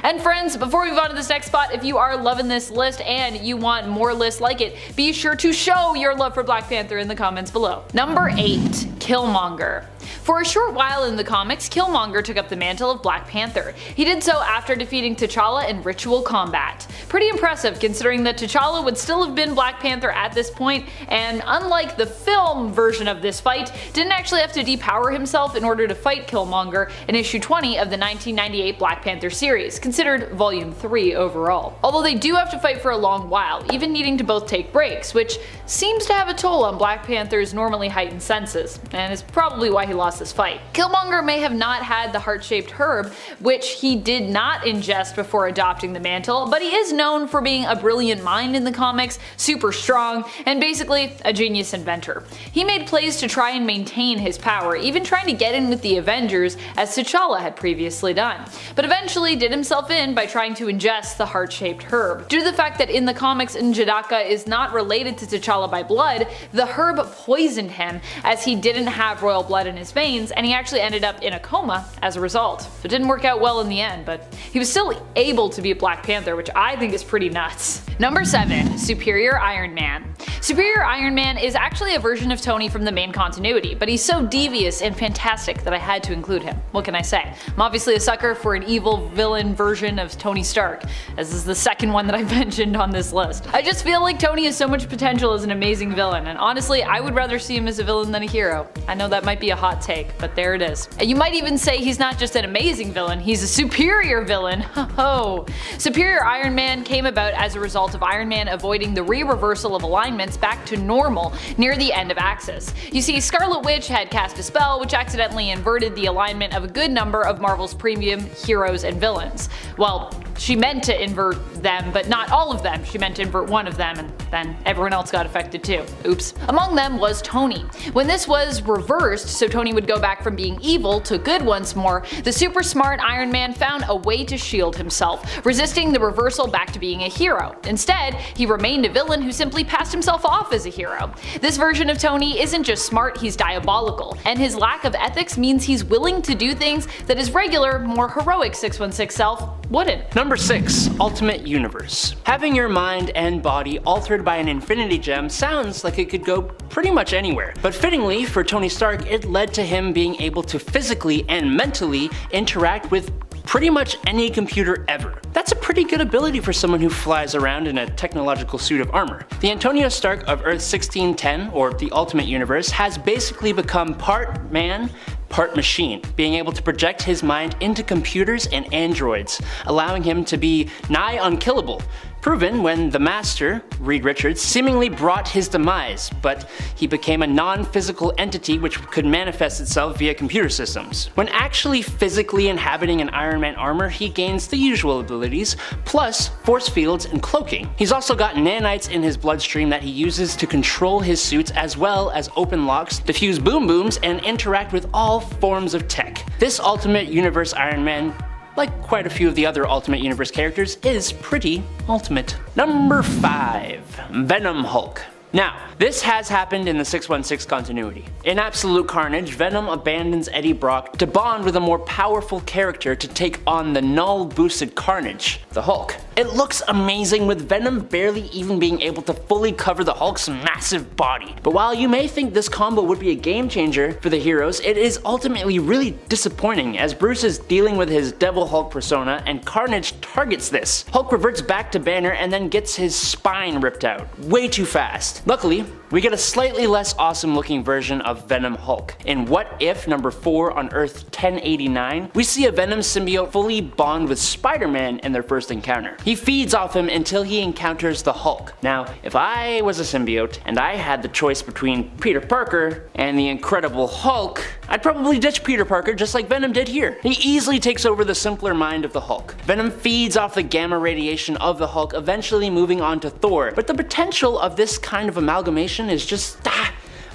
And friends, before we move on to this next spot, if you are loving this list and you want more lists like it, be sure to show your love for Black Panther in the comments below. Number 8. Killmonger. For a short while in the comics, Killmonger took up the mantle of Black Panther. He did so after defeating T'Challa in ritual combat. Pretty impressive considering that T'Challa would still have been Black Panther at this point, and unlike the film version of this fight, didn't actually have to depower himself in order to fight Killmonger in issue 20 of the 1998 Black Panther series, considered volume 3 overall. Although they do have to fight for a long while, even needing to both take breaks, which seems to have a toll on Black Panther's normally heightened senses, and is probably why he lost this fight. Killmonger may have not had the heart-shaped herb, which he did not ingest before adopting the mantle, but he is known for being a brilliant mind in the comics, super strong, and basically a genius inventor. He made plays to try and maintain his power, even trying to get in with the Avengers as T'Challa had previously done, but eventually did himself in by trying to ingest the heart-shaped herb. Due to the fact that in the comics N'Jadaka is not related to T'Challa by blood, the herb poisoned him as he didn't have royal blood in his veins, and he actually ended up in a coma as a result. So it didn't work out well in the end, but he was still able to be a Black Panther, which I think is pretty nuts. Number 7. Superior Iron Man. Superior Iron Man is actually a version of Tony from the main continuity, but he's so devious and fantastic that I had to include him. What can I say? I'm obviously a sucker for an evil villain version of Tony Stark, as this is the second one that I've mentioned on this list. I just feel like Tony has so much potential as an amazing villain, and honestly, I would rather see him as a villain than a hero. I know that might be a hot take, but there it is. And you might even say he's not just an amazing villain, he's a superior villain. Ho-ho. Superior Iron Man came about as a result of Iron Man avoiding the re-reversal of alignments back to normal near the end of Axis. You see, Scarlet Witch had cast a spell which accidentally inverted the alignment of a good number of Marvel's premium heroes and villains. Well, she meant to invert them, but not all of them. She meant to invert one of them, and then everyone else got affected too. Oops. Among them was Tony. When this was reversed, so Tony would go back from being evil to good once more, the super smart Iron Man found a way to shield himself, resisting the reversal back to being a hero. Instead, he remained a villain who simply passed himself off as a hero. This version of Tony isn't just smart, he's diabolical, and his lack of ethics means he's willing to do things that his regular, more heroic 616 self wouldn't. Number 6. Ultimate Universe. Having your mind and body altered by an Infinity Gem sounds like it could go pretty much anywhere, but fittingly for Tony Stark, it led to him being able to physically and mentally interact with pretty much any computer ever. That's a pretty good ability for someone who flies around in a technological suit of armor. The Antonio Stark of Earth 1610, or the Ultimate Universe, has basically become part man, part machine, being able to project his mind into computers and androids, allowing him to be nigh unkillable. Proven when the Master, Reed Richards, seemingly brought his demise, but he became a non-physical entity which could manifest itself via computer systems. When actually physically inhabiting an Iron Man armor, he gains the usual abilities, plus force fields and cloaking. He's also got nanites in his bloodstream that he uses to control his suits, as well as open locks, defuse boom booms, and interact with all forms of tech. This Ultimate Universe Iron Man, like quite a few of the other Ultimate Universe characters, is pretty ultimate. Number 5. Venom Hulk. Now, this has happened in the 616 continuity. In Absolute Carnage, Venom abandons Eddie Brock to bond with a more powerful character to take on the null-boosted Carnage, the Hulk. It looks amazing, with Venom barely even being able to fully cover the Hulk's massive body. But while you may think this combo would be a game changer for the heroes, it is ultimately really disappointing, as Bruce is dealing with his Devil Hulk persona and Carnage targets this. Hulk reverts back to Banner and then gets his spine ripped out, way too fast. Luckily, we get a slightly less awesome looking version of Venom Hulk. In What If number 4 on Earth 1089, we see a Venom symbiote fully bond with Spider-Man in their first encounter. He feeds off him until he encounters the Hulk. Now, if I was a symbiote and I had the choice between Peter Parker and the Incredible Hulk, I'd probably ditch Peter Parker just like Venom did here. He easily takes over the simpler mind of the Hulk. Venom feeds off the gamma radiation of the Hulk, eventually moving on to Thor, but the potential of this kind of amalgamation is just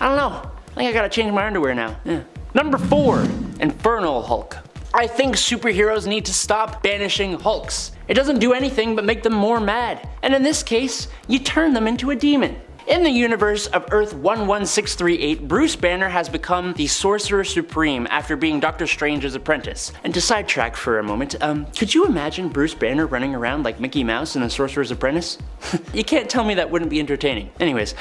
I don't know. I think I gotta change my underwear now. Yeah. Number 4, Infernal Hulk. I think superheroes need to stop banishing Hulks. It doesn't do anything but make them more mad. And in this case, you turn them into a demon. In the universe of Earth 11638, Bruce Banner has become the Sorcerer Supreme after being Doctor Strange's apprentice. And to sidetrack for a moment, could you imagine Bruce Banner running around like Mickey Mouse in The Sorcerer's Apprentice? You can't tell me that wouldn't be entertaining. Anyways,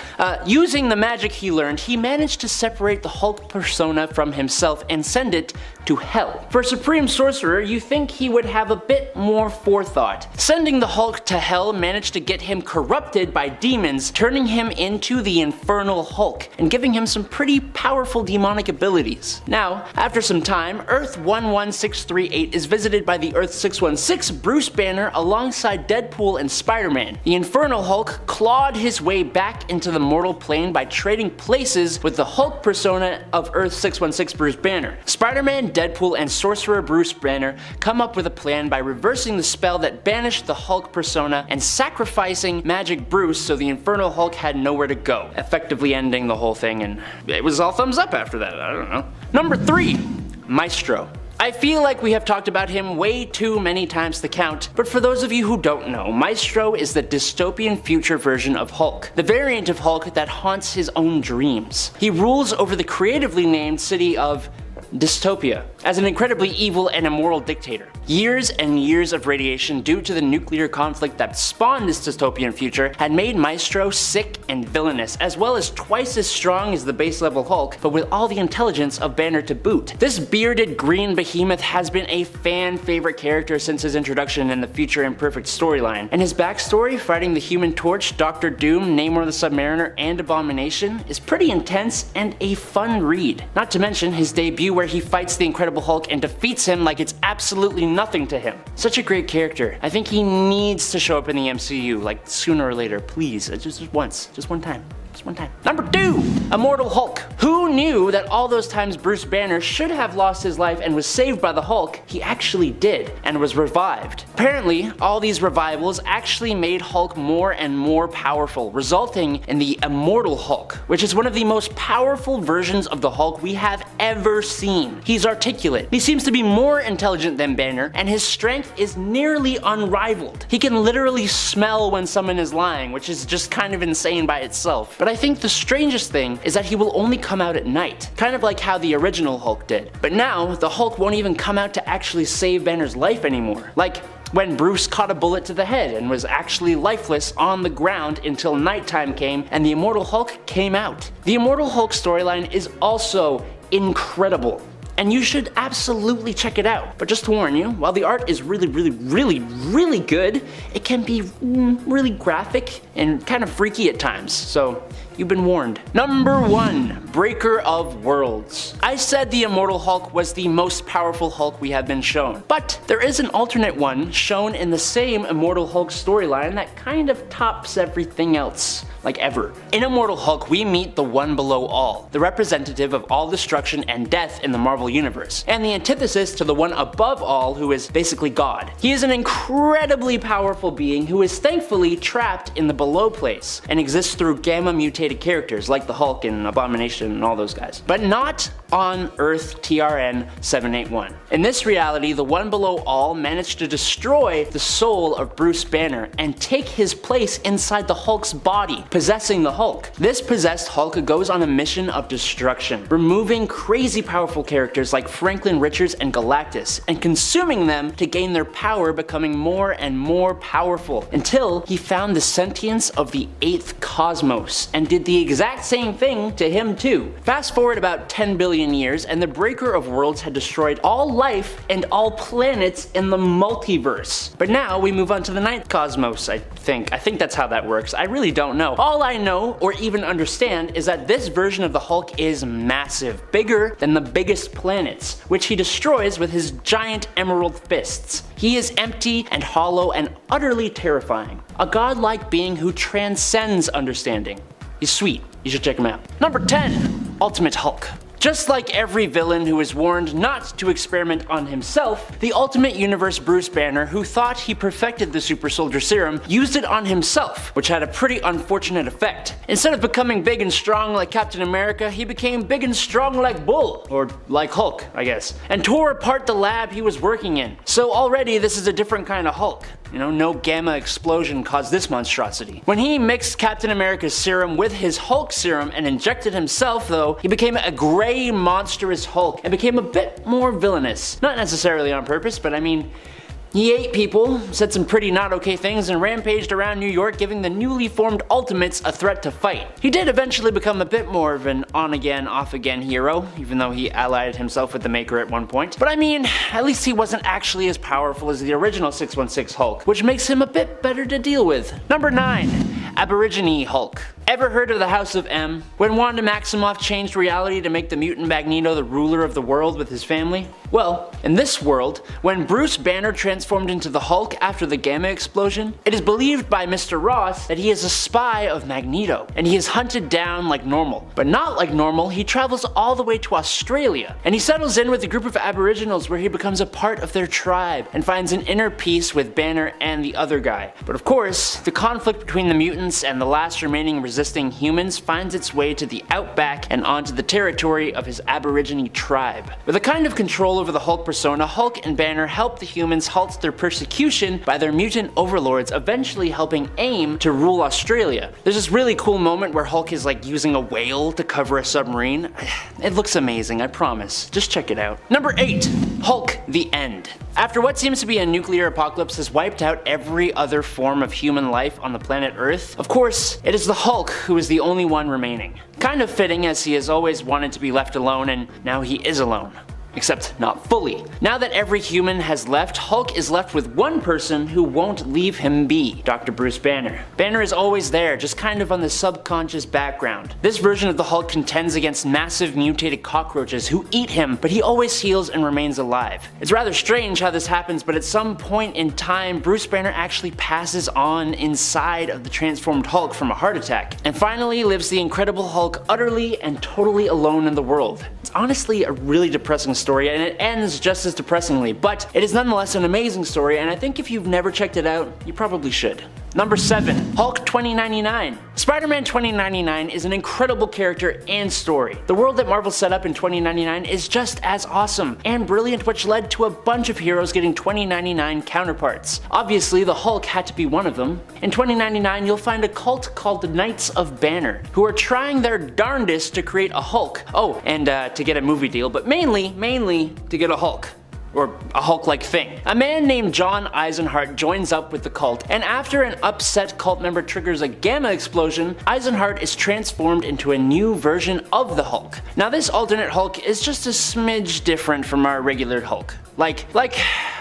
using the magic he learned, he managed to separate the Hulk persona from himself and send it to hell. For Supreme Sorcerer, you think he would have a bit more forethought. Sending the Hulk to hell managed to get him corrupted by demons, turning him into the Infernal Hulk and giving him some pretty powerful demonic abilities. Now, after some time, Earth 11638 is visited by the Earth 616 Bruce Banner alongside Deadpool and Spider-Man. The Infernal Hulk clawed his way back into the mortal plane by trading places with the Hulk persona of Earth 616 Bruce Banner. Spider-Man, Deadpool, and Sorcerer Bruce Banner come up with a plan by reversing the spell that banished the Hulk persona and sacrificing Magic Bruce so the Infernal Hulk had nowhere to go, effectively ending the whole thing, and it was all thumbs up after that. I don't know. Number 3, Maestro. I feel like we have talked about him way too many times to count, but for those of you who don't know, Maestro is the dystopian future version of Hulk, the variant of Hulk that haunts his own dreams. He rules over the creatively named city of Dystopia as an incredibly evil and immoral dictator. Years and years of radiation due to the nuclear conflict that spawned this dystopian future had made Maestro sick and villainous, as well as twice as strong as the base level Hulk, but with all the intelligence of Banner to boot. This bearded green behemoth has been a fan favorite character since his introduction in the Future Imperfect storyline, and his backstory, fighting the Human Torch, Doctor Doom, Namor the Submariner, and Abomination, is pretty intense and a fun read. Not to mention his debut where he fights the Incredible Hulk and defeats him like it's absolutely nothing to him. Such a great character. I think he needs to show up in the MCU, like sooner or later, please. Just once. Just one time. Just one time. Number 2, Immortal Hulk. Who knew that all those times Bruce Banner should have lost his life and was saved by the Hulk, he actually did, and was revived. Apparently, all these revivals actually made Hulk more and more powerful, resulting in the Immortal Hulk, which is one of the most powerful versions of the Hulk we have ever seen. He's articulate. He seems to be more intelligent than Banner, and his strength is nearly unrivaled. He can literally smell when someone is lying, which is just kind of insane by itself. But I think the strangest thing is that he will only come out at night, kind of like how the original Hulk did. But now, the Hulk won't even come out to actually save Banner's life anymore. Like when Bruce caught a bullet to the head and was actually lifeless on the ground until nighttime came and the Immortal Hulk came out. The Immortal Hulk storyline is also incredible, and you should absolutely check it out. But just to warn you, while the art is really good, it can be really graphic and kind of freaky at times, so you've been warned. Number 1, Breaker of Worlds. I said the Immortal Hulk was the most powerful Hulk we have been shown, but there is an alternate one shown in the same Immortal Hulk storyline that kind of tops everything else, like ever. In Immortal Hulk, we meet the One Below All, the representative of all destruction and death in the Marvel Universe, and the antithesis to the One Above All, who is basically God. He is an incredibly powerful being who is thankfully trapped in the below place, and exists through gamma mutated characters like the Hulk and Abomination and all those guys. But not on Earth TRN 781. In this reality, the One Below All managed to destroy the soul of Bruce Banner and take his place inside the Hulk's body, possessing the Hulk. This possessed Hulk goes on a mission of destruction, removing crazy powerful characters like Franklin Richards and Galactus, and consuming them to gain their power, becoming more and more powerful, until he found the sentience of the 8th cosmos, and did the exact same thing to him too. Fast forward about 10 billion years, and the Breaker of Worlds had destroyed all life and all planets in the multiverse. But now we move on to the 9th cosmos, I think. I think that's how that works. I really don't know. All I know, or even understand, is that this version of the Hulk is massive, bigger than the biggest planets, which he destroys with his giant emerald fists. He is empty and hollow and utterly terrifying. A godlike being who transcends understanding. He's sweet. You should check him out. Number 10, Ultimate Hulk. Just like every villain who is warned not to experiment on himself, the Ultimate Universe Bruce Banner, who thought he perfected the Super Soldier Serum, used it on himself, which had a pretty unfortunate effect. Instead of becoming big and strong like Captain America, he became big and strong like Bull, or like Hulk, I guess, and tore apart the lab he was working in. So already this is a different kind of Hulk. You know, no gamma explosion caused this monstrosity. When he mixed Captain America's serum with his Hulk serum and injected himself though, he became a gray monstrous Hulk and became a bit more villainous. Not necessarily on purpose, but I mean, he ate people, said some pretty not okay things, and rampaged around New York giving the newly formed Ultimates a threat to fight. He did eventually become a bit more of an on-again, off-again hero, even though he allied himself with the Maker at one point. But I mean, at least he wasn't actually as powerful as the original 616 Hulk, which makes him a bit better to deal with. Number 9. Aborigine Hulk. Ever heard of the House of M? When Wanda Maximoff changed reality to make the mutant Magneto the ruler of the world with his family? Well, in this world, when Bruce Banner transformed into the Hulk after the Gamma explosion, it is believed by Mr. Ross that he is a spy of Magneto, and he is hunted down like normal. But not like normal, he travels all the way to Australia, and he settles in with a group of Aboriginals where he becomes a part of their tribe, and finds an inner peace with Banner and the other guy. But of course, the conflict between the mutants and the last remaining resisting humans finds its way to the outback and onto the territory of his Aborigine tribe. With a kind of control over the Hulk persona, Hulk and Banner help the humans halt their persecution by their mutant overlords, eventually helping AIM to rule Australia. There's this really cool moment where Hulk is like using a whale to cover a submarine. It looks amazing, I promise. Just check it out. Number 8. Hulk: The End. After what seems to be a nuclear apocalypse has wiped out every other form of human life on the planet Earth, of course, it is the Hulk who is the only one remaining. Kind of fitting, as he has always wanted to be left alone, and now he is alone. Except not fully. Now that every human has left, Hulk is left with one person who won't leave him be, Dr. Bruce Banner. Banner is always there, just kind of on the subconscious background. This version of the Hulk contends against massive mutated cockroaches who eat him, but he always heals and remains alive. It's rather strange how this happens, but at some point in time, Bruce Banner actually passes on inside of the transformed Hulk from a heart attack, and finally lives the Incredible Hulk utterly and totally alone in the world. It's honestly a really depressing story, and it ends just as depressingly, but it is nonetheless an amazing story, and I think if you've never checked it out, you probably should. Number 7. Hulk 2099. Spider-Man 2099 is an incredible character and story. The world that Marvel set up in 2099 is just as awesome and brilliant, which led to a bunch of heroes getting 2099 counterparts. Obviously, the Hulk had to be one of them. In 2099, you'll find a cult called the Knights of Banner, who are trying their darndest to create a Hulk. Oh, and to get a movie deal, but mainly to get a Hulk. Or a Hulk-like thing. A man named John Eisenhart joins up with the cult, and after an upset cult member triggers a gamma explosion, Eisenhart is transformed into a new version of the Hulk. Now this alternate Hulk is just a smidge different from our regular Hulk. Like,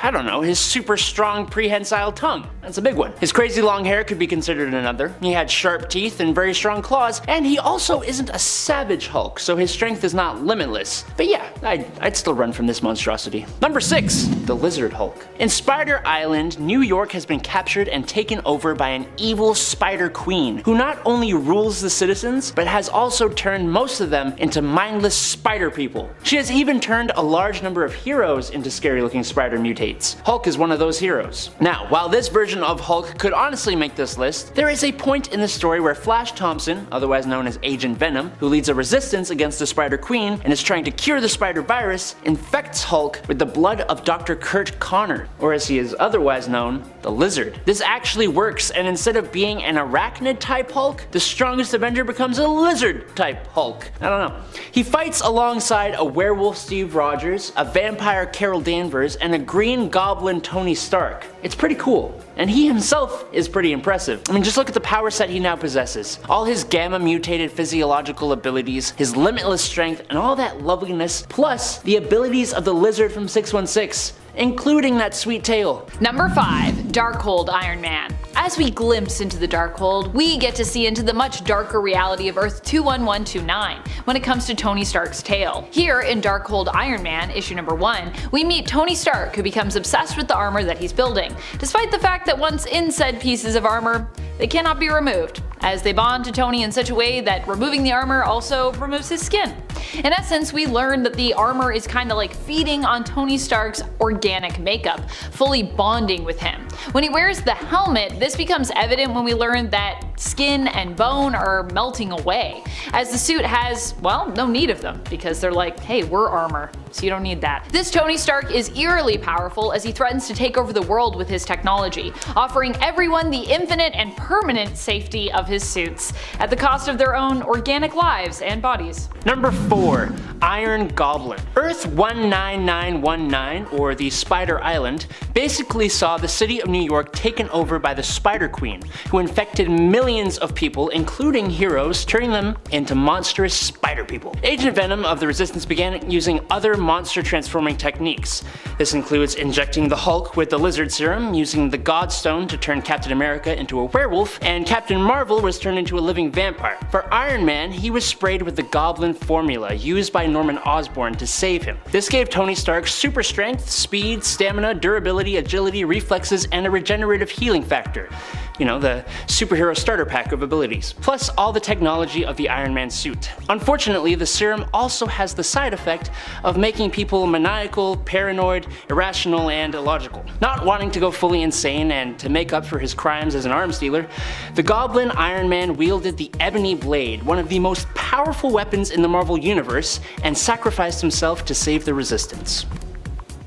I don't know, his super strong prehensile tongue. That's a big one. His crazy long hair could be considered another. He had sharp teeth and very strong claws, and he also isn't a savage Hulk, so his strength is not limitless. But yeah, I'd still run from this monstrosity. Number 6. The Lizard Hulk. In Spider Island, New York has been captured and taken over by an evil Spider Queen, who not only rules the citizens, but has also turned most of them into mindless spider people. She has even turned a large number of heroes into scary looking spider mutates. Hulk is one of those heroes. Now, while this version of Hulk could honestly make this list, there is a point in the story where Flash Thompson, otherwise known as Agent Venom, who leads a resistance against the Spider Queen and is trying to cure the spider virus, infects Hulk with the blood of Dr. Kurt Connor, or as he is otherwise known, the Lizard. This actually works, and instead of being an arachnid type Hulk, the strongest Avenger becomes a lizard type Hulk. I don't know. He fights alongside a werewolf Steve Rogers, a vampire Carol Danvers, and a Green Goblin Tony Stark. It's pretty cool. And he himself is pretty impressive. I mean, just look at the power set he now possesses. All his gamma mutated physiological abilities, his limitless strength, and all that loveliness, plus the abilities of the Lizard from 616. Including that sweet tail. Number 5. Darkhold Iron Man. As we glimpse into the Darkhold, we get to see into the much darker reality of Earth 21129 when it comes to Tony Stark's tale. Here in Darkhold Iron Man, issue number 1, we meet Tony Stark, who becomes obsessed with the armor that he's building, despite the fact that once in said pieces of armor, they cannot be removed, as they bond to Tony in such a way that removing the armor also removes his skin. In essence, we learn that the armor is kinda like feeding on Tony Stark's organic makeup, fully bonding with him. When he wears the helmet, this becomes evident when we learn that skin and bone are melting away, as the suit has, well, no need of them, because they're like, hey, we're armor, so you don't need that. This Tony Stark is eerily powerful as he threatens to take over the world with his technology, offering everyone the infinite and permanent safety of his suits, at the cost of their own organic lives and bodies. Number 4. Iron Goblin. Earth 19919, or the Spider Island, basically saw the city of New York taken over by the Spider Queen, who infected millions of people, including heroes, turning them into monstrous spider people. Agent Venom of the Resistance began using other monster transforming techniques. This includes injecting the Hulk with the Lizard Serum, using the Godstone to turn Captain America into a werewolf, and Captain Marvel was turned into a living vampire. For Iron Man, he was sprayed with the Goblin formula used by Norman Osborn to save him. This gave Tony Stark super strength, speed, stamina, durability, agility, reflexes, and a regenerative healing factor. You know, the superhero starter pack of abilities. Plus all the technology of the Iron Man suit. Unfortunately, the serum also has the side effect of making people maniacal, paranoid, irrational, and illogical. Not wanting to go fully insane and to make up for his crimes as an arms dealer, the Goblin Iron Man wielded the Ebony Blade, one of the most powerful weapons in the Marvel Universe, and sacrificed himself to save the Resistance.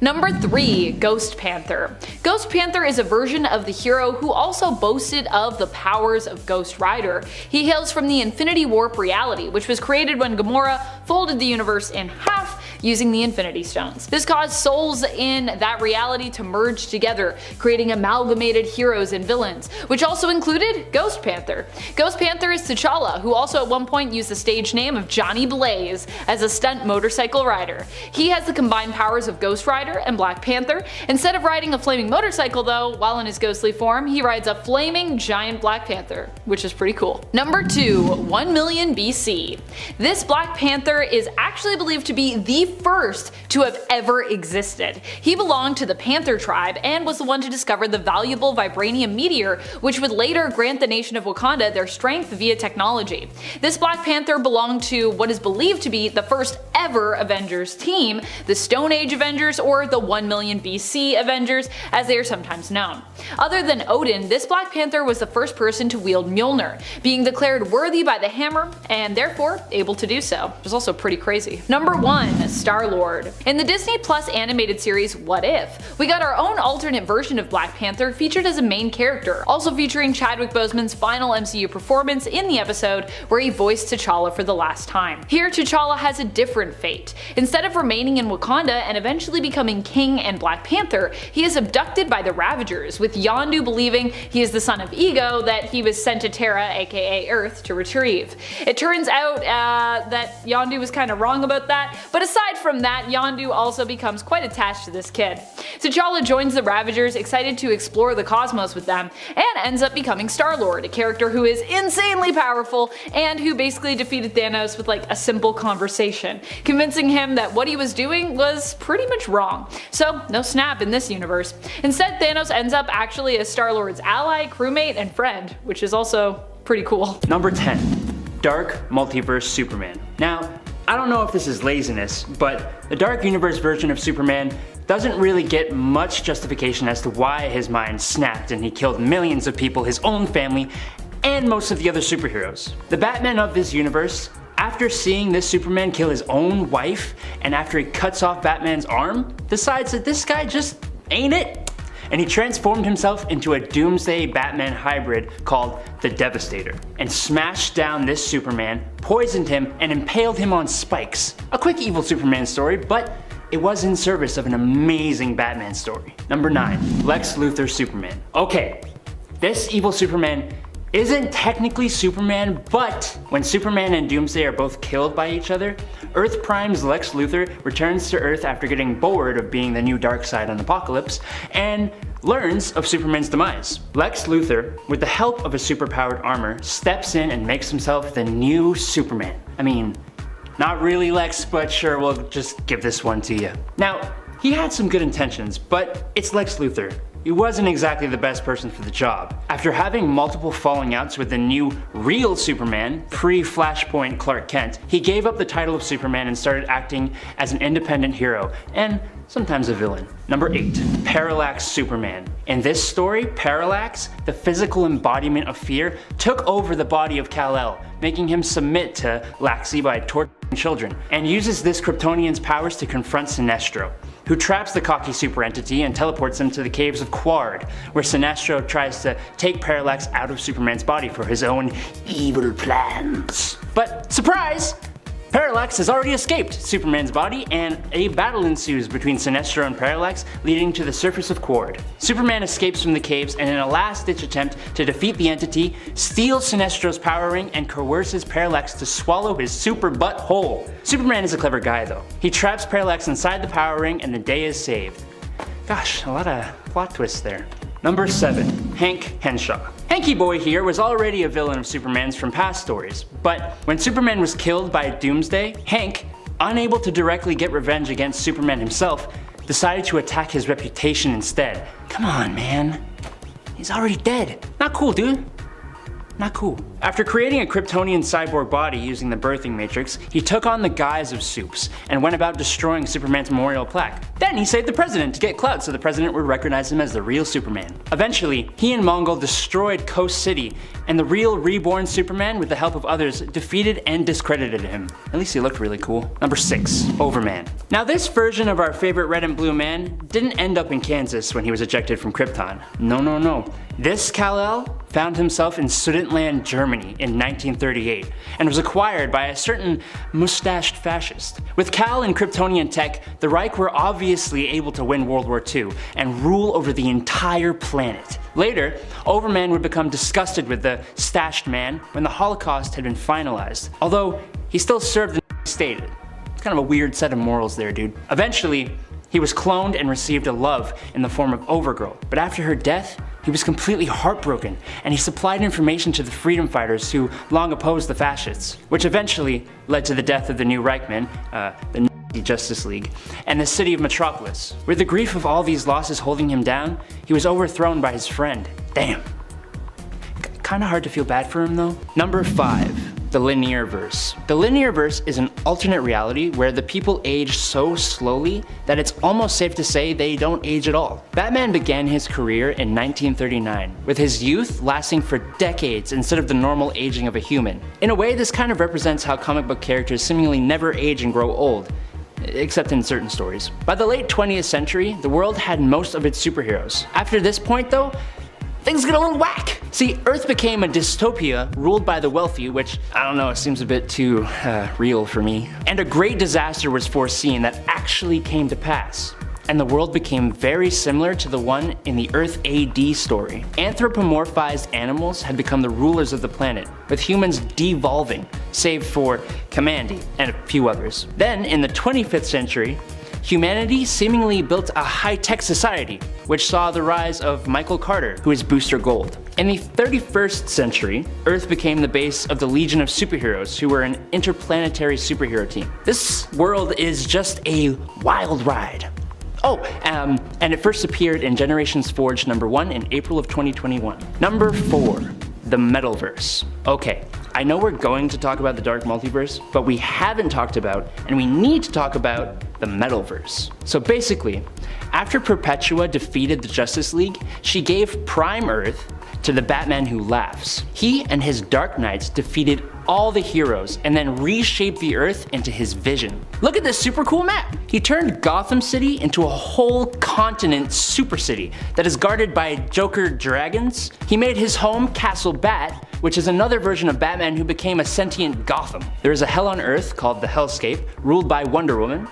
Number 3. Ghost Panther. Ghost Panther is a version of the hero who also boasted of the powers of Ghost Rider. He hails from the Infinity Warp reality, which was created when Gamora folded the universe in half using the Infinity Stones. This caused souls in that reality to merge together, creating amalgamated heroes and villains, which also included Ghost Panther. Ghost Panther is T'Challa, who also at one point used the stage name of Johnny Blaze as a stunt motorcycle rider. He has the combined powers of Ghost Rider and Black Panther. Instead of riding a flaming motorcycle though, while in his ghostly form, he rides a flaming giant Black Panther, which is pretty cool. Number 2. 1 million BC. This Black Panther is actually believed to be the first to have ever existed. He belonged to the Panther tribe and was the one to discover the valuable vibranium meteor, which would later grant the nation of Wakanda their strength via technology. This Black Panther belonged to what is believed to be the first ever Avengers team, the Stone Age Avengers, or the 1 million BC Avengers, as they are sometimes known. Other than Odin, this Black Panther was the first person to wield Mjolnir, being declared worthy by the hammer and therefore able to do so, which is also pretty crazy. Number 1. Star-Lord. In the Disney Plus animated series What If, we got our own alternate version of Black Panther featured as a main character, also featuring Chadwick Boseman's final MCU performance in the episode where he voiced T'Challa for the last time. Here T'Challa has a different fate. Instead of remaining in Wakanda and eventually becoming King and Black Panther, he is abducted by the Ravagers, with Yondu believing he is the son of Ego that he was sent to Terra, aka Earth, to retrieve. It turns out that Yondu was kind of wrong about that, but aside from that, Yondu also becomes quite attached to this kid. T'Challa joins the Ravagers, excited to explore the cosmos with them, and ends up becoming Star-Lord, a character who is insanely powerful and who basically defeated Thanos with like a simple conversation, convincing him that what he was doing was pretty much wrong. So no snap in this universe. Instead, Thanos ends up actually as Star-Lord's ally, crewmate, and friend, which is also pretty cool. Number 10. Dark Multiverse Superman. Now, I don't know if this is laziness, but the Dark Universe version of Superman doesn't really get much justification as to why his mind snapped and he killed millions of people, his own family, and most of the other superheroes. The Batman of this universe, after seeing this Superman kill his own wife, and after he cuts off Batman's arm, decides that this guy just ain't it. And he transformed himself into a doomsday Batman hybrid called the Devastator, and smashed down this Superman, poisoned him, and impaled him on spikes. A quick evil Superman story, but it was in service of an amazing Batman story. Number 9. Lex Luthor Superman. Okay, this evil Superman isn't technically Superman, but when Superman and Doomsday are both killed by each other, Earth Prime's Lex Luthor returns to Earth after getting bored of being the new Darkseid on Apokolips, and learns of Superman's demise. Lex Luthor, with the help of a superpowered armor, steps in and makes himself the new Superman. I mean, not really Lex, but sure, we'll just give this one to you. Now, He had some good intentions, but it's Lex Luthor. He wasn't exactly the best person for the job. After having multiple falling outs with the new real Superman, pre-Flashpoint Clark Kent, he gave up the title of Superman and started acting as an independent hero, and sometimes a villain. Number 8. Parallax Superman. In this story, Parallax, the physical embodiment of fear, took over the body of Kal-El, making him submit to Laxi by torturing children, and uses this Kryptonian's powers to confront Sinestro, who traps the cocky super entity and teleports him to the caves of Quard, where Sinestro tries to take Parallax out of Superman's body for his own evil plans. But surprise! Parallax has already escaped Superman's body, and a battle ensues between Sinestro and Parallax, leading to the surface of Quard. Superman escapes from the caves, and in a last-ditch attempt to defeat the entity, steals Sinestro's power ring and coerces Parallax to swallow his super butt whole. Superman is a clever guy though. He traps Parallax inside the power ring and the day is saved. Gosh, a lot of plot twists there. Number 7. Hank Henshaw. Hanky Boy here was already a villain of Superman's from past stories, but when Superman was killed by Doomsday, Hank, unable to directly get revenge against Superman himself, decided to attack his reputation instead. Come on, man. He's already dead. Not cool, dude. Not cool. After creating a Kryptonian cyborg body using the birthing matrix, he took on the guise of Supes and went about destroying Superman's memorial plaque. Then he saved the president to get clout so the president would recognize him as the real Superman. Eventually, he and Mongol destroyed Coast City, and the real reborn Superman, with the help of others, defeated and discredited him. At least he looked really cool. Number 6. Overman. Now this version of our favorite red and blue man didn't end up in Kansas when he was ejected from Krypton. No. This Kal-El found himself in Sudetenland, Germany in 1938 and was acquired by a certain mustached fascist. With Kal and Kryptonian tech, the Reich were obviously able to win World War II and rule over the entire planet. Later, Overman would become disgusted with the stashed man when the Holocaust had been finalized, although he still served the state. It's kind of a weird set of morals there, dude. Eventually, he was cloned and received a love in the form of Overgirl, but after her death, he was completely heartbroken, and he supplied information to the freedom fighters who long opposed the fascists, which eventually led to the death of the new Reichman, the Justice League, and the city of Metropolis. With the grief of all these losses holding him down, he was overthrown by his friend. Damn. Kinda hard to feel bad for him though. Number 5. The Linear Verse. The Linear Verse is an alternate reality where the people age so slowly that it's almost safe to say they don't age at all. Batman began his career in 1939, with his youth lasting for decades instead of the normal aging of a human. In a way, this kind of represents how comic book characters seemingly never age and grow old, except in certain stories. By the late 20th century, the world had most of its superheroes. After this point though, things get a little whack. See, Earth became a dystopia ruled by the wealthy, which, I don't know, it seems a bit too real for me. And a great disaster was foreseen that actually came to pass. And the world became very similar to the one in the Earth AD story. Anthropomorphized animals had become the rulers of the planet, with humans devolving, save for Kamandi and a few others. Then, in the 25th century, humanity seemingly built a high-tech society, which saw the rise of Michael Carter, who is Booster Gold. In the 31st century, Earth became the base of the Legion of Superheroes, who were an interplanetary superhero team. This world is just a wild ride. And it first appeared in Generations Forge #1 in April of 2021. Number 4. The Metalverse. Okay, I know we're going to talk about the Dark Multiverse, but we haven't talked about, and we need to talk about, the Metalverse. So basically, after Perpetua defeated the Justice League, she gave Prime Earth to the Batman Who Laughs. He and his Dark Knights defeated all the heroes and then reshaped the Earth into his vision. Look at this super cool map! He turned Gotham City into a whole continent super city that is guarded by Joker dragons. He made his home Castle Bat, which is another version of Batman who became a sentient Gotham. There is a hell on Earth called the Hellscape, ruled by Wonder Woman.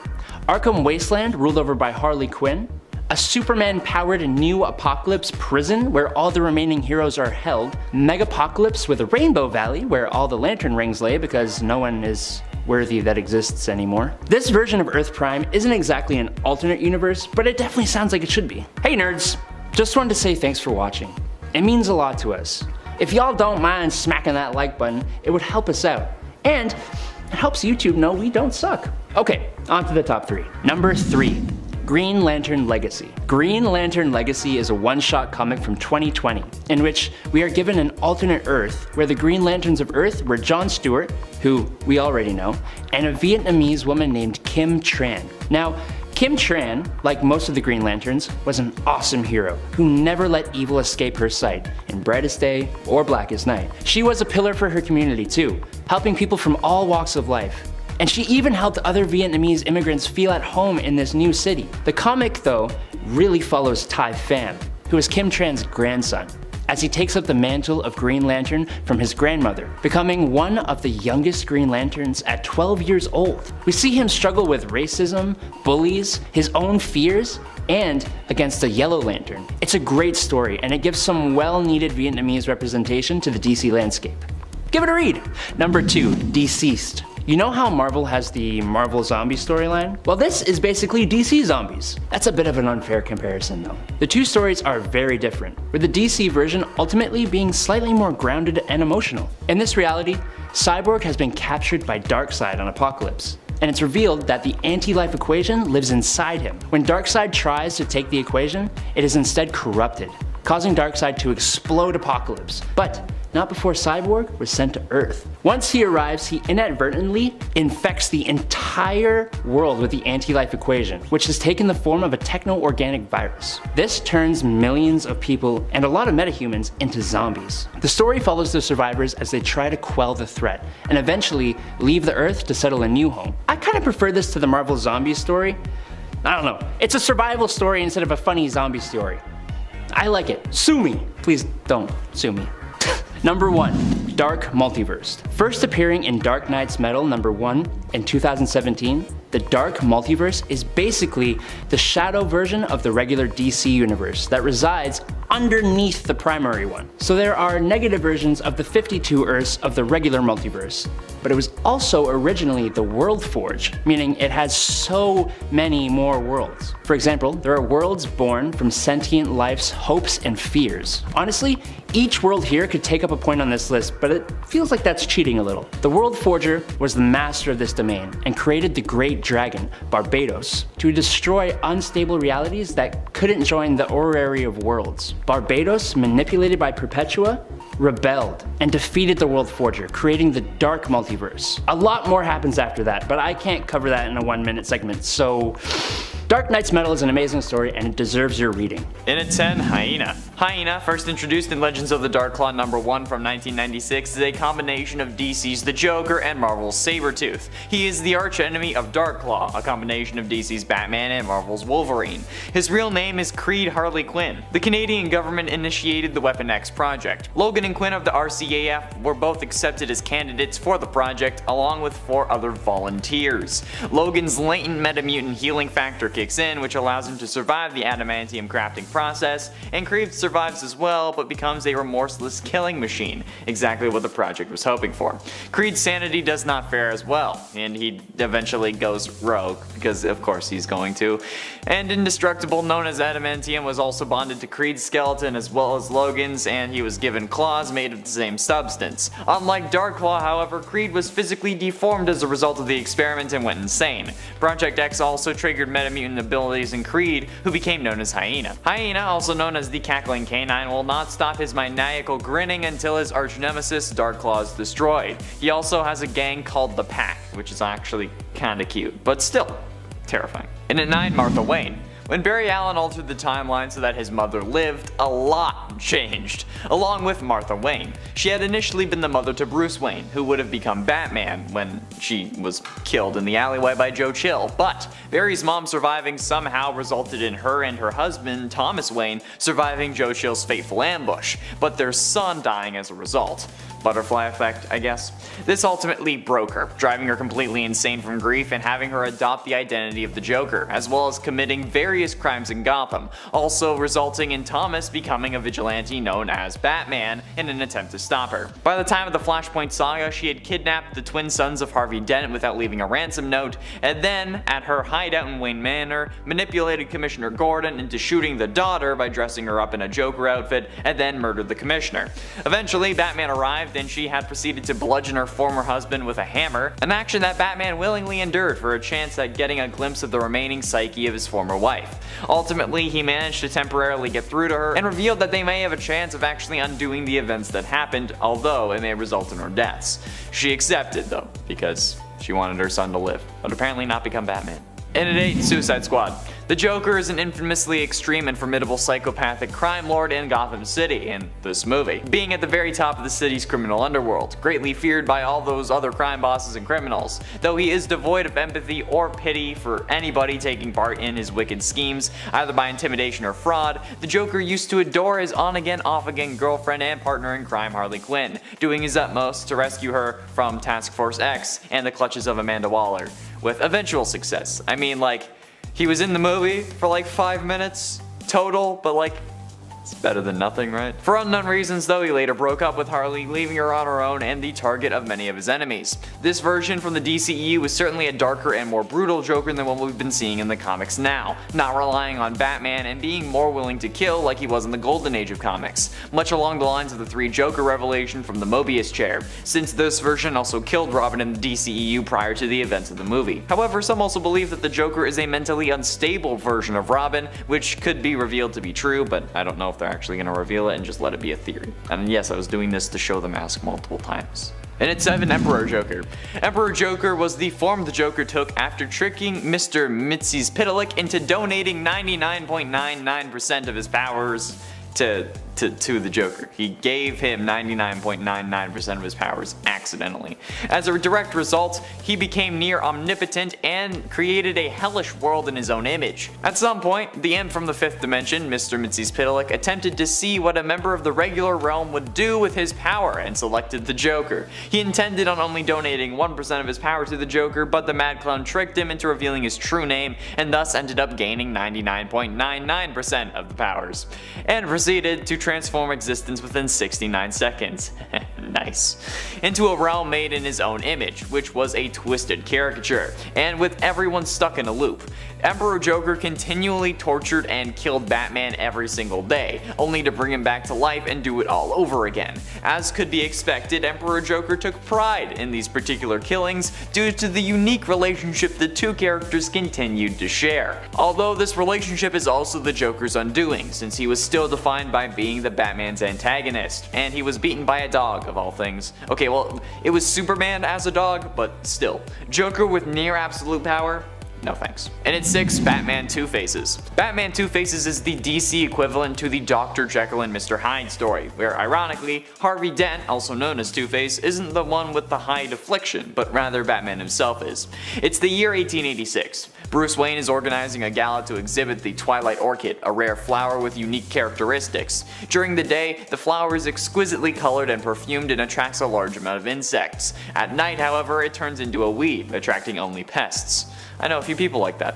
Arkham Wasteland, ruled over by Harley Quinn. A Superman-powered New Apokolips prison where all the remaining heroes are held. Megapocalypse with a Rainbow Valley where all the lantern rings lay because no one is worthy that exists anymore. This version of Earth Prime isn't exactly an alternate universe, but it definitely sounds like it should be. Hey nerds, just wanted to say thanks for watching. It means a lot to us. If y'all don't mind smacking that like button, it would help us out. And it helps YouTube know we don't suck. Okay, on to the top 3. Number 3. Green Lantern Legacy. Green Lantern Legacy is a one-shot comic from 2020, in which we are given an alternate Earth where the Green Lanterns of Earth were John Stewart, who we already know, and a Vietnamese woman named Kim Tran. Now, Kim Tran, like most of the Green Lanterns, was an awesome hero who never let evil escape her sight, in brightest day or blackest night. She was a pillar for her community too, helping people from all walks of life. And she even helped other Vietnamese immigrants feel at home in this new city. The comic, though, really follows Tai Pham, who is Kim Tran's grandson, as he takes up the mantle of Green Lantern from his grandmother, becoming one of the youngest Green Lanterns at 12 years old. We see him struggle with racism, bullies, his own fears, and against the Yellow Lantern. It's a great story, and it gives some well-needed Vietnamese representation to the DC landscape. Give it a read! Number 2, DCeased. You know how Marvel has the Marvel Zombie storyline? Well, this is basically DC Zombies. That's a bit of an unfair comparison though. The two stories are very different, with the DC version ultimately being slightly more grounded and emotional. In this reality, Cyborg has been captured by Darkseid on Apokolips, and it's revealed that the anti-life equation lives inside him. When Darkseid tries to take the equation, it is instead corrupted, causing Darkseid to explode Apokolips. But not before Cyborg was sent to Earth. Once he arrives, he inadvertently infects the entire world with the anti-life equation, which has taken the form of a techno-organic virus. This turns millions of people and a lot of metahumans into zombies. The story follows the survivors as they try to quell the threat, and eventually leave the Earth to settle a new home. I kinda prefer this to the Marvel Zombie story. I don't know, it's a survival story instead of a funny zombie story. I like it. Sue me. Please don't sue me. Number 1, Dark Multiverse. First appearing in Dark Knight's Metal #1 in 2017, the Dark Multiverse is basically the shadow version of the regular DC universe that resides underneath the primary one. So there are negative versions of the 52 Earths of the regular multiverse, but it was also originally the World Forge, meaning it has so many more worlds. For example, there are worlds born from sentient life's hopes and fears. Honestly, each world here could take up a point on this list, but it feels like that's cheating a little. The World Forger was the master of this domain and created the Great Dragon, Barbatos, to destroy unstable realities that couldn't join the Orrery of Worlds. Barbatos, manipulated by Perpetua, rebelled and defeated the World Forger, creating the Dark Multiverse. A lot more happens after that, but I can't cover that in a 1-minute segment, so Dark Knight's Metal is an amazing story and it deserves your reading. In at 10, Hyena. Hyena, first introduced in Legends of the Dark Claw #1 from 1996, is a combination of DC's The Joker and Marvel's Sabretooth. He is the archenemy of Darkclaw, a combination of DC's Batman and Marvel's Wolverine. His real name is Creed Harley Quinn. The Canadian government initiated the Weapon X project. Logan and Quinn of the RCAF were both accepted as candidates for the project, along with 4 other volunteers. Logan's latent metamutant healing factor kicks in, which allows him to survive the adamantium crafting process, and Creed survives as well, but becomes a remorseless killing machine, exactly what the project was hoping for. Creed's sanity does not fare as well, and he eventually goes rogue, because of course he's going to. And Indestructible, known as adamantium, was also bonded to Creed's skeleton as well as Logan's, and he was given claws made of the same substance. Unlike Darkclaw, however, Creed was physically deformed as a result of the experiment and went insane. Project X also triggered metamutant abilities in Creed, who became known as Hyena. Hyena, also known as the Cackling Canine, will not stop his maniacal grinning until his arch-nemesis Darkclaw is destroyed. He also has a gang called the Pack, which is actually kinda cute, but still terrifying. In at 9, Martha Wayne. When Barry Allen altered the timeline so that his mother lived, a lot changed, along with Martha Wayne. She had initially been the mother to Bruce Wayne, who would have become Batman when she was killed in the alleyway by Joe Chill, but Barry's mom surviving somehow resulted in her and her husband, Thomas Wayne, surviving Joe Chill's fateful ambush, but their son dying as a result. Butterfly effect, I guess. This ultimately broke her, driving her completely insane from grief and having her adopt the identity of the Joker, as well as committing various various crimes in Gotham, also resulting in Thomas becoming a vigilante known as Batman in an attempt to stop her. By the time of the Flashpoint Saga, she had kidnapped the twin sons of Harvey Dent without leaving a ransom note, and then, at her hideout in Wayne Manor, manipulated Commissioner Gordon into shooting the daughter by dressing her up in a Joker outfit, and then murdered the Commissioner. Eventually, Batman arrived and she had proceeded to bludgeon her former husband with a hammer, an action that Batman willingly endured for a chance at getting a glimpse of the remaining psyche of his former wife. Ultimately, he managed to temporarily get through to her and revealed that they may have a chance of actually undoing the events that happened, although it may result in her deaths. She accepted though, because she wanted her son to live, but apparently not become Batman. And at 8, Suicide Squad. The Joker is an infamously extreme and formidable psychopathic crime lord in Gotham City in this movie, being at the very top of the city's criminal underworld, greatly feared by all those other crime bosses and criminals. Though he is devoid of empathy or pity for anybody taking part in his wicked schemes, either by intimidation or fraud, the Joker used to adore his on-again off-again girlfriend and partner in crime Harley Quinn, doing his utmost to rescue her from Task Force X and the clutches of Amanda Waller, with eventual success. I mean, like, he was in the movie for like 5 minutes total, but like, it's better than nothing, right? For unknown reasons though, he later broke up with Harley, leaving her on her own and the target of many of his enemies. This version from the DCEU was certainly a darker and more brutal Joker than what we've been seeing in the comics now, not relying on Batman and being more willing to kill like he was in the golden age of comics, much along the lines of the 3 Joker revelation from the Mobius chair, since this version also killed Robin in the DCEU prior to the events of the movie. However, some also believe that the Joker is a mentally unstable version of Robin, which could be revealed to be true, but I don't know if they're actually going to reveal it and just let it be a theory. And yes, I was doing this to show the mask multiple times. And at 7, Emperor Joker. Emperor Joker was the form the Joker took after tricking Mr. Mxyzptlk into donating 99.99% of his powers to the Joker. He gave him 99.99% of his powers accidentally. As a direct result, he became near omnipotent and created a hellish world in his own image. At some point, the imp from the 5th dimension, Mr. Mxyzptlk, attempted to see what a member of the regular realm would do with his power and selected the Joker. He intended on only donating 1% of his power to the Joker, but the Mad Clown tricked him into revealing his true name and thus ended up gaining 99.99% of the powers, and proceeded to transform existence within 69 seconds. Nice. Into a realm made in his own image, which was a twisted caricature, and with everyone stuck in a loop. Emperor Joker continually tortured and killed Batman every single day, only to bring him back to life and do it all over again. As could be expected, Emperor Joker took pride in these particular killings due to the unique relationship the two characters continued to share. Although this relationship is also the Joker's undoing, since he was still defined by being the Batman's antagonist, and he was beaten by a dog of all things. Okay, well, it was Superman as a dog, but still. Joker with near absolute power? No thanks. And at 6, Batman Two-Faces. Batman Two-Faces is the DC equivalent to the Dr. Jekyll and Mr. Hyde story, where ironically, Harvey Dent, also known as Two-Face, isn't the one with the Hyde affliction, but rather Batman himself is. It's the year 1886. Bruce Wayne is organizing a gala to exhibit the Twilight Orchid, a rare flower with unique characteristics. During the day, the flower is exquisitely colored and perfumed and attracts a large amount of insects. At night, however, it turns into a weed, attracting only pests. I know a few people like that.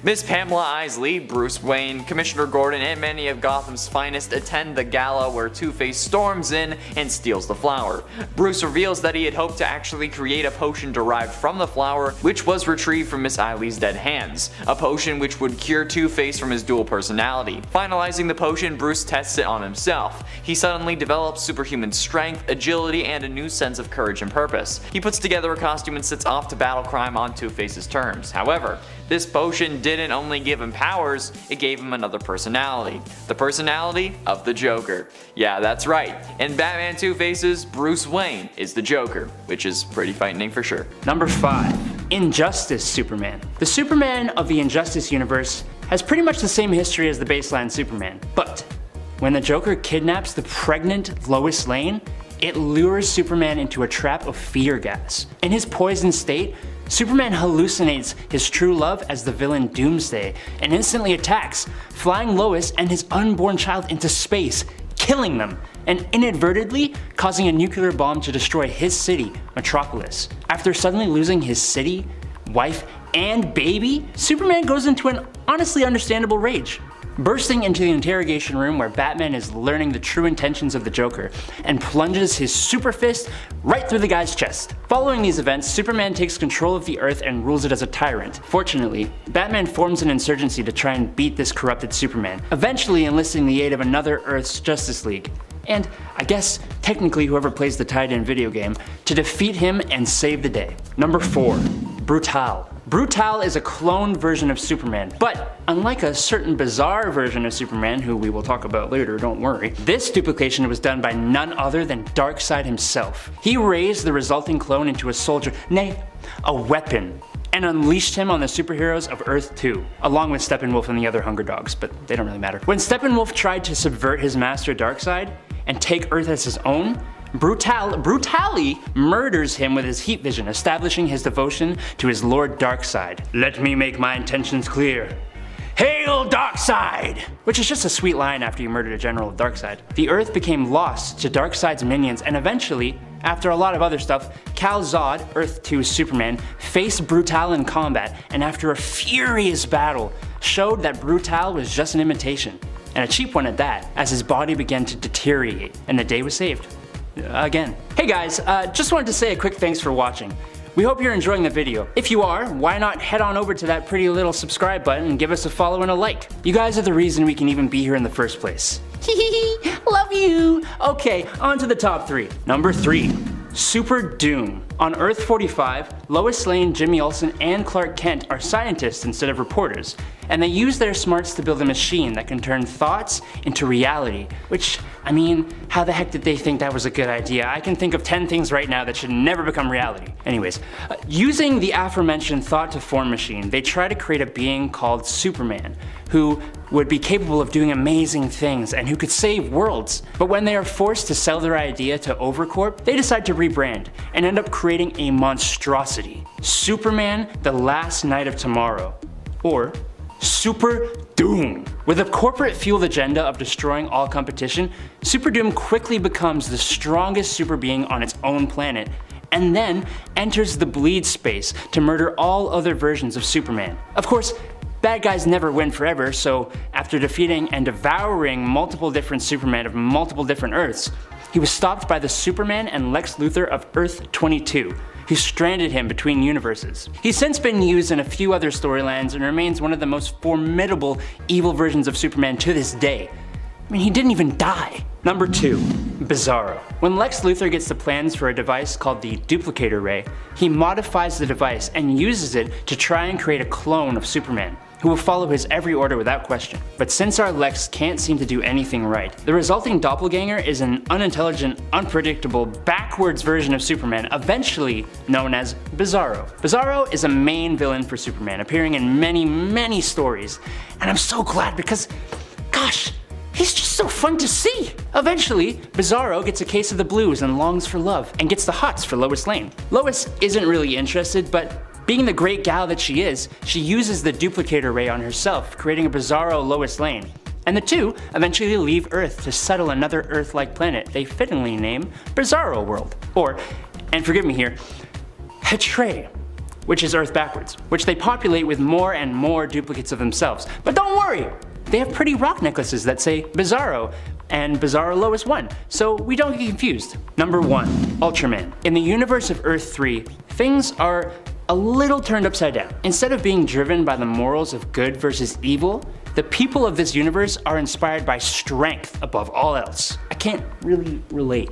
Miss Pamela Isley, Bruce Wayne, Commissioner Gordon, and many of Gotham's finest attend the gala where Two-Face storms in and steals the flower. Bruce reveals that he had hoped to actually create a potion derived from the flower, which was retrieved from Miss Isley's dead hands. A potion which would cure Two-Face from his dual personality. Finalizing the potion, Bruce tests it on himself. He suddenly develops superhuman strength, agility, and a new sense of courage and purpose. He puts together a costume and sets off to battle crime on Two-Face's terms. However, this potion didn't only give him powers, it gave him another personality. The personality of the Joker. Yeah, that's right. In Batman Two-Faces, Bruce Wayne is the Joker, which is pretty frightening for sure. Number 5. Injustice Superman. The Superman of the Injustice universe has pretty much the same history as the baseline Superman, but when the Joker kidnaps the pregnant Lois Lane, it lures Superman into a trap of fear gas. In his poisoned state, Superman hallucinates his true love as the villain Doomsday and instantly attacks, flying Lois and his unborn child into space, killing them, and inadvertently causing a nuclear bomb to destroy his city, Metropolis. After suddenly losing his city, wife, and baby, Superman goes into an honestly understandable rage. Bursting into the interrogation room where Batman is learning the true intentions of the Joker and plunges his super fist right through the guy's chest. Following these events, Superman takes control of the Earth and rules it as a tyrant. Fortunately, Batman forms an insurgency to try and beat this corrupted Superman, eventually enlisting the aid of another Earth's Justice League, and I guess technically whoever plays the tied-in video game, to defeat him and save the day. Number 4. Brutal. Brutal is a cloned version of Superman, but unlike a certain bizarre version of Superman, who we will talk about later, don't worry, this duplication was done by none other than Darkseid himself. He raised the resulting clone into a soldier, nay, a weapon, and unleashed him on the superheroes of Earth 2, along with Steppenwolf and the other Hunger Dogs, but they don't really matter. When Steppenwolf tried to subvert his master Darkseid and take Earth as his own, brutally murders him with his heat vision, establishing his devotion to his Lord Darkseid. Let me make my intentions clear. Hail Darkseid! Which is just a sweet line after you murdered a general of Darkseid. The Earth became lost to Darkseid's minions, and eventually, after a lot of other stuff, Kal-Zod, Earth 2's Superman, faced Brutal in combat, and after a furious battle, showed that Brutal was just an imitation, and a cheap one at that, as his body began to deteriorate, and the day was saved. Again. Hey guys, just wanted to say a quick thanks for watching. We hope you're enjoying the video. If you are, why not head on over to that pretty little subscribe button and give us a follow and a like. You guys are the reason we can even be here in the first place. Love you! Okay, on to the top 3. Number 3. Super Doom. On Earth 45, Lois Lane, Jimmy Olsen, and Clark Kent are scientists instead of reporters, and they use their smarts to build a machine that can turn thoughts into reality, which, I mean, how the heck did they think that was a good idea? I can think of 10 things right now that should never become reality. Anyways, using the aforementioned thought-to-form machine, they try to create a being called Superman, who would be capable of doing amazing things and who could save worlds. But when they are forced to sell their idea to Overcorp, they decide to rebrand and end up creating a monstrosity. Superman, the Last Night of Tomorrow, or Super Doom. With a corporate-fueled agenda of destroying all competition, Super Doom quickly becomes the strongest super being on its own planet, and then enters the bleed space to murder all other versions of Superman. Of course, bad guys never win forever, so after defeating and devouring multiple different Supermen of multiple different Earths, he was stopped by the Superman and Lex Luthor of Earth 22, who stranded him between universes. He's since been used in a few other storylines and remains one of the most formidable evil versions of Superman to this day. I mean, he didn't even die. Number 2. Bizarro. When Lex Luthor gets the plans for a device called the Duplicator Ray, he modifies the device and uses it to try and create a clone of Superman, who will follow his every order without question. But since our Lex can't seem to do anything right, the resulting doppelganger is an unintelligent, unpredictable, backwards version of Superman, eventually known as Bizarro. Bizarro is a main villain for Superman, appearing in many stories, and I'm so glad because, gosh, he's just so fun to see! Eventually, Bizarro gets a case of the blues and longs for love, and gets the hots for Lois Lane. Lois isn't really interested, but being the great gal that she is, she uses the Duplicator Ray on herself, creating a Bizarro Lois Lane. And the two eventually leave Earth to settle another Earth-like planet they fittingly name Bizarro World. Or, and forgive me here, Hetre, which is Earth backwards, which they populate with more and more duplicates of themselves. But don't worry! They have pretty rock necklaces that say Bizarro and Bizarro Lois 1, so we don't get confused. Number 1. Ultraman. In the universe of Earth 3, things are a little turned upside down. Instead of being driven by the morals of good versus evil, the people of this universe are inspired by strength above all else. I can't really relate.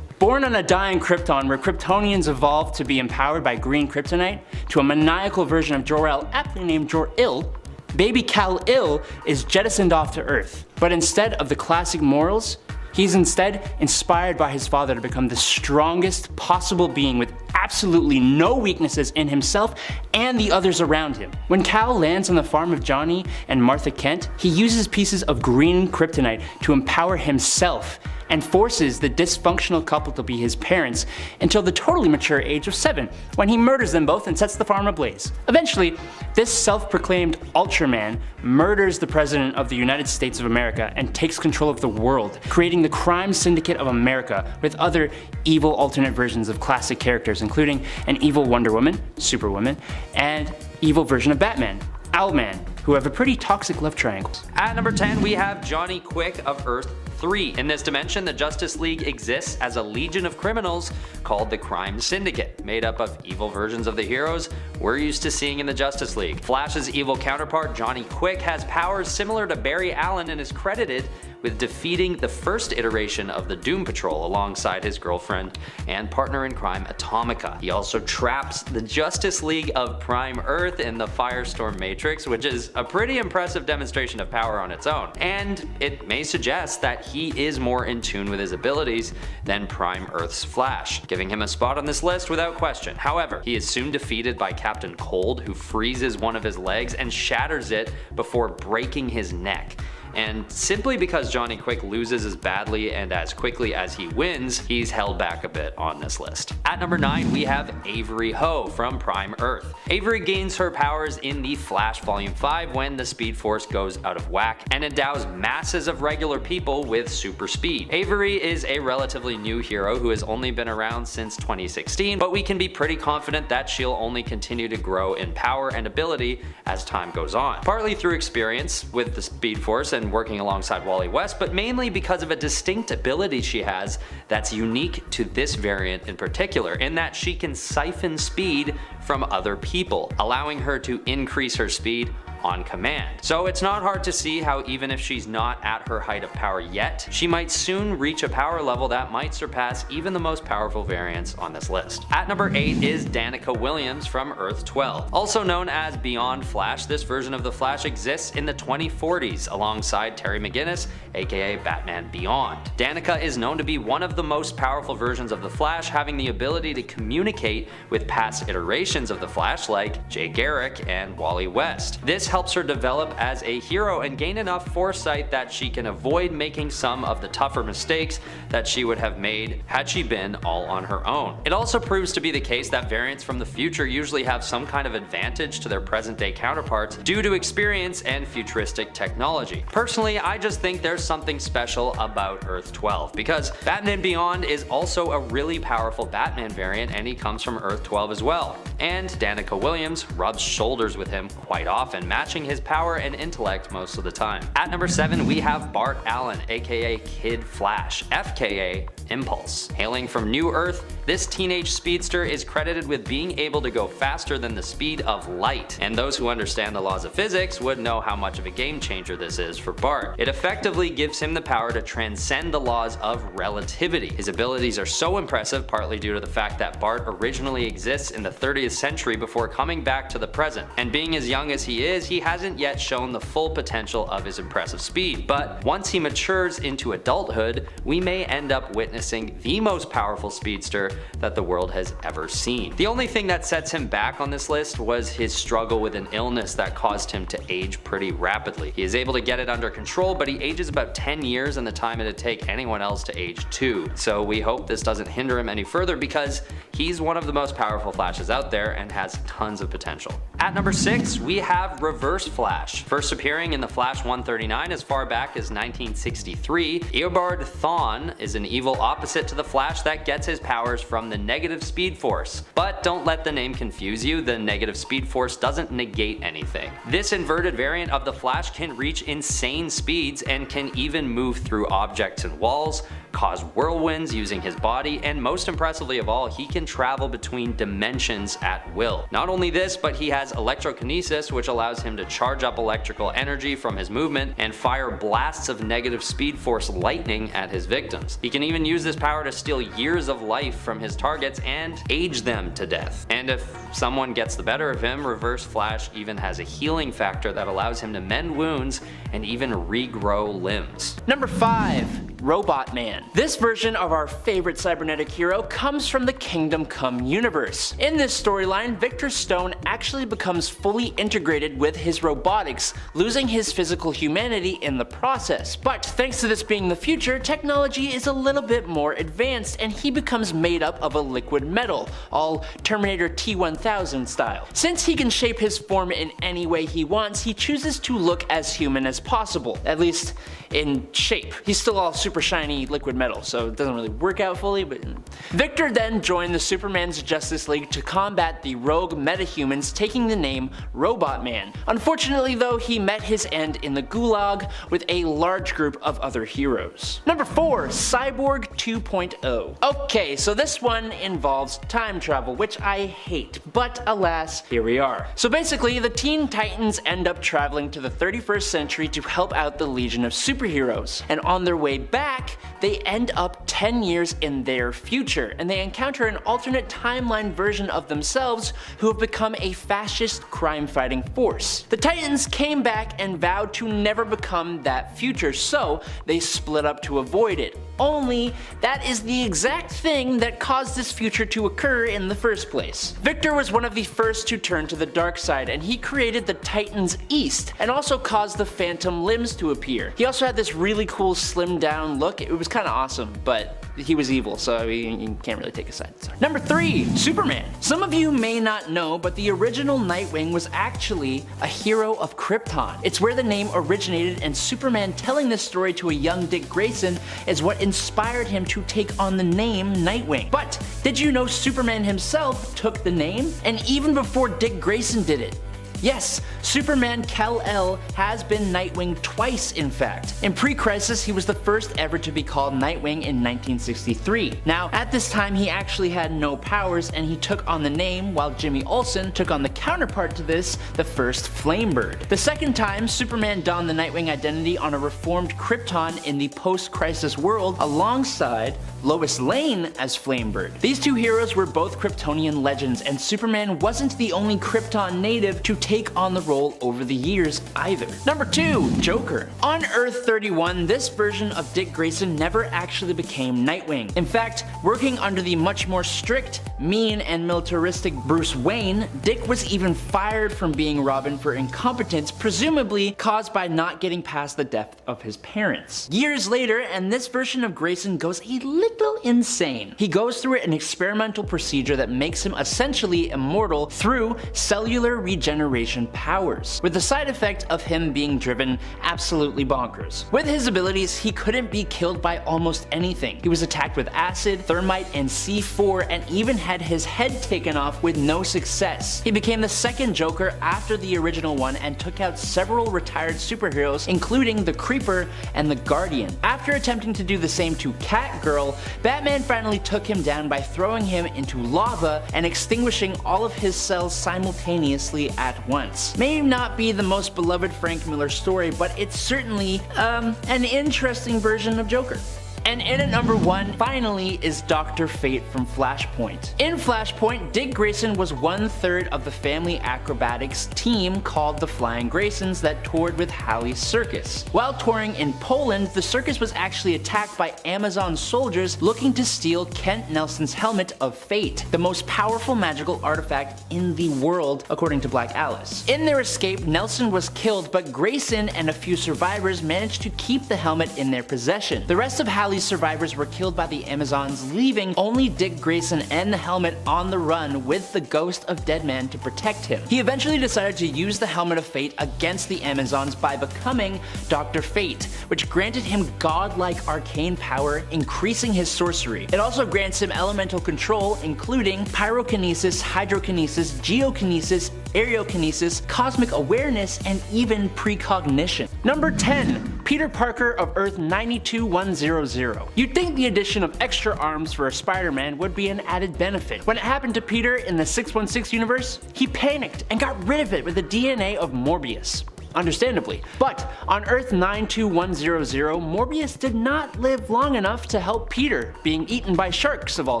Born on a dying Krypton where Kryptonians evolved to be empowered by green kryptonite to a maniacal version of Jor-El aptly named Jor-Il, baby Kal-El is jettisoned off to Earth. But instead of the classic morals, he's instead inspired by his father to become the strongest possible being with absolutely no weaknesses in himself and the others around him. When Kal lands on the farm of Johnny and Martha Kent, he uses pieces of green kryptonite to empower himself and forces the dysfunctional couple to be his parents until the totally mature age of 7, when he murders them both and sets the farm ablaze. Eventually, this self-proclaimed Ultraman murders the President of the United States of America and takes control of the world, creating the Crime Syndicate of America with other evil alternate versions of classic characters, including an evil Wonder Woman, Superwoman, and evil version of Batman, Owlman, who have a pretty toxic love triangle. At number 10, we have Johnny Quick of Earth 3. In this dimension, the Justice League exists as a legion of criminals called the Crime Syndicate, made up of evil versions of the heroes we're used to seeing in the Justice League. Flash's evil counterpart, Johnny Quick, has powers similar to Barry Allen and is credited with defeating the first iteration of the Doom Patrol alongside his girlfriend and partner in crime Atomica. He also traps the Justice League of Prime Earth in the Firestorm Matrix, which is a pretty impressive demonstration of power on its own, and it may suggest that he is more in tune with his abilities than Prime Earth's Flash, giving him a spot on this list without question. However, he is soon defeated by Captain Cold, who freezes one of his legs and shatters it before breaking his neck. And simply because Johnny Quick loses as badly and as quickly as he wins, he's held back a bit on this list. At number 9, we have Avery Ho from Prime Earth. Avery gains her powers in the Flash Volume 5 when the Speed Force goes out of whack and endows masses of regular people with super speed. Avery is a relatively new hero who has only been around since 2016, but we can be pretty confident that she'll only continue to grow in power and ability as time goes on. Partly through experience with the Speed Force and working alongside Wally West, but mainly because of a distinct ability she has that's unique to this variant in particular, in that she can siphon speed from other people, allowing her to increase her speed on command. So it's not hard to see how even if she's not at her height of power yet, she might soon reach a power level that might surpass even the most powerful variants on this list. At number 8 is Danica Williams from Earth 12. Also known as Beyond Flash, this version of the Flash exists in the 2040s alongside Terry McGinnis, aka Batman Beyond. Danica is known to be one of the most powerful versions of the Flash, having the ability to communicate with past iterations of the Flash like Jay Garrick and Wally West. This helps her develop as a hero and gain enough foresight that she can avoid making some of the tougher mistakes that she would have made had she been all on her own. It also proves to be the case that variants from the future usually have some kind of advantage to their present day counterparts due to experience and futuristic technology. Personally, I just think there's something special about Earth 12 because Batman Beyond is also a really powerful Batman variant and he comes from Earth 12 as well. And Danica Williams rubs shoulders with him quite often, matching his power and intellect most of the time. At number 7, we have Bart Allen, aka Kid Flash, FKA Impulse. Hailing from New Earth, this teenage speedster is credited with being able to go faster than the speed of light, and those who understand the laws of physics would know how much of a game changer this is for Bart. It effectively gives him the power to transcend the laws of relativity. His abilities are so impressive, partly due to the fact that Bart originally exists in the 30th century before coming back to the present, and being as young as he is, he hasn't yet shown the full potential of his impressive speed. But once he matures into adulthood, we may end up witnessing the most powerful speedster that the world has ever seen. The only thing that sets him back on this list was his struggle with an illness that caused him to age pretty rapidly. He is able to get it under control, but he ages about 10 years in the time it'd take anyone else to age 2. So we hope this doesn't hinder him any further because he's one of the most powerful Flashes out there and has tons of potential. At number 6, we have Reverse Flash. First appearing in the Flash 139 as far back as 1963, Eobard Thawne is an evil opposite to the Flash that gets his powers from the Negative Speed Force. But don't let the name confuse you, the Negative Speed Force doesn't negate anything. This inverted variant of the Flash can reach insane speeds and can even move through objects and walls, cause whirlwinds using his body, and most impressively of all, he can travel between dimensions at will. Not only this, but he has electrokinesis, which allows him to charge up electrical energy from his movement and fire blasts of Negative Speed Force lightning at his victims. He can even use this power to steal years of life from his targets and age them to death. And if someone gets the better of him, Reverse Flash even has a healing factor that allows him to mend wounds and even regrow limbs. Number 5, Robot Man. This version of our favorite cybernetic hero comes from the Kingdom Come universe. In this storyline, Victor Stone actually becomes fully integrated with his robotics, losing his physical humanity in the process. But thanks to this being the future, technology is a little bit more advanced and he becomes made up of a liquid metal, all Terminator T-1000 style. Since he can shape his form in any way he wants, he chooses to look as human as possible, at least in shape. He's still all super super shiny liquid metal, so it doesn't really work out fully, but... Victor then joined the Superman's Justice League to combat the rogue metahumans, taking the name Robot Man. Unfortunately though, he met his end in the Gulag with a large group of other heroes. Number 4. Cyborg 2.0. Okay, so this one involves time travel, which I hate, but alas, here we are. So basically, the Teen Titans end up traveling to the 31st century to help out the Legion of Superheroes, and on their way back, they end up 10 years in their future, and they encounter an alternate timeline version of themselves who have become a fascist crime-fighting force. The Titans came back and vowed to never become that future, so they split up to avoid it. Only, that is the exact thing that caused this future to occur in the first place. Victor was one of the first to turn to the dark side, and he created the Titans East, and also caused the Phantom Limbs to appear. He also had this really cool slimmed down look. It was kind of awesome, but he was evil, so you can't really take a side. Sorry. Number 3. Superman. Some of you may not know, but the original Nightwing was actually a hero of Krypton. It's where the name originated, and Superman telling this story to a young Dick Grayson is what inspired him to take on the name Nightwing. But did you know Superman himself took the name? And even before Dick Grayson did it. Yes, Superman Kal-El has been Nightwing twice, in fact. In pre-Crisis, he was the first ever to be called Nightwing in 1963. Now, at this time, he actually had no powers, and he took on the name, while Jimmy Olsen took on the counterpart to this, the first Flamebird. The second time, Superman donned the Nightwing identity on a reformed Krypton in the post-Crisis world, alongside Lois Lane as Flamebird. These two heroes were both Kryptonian legends, and Superman wasn't the only Krypton native to take on the role over the years either. Number 2. Joker. On Earth 31, this version of Dick Grayson never actually became Nightwing. In fact, working under the much more strict, mean, and militaristic Bruce Wayne, Dick was even fired from being Robin for incompetence, presumably caused by not getting past the death of his parents. Years later, and this version of Grayson goes a little insane. He goes through an experimental procedure that makes him essentially immortal through cellular regeneration powers, with the side effect of him being driven absolutely bonkers. With his abilities, he couldn't be killed by almost anything. He was attacked with acid, thermite, and C4, and even had his head taken off with no success. He became the second Joker after the original one and took out several retired superheroes, including the Creeper and the Guardian. After attempting to do the same to Catgirl, Batman finally took him down by throwing him into lava and extinguishing all of his cells simultaneously at once. May not be the most beloved Frank Miller story, but it's certainly, an interesting version of Joker. And in at number 1, finally, is Dr. Fate from Flashpoint. In Flashpoint, Dick Grayson was 1/3 of the Family Acrobatics team called the Flying Graysons that toured with Halley's Circus. While touring in Poland, the circus was actually attacked by Amazon soldiers looking to steal Kent Nelson's Helmet of Fate, the most powerful magical artifact in the world, according to Black Alice. In their escape, Nelson was killed, but Grayson and a few survivors managed to keep the helmet in their possession. The rest of Halley's survivors were killed by the Amazons, leaving only Dick Grayson and the helmet on the run with the ghost of Deadman to protect him. He eventually decided to use the Helmet of Fate against the Amazons by becoming Dr. Fate, which granted him godlike arcane power, increasing his sorcery. It also grants him elemental control, including pyrokinesis, hydrokinesis, geokinesis, aerokinesis, cosmic awareness, and even precognition. Number 10. Peter Parker of Earth 92100. You'd think the addition of extra arms for a Spider-Man would be an added benefit. When it happened to Peter in the 616 universe, he panicked and got rid of it with the DNA of Morbius. Understandably. But on Earth 92100, Morbius did not live long enough to help Peter, being eaten by sharks of all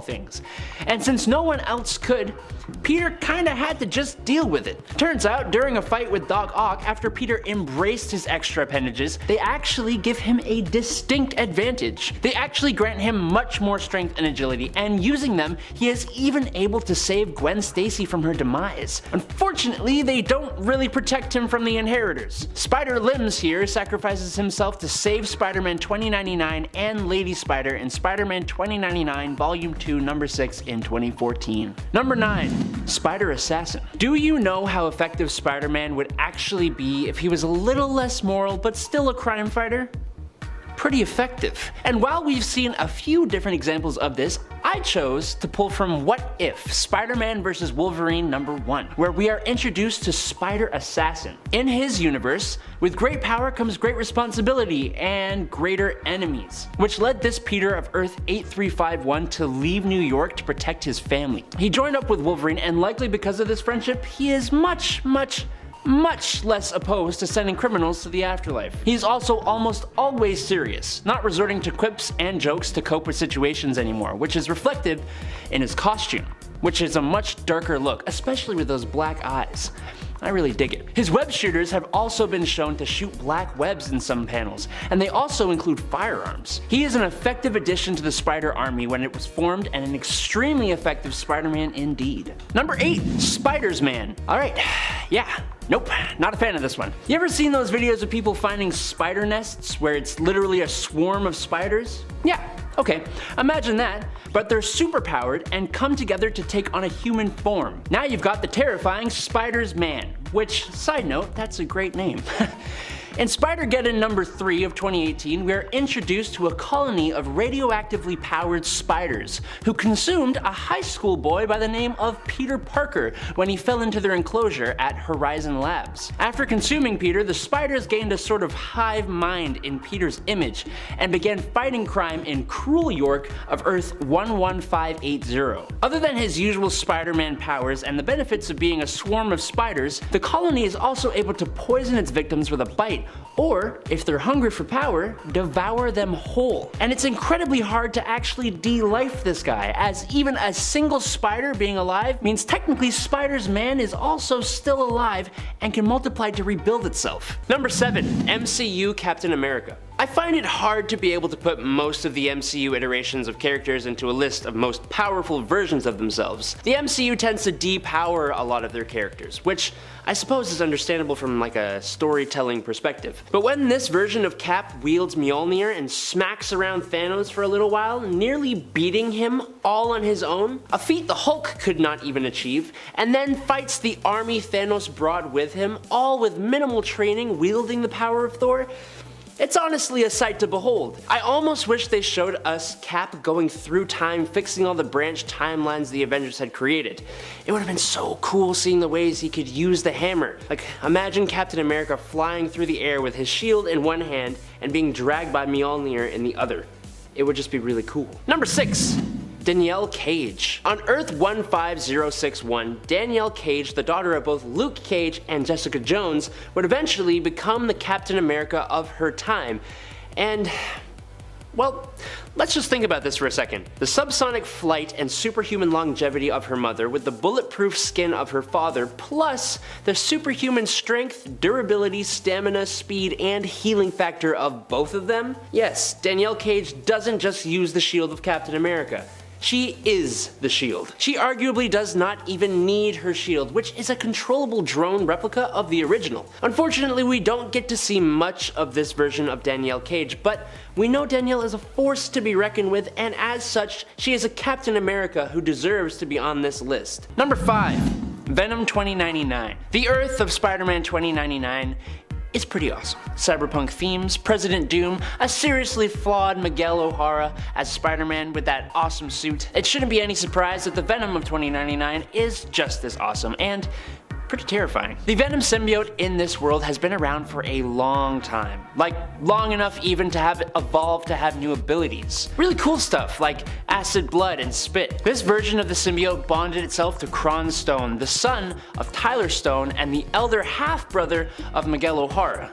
things. And since no one else could, Peter kinda had to just deal with it. Turns out, during a fight with Doc Ock, after Peter embraced his extra appendages, they actually give him a distinct advantage. They actually grant him much more strength and agility, and using them, he is even able to save Gwen Stacy from her demise. Unfortunately, they don't really protect him from the Inheritors. Spider Limbs here sacrifices himself to save Spider-Man 2099 and Lady Spider in Spider-Man 2099 Volume 2 Number 6 in 2014. Number 9. Spider Assassin. Do you know how effective Spider-Man would actually be if he was a little less moral but still a crime fighter? pretty effective. And while we've seen a few different examples of this, I chose to pull from What If? Spider-Man vs. Wolverine #1, where we are introduced to Spider Assassin. In his universe, with great power comes great responsibility and greater enemies, which led this Peter of Earth 8351 to leave New York to protect his family. He joined up with Wolverine, and likely because of this friendship, he is much less opposed to sending criminals to the afterlife. He's also almost always serious, not resorting to quips and jokes to cope with situations anymore, which is reflected in his costume, which is a much darker look, especially with those black eyes. I really dig it. His web shooters have also been shown to shoot black webs in some panels, and they also include firearms. He is an effective addition to the Spider Army when it was formed, and an extremely effective Spider-Man indeed. Number 8, Spider-Man. Alright, yeah. Nope, not a fan of this one. You ever seen those videos of people finding spider nests where it's literally a swarm of spiders? Yeah, okay, imagine that, but they're superpowered and come together to take on a human form. Now you've got the terrifying Spider-Man, which, side note, that's a great name. In Spider-Geddon #3 of 2018, we are introduced to a colony of radioactively powered spiders who consumed a high school boy by the name of Peter Parker when he fell into their enclosure at Horizon Labs. After consuming Peter, the spiders gained a sort of hive mind in Peter's image and began fighting crime in Cruel York of Earth 11580. Other than his usual Spider-Man powers and the benefits of being a swarm of spiders, the colony is also able to poison its victims with a bite, or, if they're hungry for power, devour them whole. And it's incredibly hard to actually de-life this guy, as even a single spider being alive means technically Spider-Man is also still alive and can multiply to rebuild itself. Number 7, MCU Captain America. I find it hard to be able to put most of the MCU iterations of characters into a list of most powerful versions of themselves. The MCU tends to depower a lot of their characters, which I suppose is understandable from like a storytelling perspective. But when this version of Cap wields Mjolnir and smacks around Thanos for a little while, nearly beating him all on his own, a feat the Hulk could not even achieve, and then fights the army Thanos brought with him, all with minimal training wielding the power of Thor, it's honestly a sight to behold. I almost wish they showed us Cap going through time, fixing all the branched timelines the Avengers had created. It would have been so cool seeing the ways he could use the hammer. Like, imagine Captain America flying through the air with his shield in one hand and being dragged by Mjolnir in the other. It would just be really cool. Number 6. Danielle Cage. On Earth 15061, Danielle Cage, the daughter of both Luke Cage and Jessica Jones, would eventually become the Captain America of her time. And, well, let's just think about this for a second. The subsonic flight and superhuman longevity of her mother, with the bulletproof skin of her father, plus the superhuman strength, durability, stamina, speed, and healing factor of both of them? Yes, Danielle Cage doesn't just use the shield of Captain America. She is the shield. She arguably does not even need her shield, which is a controllable drone replica of the original. Unfortunately, we don't get to see much of this version of Danielle Cage, but we know Danielle is a force to be reckoned with, and as such, she is a Captain America who deserves to be on this list. Number 5. Venom 2099. The Earth of Spider-Man 2099 is pretty awesome. Cyberpunk themes, President Doom, a seriously flawed Miguel O'Hara as Spider-Man with that awesome suit. It shouldn't be any surprise that the Venom of 2099 is just as awesome and pretty terrifying. The Venom symbiote in this world has been around for a long time. Like, long enough even to have it evolve to have new abilities. Really cool stuff like acid blood and spit. This version of the symbiote bonded itself to Kron Stone, the son of Tyler Stone and the elder half-brother of Miguel O'Hara.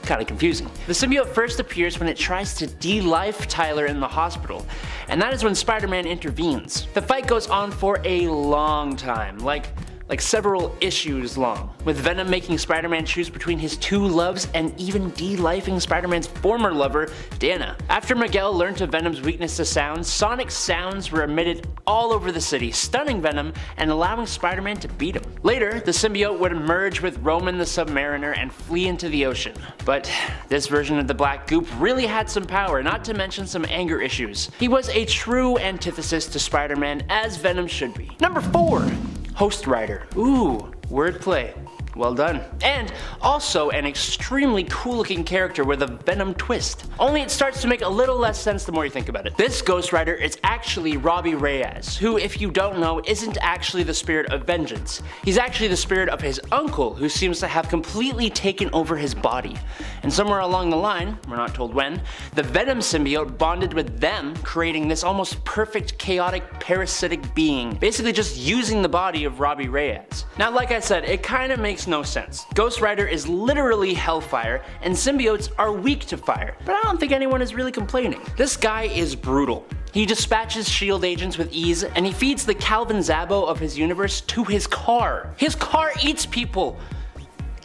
Kind of confusing. The symbiote first appears when it tries to de-life Tyler in the hospital, and that is when Spider-Man intervenes. The fight goes on for a long time, like several issues long, with Venom making Spider-Man choose between his two loves and even de-lifing Spider-Man's former lover, Dana. After Miguel learned of Venom's weakness to sound, sonic sounds were emitted all over the city, stunning Venom and allowing Spider-Man to beat him. Later, the symbiote would merge with Roman the Submariner and flee into the ocean. But this version of the Black Goop really had some power, not to mention some anger issues. He was a true antithesis to Spider-Man, as Venom should be. Number 4. Host Rider. Ooh, wordplay. Well done. And also an extremely cool looking character with a Venom twist. Only it starts to make a little less sense the more you think about it. This Ghost Rider is actually Robbie Reyes, who, if you don't know, isn't actually the spirit of vengeance. He's actually the spirit of his uncle, who seems to have completely taken over his body. And somewhere along the line, we're not told when, the Venom symbiote bonded with them, creating this almost perfect chaotic parasitic being, basically just using the body of Robbie Reyes. Now, like I said, it kind of makes no sense. Ghost Rider is literally hellfire, and symbiotes are weak to fire, but I don't think anyone is really complaining. This guy is brutal. He dispatches SHIELD agents with ease, and he feeds the Calvin Zabo of his universe to his car. His car eats people!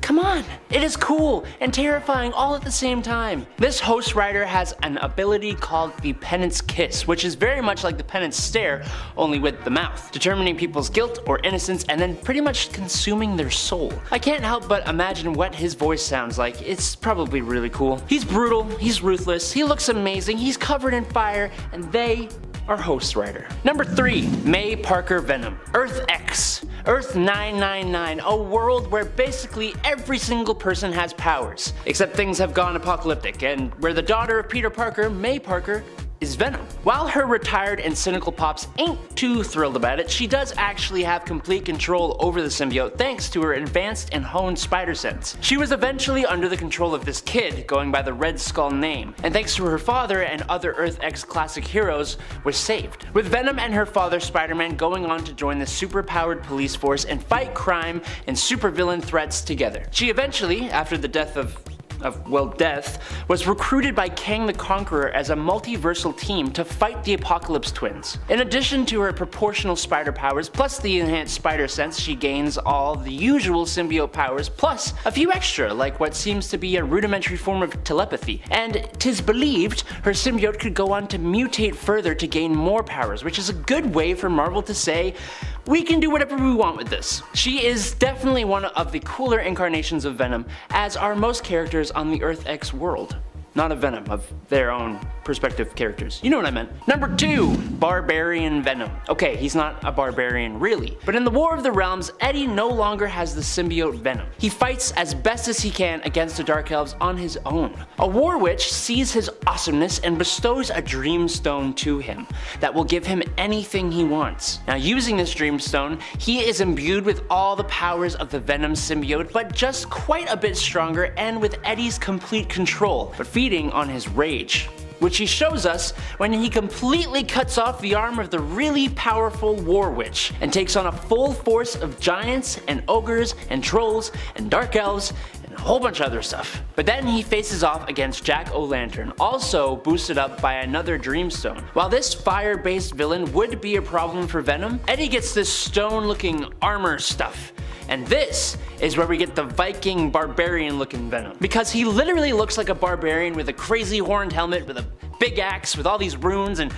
Come on! It is cool and terrifying all at the same time. This Ghost Rider has an ability called the Penance Kiss, which is very much like the Penance Stare, only with the mouth, determining people's guilt or innocence and then pretty much consuming their soul. I can't help but imagine what his voice sounds like. It's probably really cool. He's brutal, he's ruthless, he looks amazing, he's covered in fire, and they are Ghost Rider. Number 3, May Parker Venom. Earth X. Earth 999, a world where basically every single person has powers, except things have gone apocalyptic, and where the daughter of Peter Parker, May Parker, is Venom. While her retired and cynical pops ain't too thrilled about it, she does actually have complete control over the symbiote thanks to her advanced and honed spider sense. She was eventually under the control of this kid, going by the Red Skull name, and thanks to her father and other Earth X classic heroes, was saved. With Venom and her father Spider-Man going on to join the super-powered police force and fight crime and supervillain threats together. She eventually, after the death was recruited by Kang the Conqueror as a multiversal team to fight the Apocalypse Twins. In addition to her proportional spider powers, plus the enhanced spider sense, she gains all the usual symbiote powers, plus a few extra, like what seems to be a rudimentary form of telepathy. And 'tis believed her symbiote could go on to mutate further to gain more powers, which is a good way for Marvel to say, we can do whatever we want with this. She is definitely one of the cooler incarnations of Venom, as are most characters on the Earth X world. Not of Venom, of their own perspective characters. You know what I meant. Number 2, Barbarian Venom. Okay, he's not a barbarian really, but in the War of the Realms, Eddie no longer has the symbiote Venom. He fights as best as he can against the Dark Elves on his own. A War Witch sees his awesomeness and bestows a Dreamstone to him that will give him anything he wants. Now, using this Dreamstone, he is imbued with all the powers of the Venom symbiote, but just quite a bit stronger and with Eddie's complete control, but feeding on his rage, which he shows us when he completely cuts off the arm of the really powerful War Witch and takes on a full force of giants and ogres and trolls and dark elves and a whole bunch of other stuff. But then he faces off against Jack-O-Lantern, also boosted up by another Dreamstone. While this fire-based villain would be a problem for Venom, Eddie gets this stone-looking armor stuff. And this is where we get the Viking barbarian looking Venom. Because he literally looks like a barbarian with a crazy horned helmet with a big axe with all these runes, and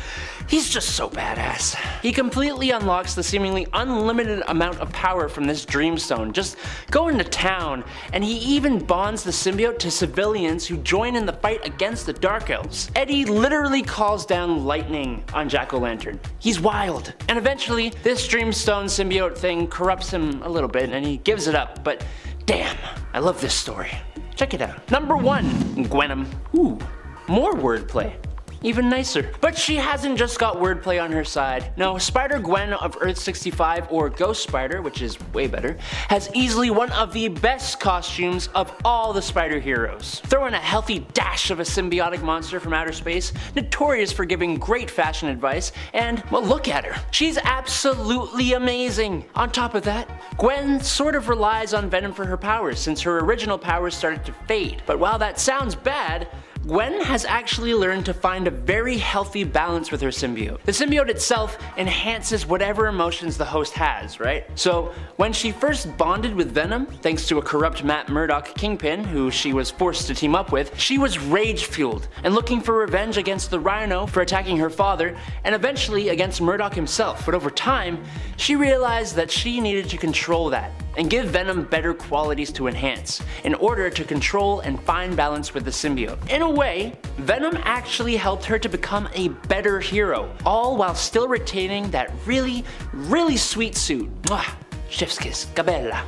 he's just so badass. He completely unlocks the seemingly unlimited amount of power from this Dreamstone, just going to town, and he even bonds the symbiote to civilians who join in the fight against the Dark Elves. Eddie literally calls down lightning on Jack-O-Lantern. He's wild. And eventually, this Dreamstone symbiote thing corrupts him a little bit, and he gives it up, but damn, I love this story. Check it out. Number 1, Gwenom. Ooh, more wordplay. Even nicer. But she hasn't just got wordplay on her side. No, Spider-Gwen of Earth 65, or Ghost Spider, which is way better, has easily one of the best costumes of all the Spider heroes. Throw in a healthy dash of a symbiotic monster from outer space, notorious for giving great fashion advice, and, well, look at her. She's absolutely amazing. On top of that, Gwen sort of relies on Venom for her powers, since her original powers started to fade. But while that sounds bad, Gwen has actually learned to find a very healthy balance with her symbiote. The symbiote itself enhances whatever emotions the host has, right? So when she first bonded with Venom, thanks to a corrupt Matt Murdock Kingpin, who she was forced to team up with, she was rage-fueled and looking for revenge against the Rhino for attacking her father, and eventually against Murdock himself. But over time, she realized that she needed to control that and give Venom better qualities to enhance, in order to control and find balance with the symbiote. In a way, Venom actually helped her to become a better hero, all while still retaining that really, really sweet suit. Mwah. Chef's kiss, Gabella.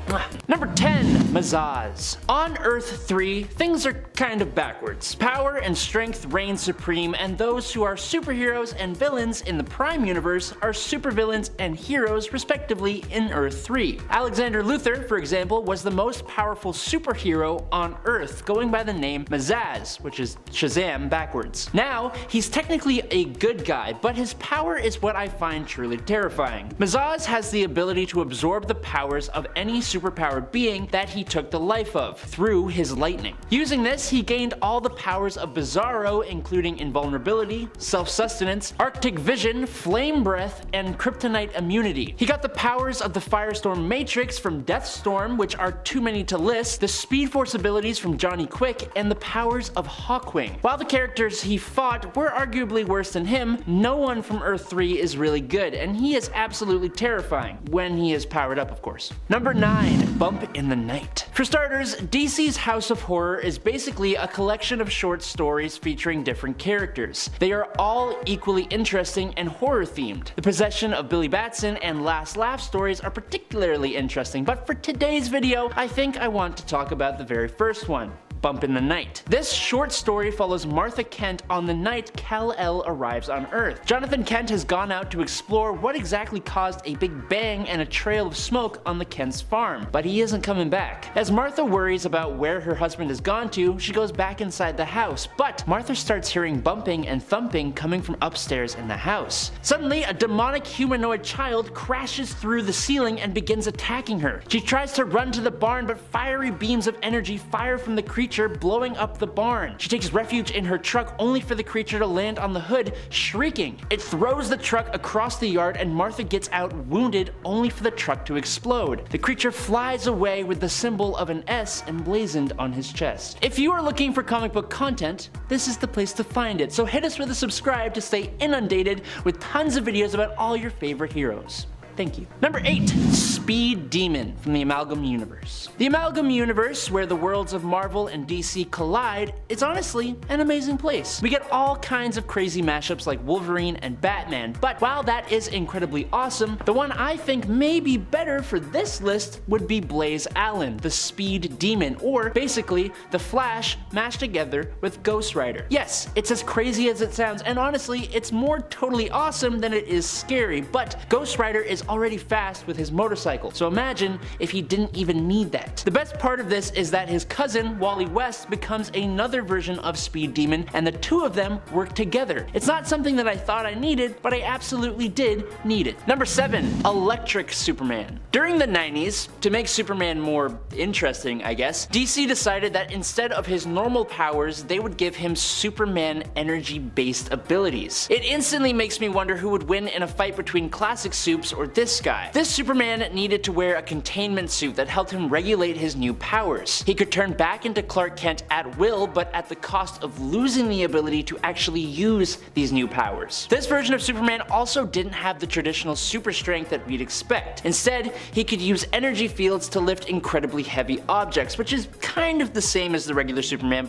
Number 10, Mazaz. On Earth 3, things are kind of backwards. Power and strength reign supreme, and those who are superheroes and villains in the Prime Universe are supervillains and heroes respectively in Earth 3. Alexander Luthor, for example, was the most powerful superhero on Earth, going by the name Mazaz, which is Shazam backwards. Now, he's technically a good guy, but his power is what I find truly terrifying. Mazaz has the ability to absorb the powers of any superpowered being that he took the life of through his lightning. Using this, he gained all the powers of Bizarro, including invulnerability, self-sustenance, Arctic vision, flame breath, and kryptonite immunity. He got the powers of the Firestorm Matrix from Deathstorm, which are too many to list, the Speed Force abilities from Johnny Quick, and the powers of Hawkwing. While the characters he fought were arguably worse than him, no one from Earth 3 is really good, and he is absolutely terrifying, when he is powered up of course. Number 9, Bump in the Night. For starters, DC's House of Horror is basically a collection of short stories featuring different characters. They are all equally interesting and horror themed. The Possession of Billy Batson and Last Laugh stories are particularly interesting, but for today's video, I think I want to talk about the very first one. Bump in the Night. This short story follows Martha Kent on the night Kal-El arrives on Earth. Jonathan Kent has gone out to explore what exactly caused a big bang and a trail of smoke on the Kent's farm, but he isn't coming back. As Martha worries about where her husband has gone to, she goes back inside the house, but Martha starts hearing bumping and thumping coming from upstairs in the house. Suddenly, a demonic humanoid child crashes through the ceiling and begins attacking her. She tries to run to the barn, but fiery beams of energy fire from the creature, blowing up the barn. She takes refuge in her truck only for the creature to land on the hood, shrieking. It throws the truck across the yard and Martha gets out wounded only for the truck to explode. The creature flies away with the symbol of an S emblazoned on his chest. If you are looking for comic book content, this is the place to find it, so hit us with a subscribe to stay inundated with tons of videos about all your favorite heroes. Thank you. Number 8, Speed Demon from the Amalgam Universe. The Amalgam Universe, where the worlds of Marvel and DC collide, is honestly an amazing place. We get all kinds of crazy mashups like Wolverine and Batman, but while that is incredibly awesome, the one I think may be better for this list would be Blaze Allen, the Speed Demon, or basically the Flash mashed together with Ghost Rider. Yes, it's as crazy as it sounds, and honestly, it's more totally awesome than it is scary, but Ghost Rider is already fast with his motorcycle, so imagine if he didn't even need that. The best part of this is that his cousin, Wally West, becomes another version of Speed Demon, and the two of them work together. It's not something that I thought I needed, but I absolutely did need it. Number 7, Electric Superman. During the 90s, to make Superman more interesting, I guess, DC decided that instead of his normal powers, they would give him Superman energy-based abilities. It instantly makes me wonder who would win in a fight between classic Supes or this guy. This Superman needed to wear a containment suit that helped him regulate his new powers. He could turn back into Clark Kent at will, but at the cost of losing the ability to actually use these new powers. This version of Superman also didn't have the traditional super strength that we'd expect. Instead, he could use energy fields to lift incredibly heavy objects, which is kind of the same as the regular Superman,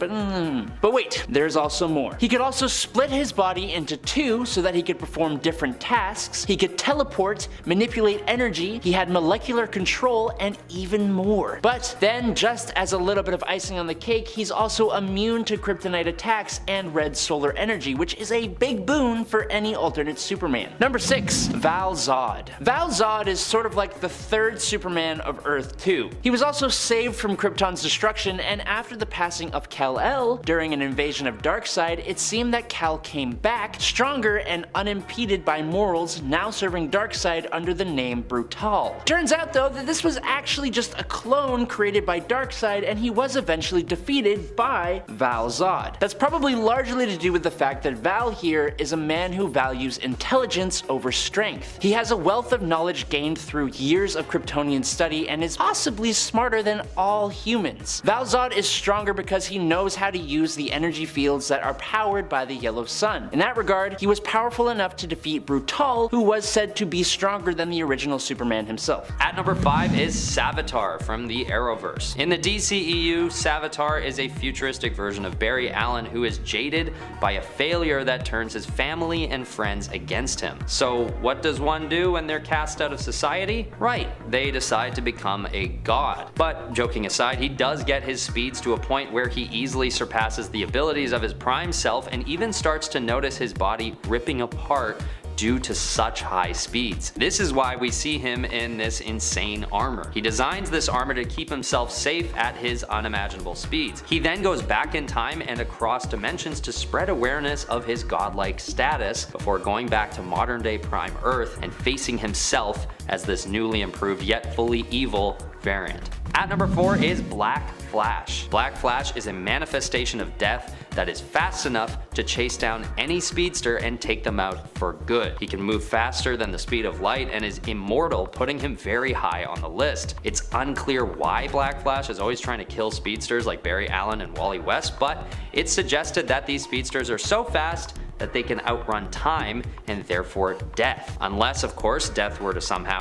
but wait, there's also more. He could also split his body into two so that he could perform different tasks. He could teleport, manipulate energy, he had molecular control, and even more. But then, just as a little bit of icing on the cake, he's also immune to kryptonite attacks and red solar energy, which is a big boon for any alternate Superman. Number 6, Val-Zod. Val-Zod is sort of like the third Superman of Earth 2. He was also saved from Krypton's destruction, and after the passing of Kal-El during an invasion of Darkseid, it seemed that Kal came back stronger and unimpeded by morals, now serving Darkseid under the name Brutal. Turns out though that this was actually just a clone created by Darkseid, and he was eventually defeated by Val-Zod. That's probably largely to do with the fact that Val here is a man who values intelligence over strength. He has a wealth of knowledge gained through years of Kryptonian study and is possibly smarter than all humans. Val-Zod is stronger because he knows how to use the energy fields that are powered by the yellow sun. In that regard, he was powerful enough to defeat Brutal, who was said to be stronger stronger than the original Superman himself. At number 5 is Savitar from the Arrowverse. In the DCEU, Savitar is a futuristic version of Barry Allen who is jaded by a failure that turns his family and friends against him. So what does one do when they're cast out of society? Right, they decide to become a god. But joking aside, he does get his speeds to a point where he easily surpasses the abilities of his prime self and even starts to notice his body ripping apart due to such high speeds. This is why we see him in this insane armor. He designs this armor to keep himself safe at his unimaginable speeds. He then goes back in time and across dimensions to spread awareness of his godlike status before going back to modern day Prime Earth and facing himself as this newly improved yet fully evil variant. At number 4 is Black Flash. Black Flash is a manifestation of death that is fast enough to chase down any speedster and take them out for good. He can move faster than the speed of light and is immortal, putting him very high on the list. It's unclear why Black Flash is always trying to kill speedsters like Barry Allen and Wally West, but it's suggested that these speedsters are so fast that they can outrun time and therefore death. Unless, of course, death were to somehow,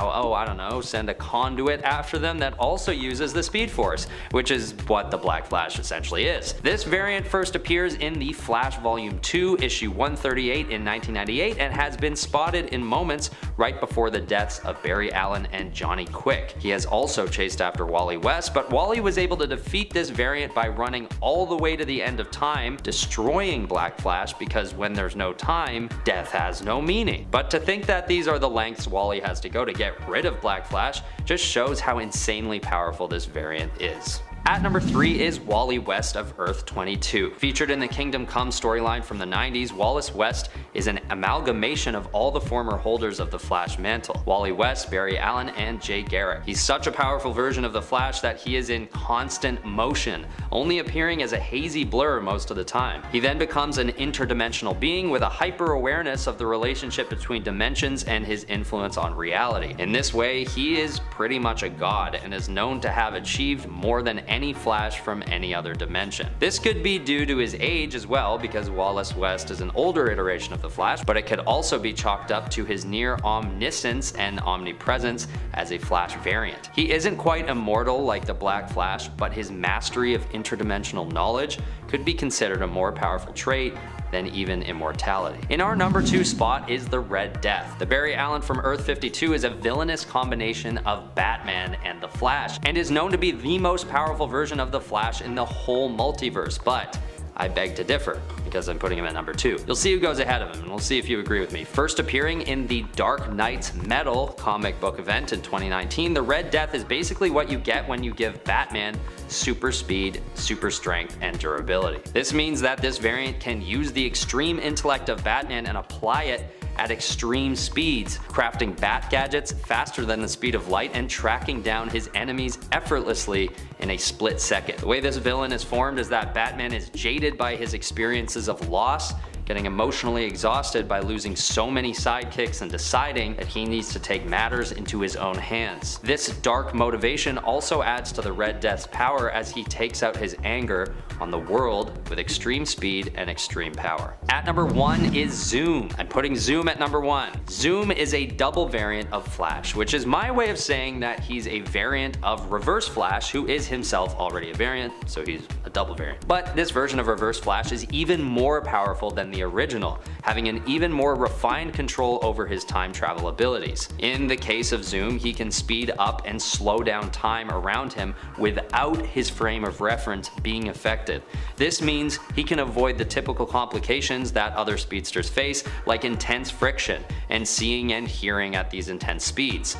send a conduit after them that also uses the Speed Force, which is what the Black Flash essentially is. This variant first appears in the Flash Volume 2, issue 138 in 1998 and has been spotted in moments right before the deaths of Barry Allen and Johnny Quick. He has also chased after Wally West, but Wally was able to defeat this variant by running all the way to the end of time, destroying Black Flash because when there's no time, death has no meaning. But to think that these are the lengths Wally has to go to get rid of Black Flash just shows how insanely powerful this variant is. At number 3 is Wally West of Earth 22. Featured in the Kingdom Come storyline from the 90s, Wallace West is an amalgamation of all the former holders of the Flash mantle: Wally West, Barry Allen, and Jay Garrick. He's such a powerful version of the Flash that he is in constant motion, only appearing as a hazy blur most of the time. He then becomes an interdimensional being with a hyper-awareness of the relationship between dimensions and his influence on reality. In this way, he is pretty much a god and is known to have achieved more than any Flash from any other dimension. This could be due to his age as well, because Wallace West is an older iteration of the Flash, but it could also be chalked up to his near omniscience and omnipresence as a Flash variant. He isn't quite immortal like the Black Flash, but his mastery of interdimensional knowledge could be considered a more powerful trait than even immortality. In our number 2 spot is the Red Death. The Barry Allen from Earth 52 is a villainous combination of Batman and the Flash, and is known to be the most powerful version of the Flash in the whole multiverse, but I beg to differ, because I'm putting him at number 2. You'll see who goes ahead of him, and we'll see if you agree with me. First appearing in the Dark Knight's Metal comic book event in 2019, the Red Death is basically what you get when you give Batman super speed, super strength, and durability. This means that this variant can use the extreme intellect of Batman and apply it at extreme speeds, crafting bat gadgets faster than the speed of light and tracking down his enemies effortlessly in a split second. The way this villain is formed is that Batman is jaded by his experiences of loss, getting emotionally exhausted by losing so many sidekicks and deciding that he needs to take matters into his own hands. This dark motivation also adds to the Red Death's power as he takes out his anger on the world with extreme speed and extreme power. At number 1 is Zoom. I'm putting Zoom at number 1. Zoom is a double variant of Flash, which is my way of saying that he's a variant of Reverse Flash, who is himself already a variant, so he's a double variant. But this version of Reverse Flash is even more powerful than the original, having an even more refined control over his time travel abilities. In the case of Zoom, he can speed up and slow down time around him without his frame of reference being affected. This means he can avoid the typical complications that other speedsters face, like intense friction and seeing and hearing at these intense speeds.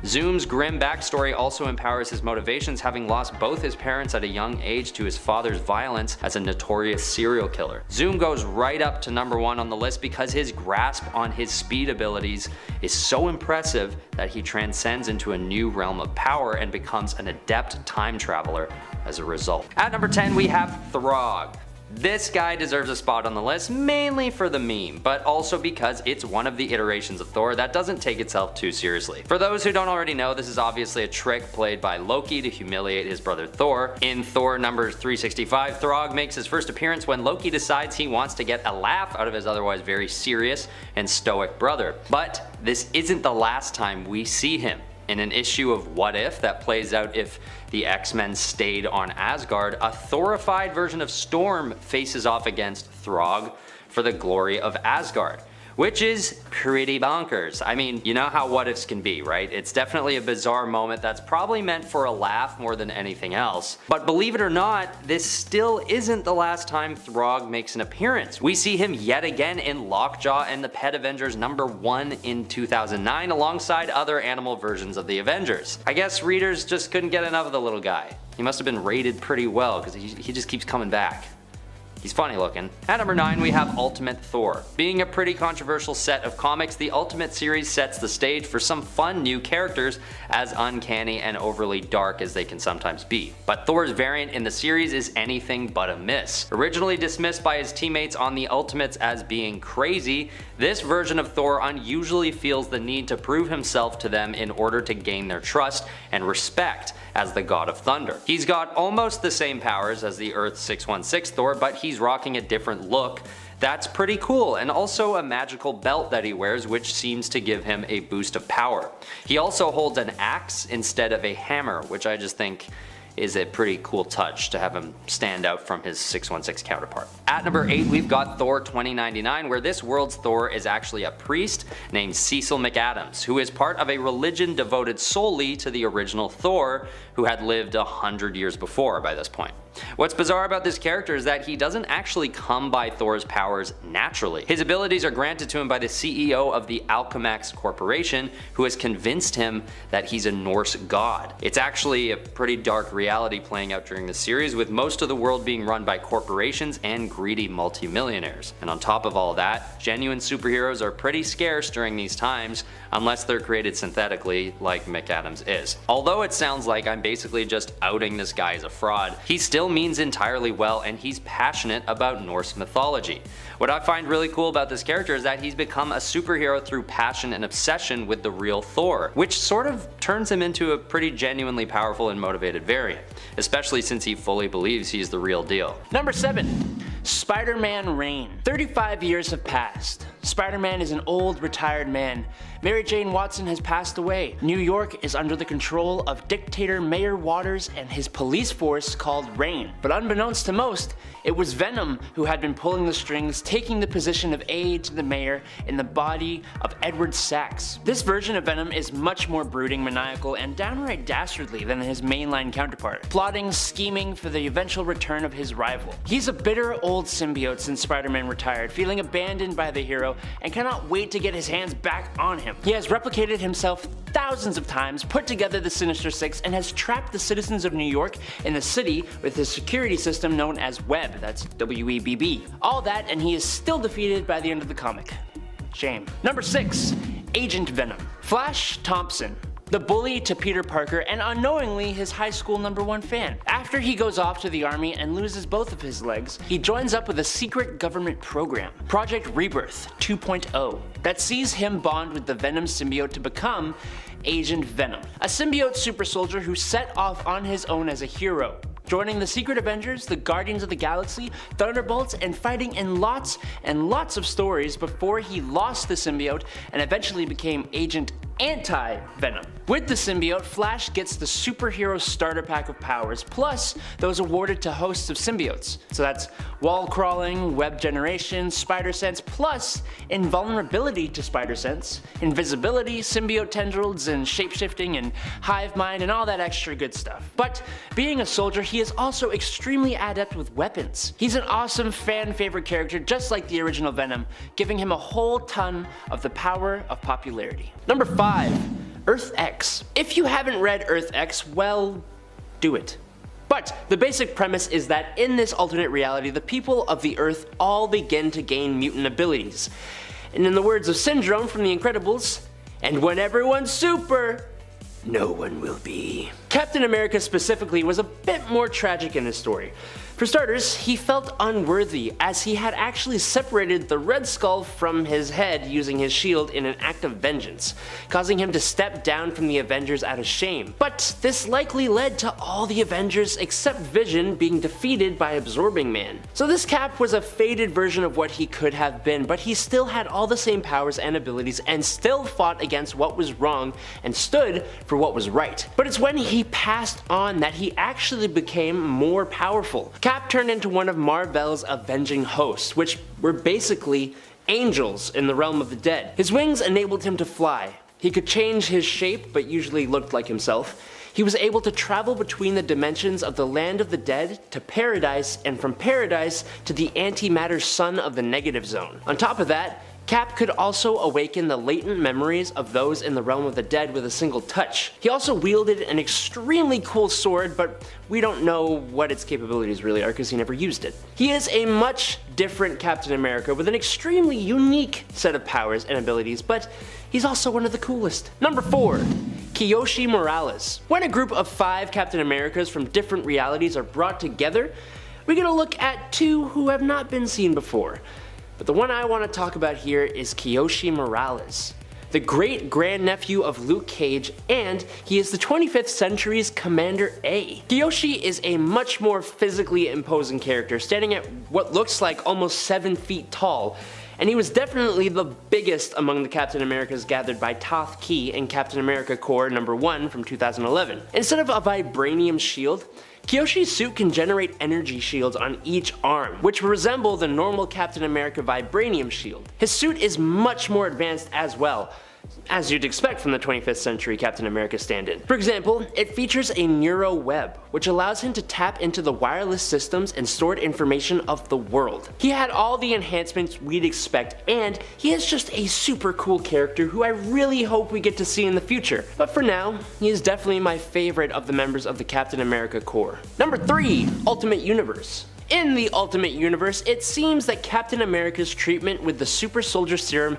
Zoom's grim backstory also empowers his motivations, having lost both his parents at a young age to his father's violence as a notorious serial killer. Zoom goes right up to number 1 on the list because his grasp on his speed abilities is so impressive that he transcends into a new realm of power and becomes an adept time traveler as a result. At number 10 we have Throg. This guy deserves a spot on the list mainly for the meme, but also because it's one of the iterations of Thor that doesn't take itself too seriously. For those who don't already know, this is obviously a trick played by Loki to humiliate his brother Thor. In Thor number 365, Throg makes his first appearance when Loki decides he wants to get a laugh out of his otherwise very serious and stoic brother. But this isn't the last time we see him. In an issue of What If that plays out if the X-Men stayed on Asgard, a Thorified version of Storm faces off against Throg for the glory of Asgard, which is pretty bonkers. I mean, you know how what ifs can be, right? It's definitely a bizarre moment that's probably meant for a laugh more than anything else. But believe it or not, this still isn't the last time Throg makes an appearance. We see him yet again in Lockjaw and the Pet Avengers #1 in 2009 alongside other animal versions of the Avengers. I guess readers just couldn't get enough of the little guy. He must have been rated pretty well because he just keeps coming back. He's funny looking. At number 9 we have Ultimate Thor. Being a pretty controversial set of comics, the Ultimate series sets the stage for some fun new characters, as uncanny and overly dark as they can sometimes be. But Thor's variant in the series is anything but a miss. Originally dismissed by his teammates on the Ultimates as being crazy, this version of Thor unusually feels the need to prove himself to them in order to gain their trust and respect as the God of Thunder. He's got almost the same powers as the Earth 616 Thor, but he's rocking a different look that's pretty cool, and also a magical belt that he wears which seems to give him a boost of power. He also holds an axe instead of a hammer, which I just think is a pretty cool touch to have him stand out from his 616 counterpart. At number 8 we've got Thor 2099, where this world's Thor is actually a priest named Cecil McAdams, who is part of a religion devoted solely to the original Thor, who had lived 100 years before by this point. What's bizarre about this character is that he doesn't actually come by Thor's powers naturally. His abilities are granted to him by the CEO of the Alchemax Corporation, who has convinced him that he's a Norse god. It's actually a pretty dark reality playing out during the series, with most of the world being run by corporations and greedy multimillionaires. And on top of all that, genuine superheroes are pretty scarce during these times, unless they're created synthetically like McAdams is. Although it sounds like I'm basically just outing this guy as a fraud, he still means entirely well, and he's passionate about Norse mythology. What I find really cool about this character is that he's become a superhero through passion and obsession with the real Thor, which sort of turns him into a pretty genuinely powerful and motivated variant, especially since he fully believes he's the real deal. Number 7. Spider-Man Reign. 35 years have passed. Spider-Man is an old, retired man. Mary Jane Watson has passed away. New York is under the control of dictator Mayor Waters and his police force called Reign. But unbeknownst to most, it was Venom who had been pulling the strings, taking the position of aide to the mayor in the body of Edward Sachs. This version of Venom is much more brooding, maniacal, and downright dastardly than his mainline counterpart, plotting, scheming for the eventual return of his rival. He's a bitter old symbiote since Spider-Man retired, feeling abandoned by the hero and cannot wait to get his hands back on him. He has replicated himself thousands of times, put together the Sinister Six, and has trapped the citizens of New York in the city with his security system known as Webb, that's W-E-B-B. All that, and he is still defeated by the end of the comic. Shame. Number 6. Agent Venom. Flash Thompson, the bully to Peter Parker and unknowingly his high school #1 fan. After he goes off to the army and loses both of his legs, he joins up with a secret government program, Project Rebirth 2.0, that sees him bond with the Venom symbiote to become Agent Venom, a symbiote super soldier who set off on his own as a hero, joining the Secret Avengers, the Guardians of the Galaxy, Thunderbolts, and fighting in lots and lots of stories before he lost the symbiote and eventually became Agent Anti-Venom. With the symbiote, Flash gets the superhero starter pack of powers, plus those awarded to hosts of symbiotes. So that's wall crawling, web generation, spider sense, plus invulnerability to spider sense, invisibility, symbiote tendrils, and shapeshifting, and hive mind, and all that extra good stuff. But being a soldier, he is also extremely adept with weapons. He's an awesome fan favorite character, just like the original Venom, giving him a whole ton of the power of popularity. Number 5. Earth X. If you haven't read Earth X, well, do it. But the basic premise is that in this alternate reality, the people of the Earth all begin to gain mutant abilities. And in the words of Syndrome from The Incredibles, and when everyone's super, no one will be. Captain America specifically was a bit more tragic in his story. For starters, he felt unworthy as he had actually separated the Red Skull from his head using his shield in an act of vengeance, causing him to step down from the Avengers out of shame. But this likely led to all the Avengers except Vision being defeated by Absorbing Man. So this Cap was a faded version of what he could have been, but he still had all the same powers and abilities and still fought against what was wrong and stood for what was right. But it's when he passed on that he actually became more powerful. Cap turned into one of Mar-Vell's avenging hosts, which were basically angels in the realm of the dead. His wings enabled him to fly. He could change his shape, but usually looked like himself. He was able to travel between the dimensions of the land of the dead to paradise, and from paradise to the antimatter sun of the negative zone. On top of that, Cap could also awaken the latent memories of those in the realm of the dead with a single touch. He also wielded an extremely cool sword, but we don't know what its capabilities really are because he never used it. He is a much different Captain America with an extremely unique set of powers and abilities, but he's also one of the coolest. Number 4. Kiyoshi Morales. When a group of 5 Captain Americas from different realities are brought together, we're gonna look at 2 who have not been seen before. But the one I want to talk about here is Kiyoshi Morales, the great grandnephew of Luke Cage, and he is the 25th century's Commander A. Kiyoshi is a much more physically imposing character, standing at what looks like almost 7 feet tall, and he was definitely the biggest among the Captain Americas gathered by Toth Key in Captain America Corps number 1 from 2011. Instead of a vibranium shield, Kiyoshi's suit can generate energy shields on each arm, which resemble the normal Captain America vibranium shield. His suit is much more advanced as well, as you'd expect from the 25th century Captain America stand-in. For example, it features a neuro web, which allows him to tap into the wireless systems and stored information of the world. He had all the enhancements we'd expect, and he is just a super cool character who I really hope we get to see in the future. But for now, he is definitely my favorite of the members of the Captain America Corps. Number 3. Ultimate Universe. In the Ultimate Universe, it seems that Captain America's treatment with the Super Soldier Serum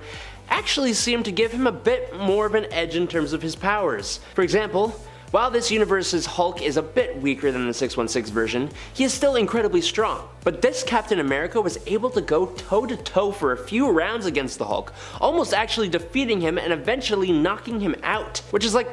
actually seemed to give him a bit more of an edge in terms of his powers. For example, while this universe's Hulk is a bit weaker than the 616 version, he is still incredibly strong. But this Captain America was able to go toe-to-toe for a few rounds against the Hulk, almost actually defeating him and eventually knocking him out, which is like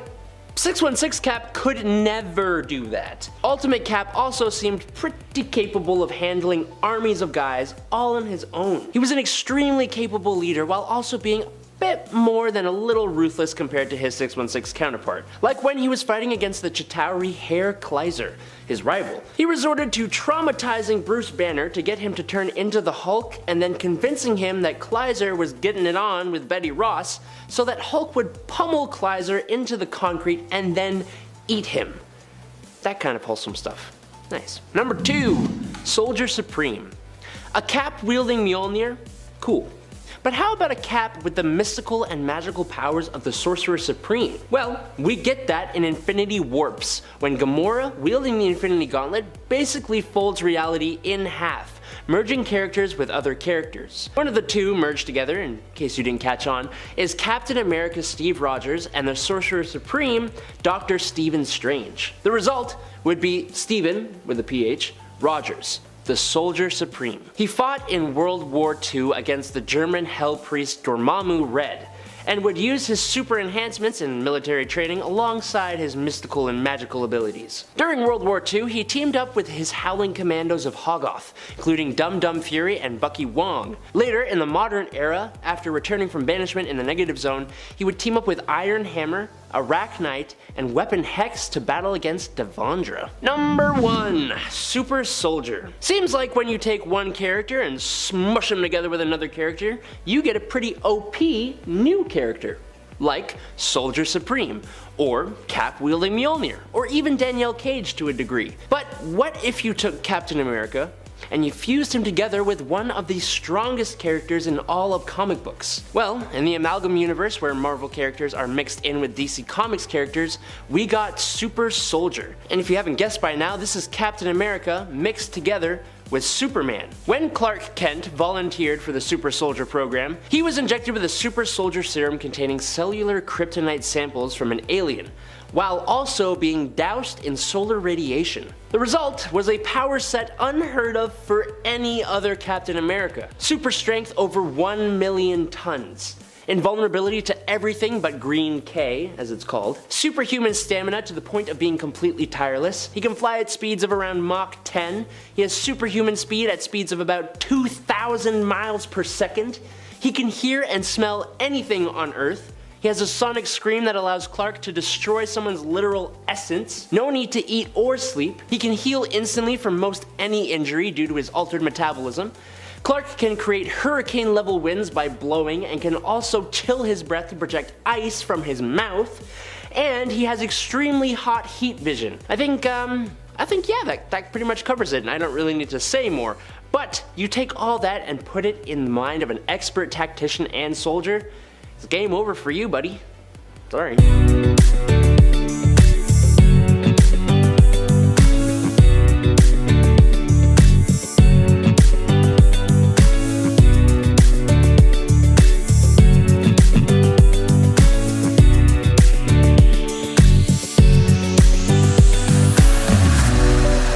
616 Cap could never do that. Ultimate Cap also seemed pretty capable of handling armies of guys all on his own. He was an extremely capable leader while also being a bit more than a little ruthless compared to his 616 counterpart, like when he was fighting against the Chitauri Herr Kleiser, his rival. He resorted to traumatizing Bruce Banner to get him to turn into the Hulk and then convincing him that Kleiser was getting it on with Betty Ross so that Hulk would pummel Kleiser into the concrete and then eat him. That kind of wholesome stuff. Nice. Number 2. Soldier Supreme. A cap-wielding Mjolnir? Cool. But how about a Cap with the mystical and magical powers of the Sorcerer Supreme? Well, we get that in Infinity Warps, when Gamora, wielding the Infinity Gauntlet, basically folds reality in half, merging characters with other characters. One of the two merged together, in case you didn't catch on, is Captain America Steve Rogers and the Sorcerer Supreme, Dr. Stephen Strange. The result would be Stephen, with a PH, Rogers, the Soldier Supreme. He fought in World War II against the German Hell Priest Dormammu Red, and would use his super enhancements and military training alongside his mystical and magical abilities. During World War II, he teamed up with his Howling Commandos of Hoggoth, including Dum Dum Fury and Bucky Wong. Later, in the modern era, after returning from banishment in the Negative Zone, he would team up with Iron Hammer, Arachnite, and Weapon Hex to battle against Devondra. Number 1. Super Soldier. Seems like when you take one character and smush them together with another character, you get a pretty OP new character, like Soldier Supreme, or Cap-wielding Mjolnir, or even Danielle Cage to a degree. But what if you took Captain America and you fused him together with one of the strongest characters in all of comic books? Well, in the Amalgam universe, where Marvel characters are mixed in with DC Comics characters, we got Super Soldier. And if you haven't guessed by now, this is Captain America mixed together with Superman. When Clark Kent volunteered for the Super Soldier program, he was injected with a Super Soldier serum containing cellular kryptonite samples from an alien, while also being doused in solar radiation. The result was a power set unheard of for any other Captain America. Super strength over 1 million tons. Invulnerability to everything but Green K, as it's called. Superhuman stamina to the point of being completely tireless. He can fly at speeds of around Mach 10. He has superhuman speed at speeds of about 2,000 miles per second. He can hear and smell anything on Earth. He has a sonic scream that allows Clark to destroy someone's literal essence. No need to eat or sleep. He can heal instantly from most any injury due to his altered metabolism. Clark can create hurricane-level winds by blowing and can also chill his breath to project ice from his mouth. And he has extremely hot heat vision. I think that pretty much covers it, and I don't really need to say more. But you take all that and put it in the mind of an expert tactician and soldier, it's game over for you, buddy. Sorry.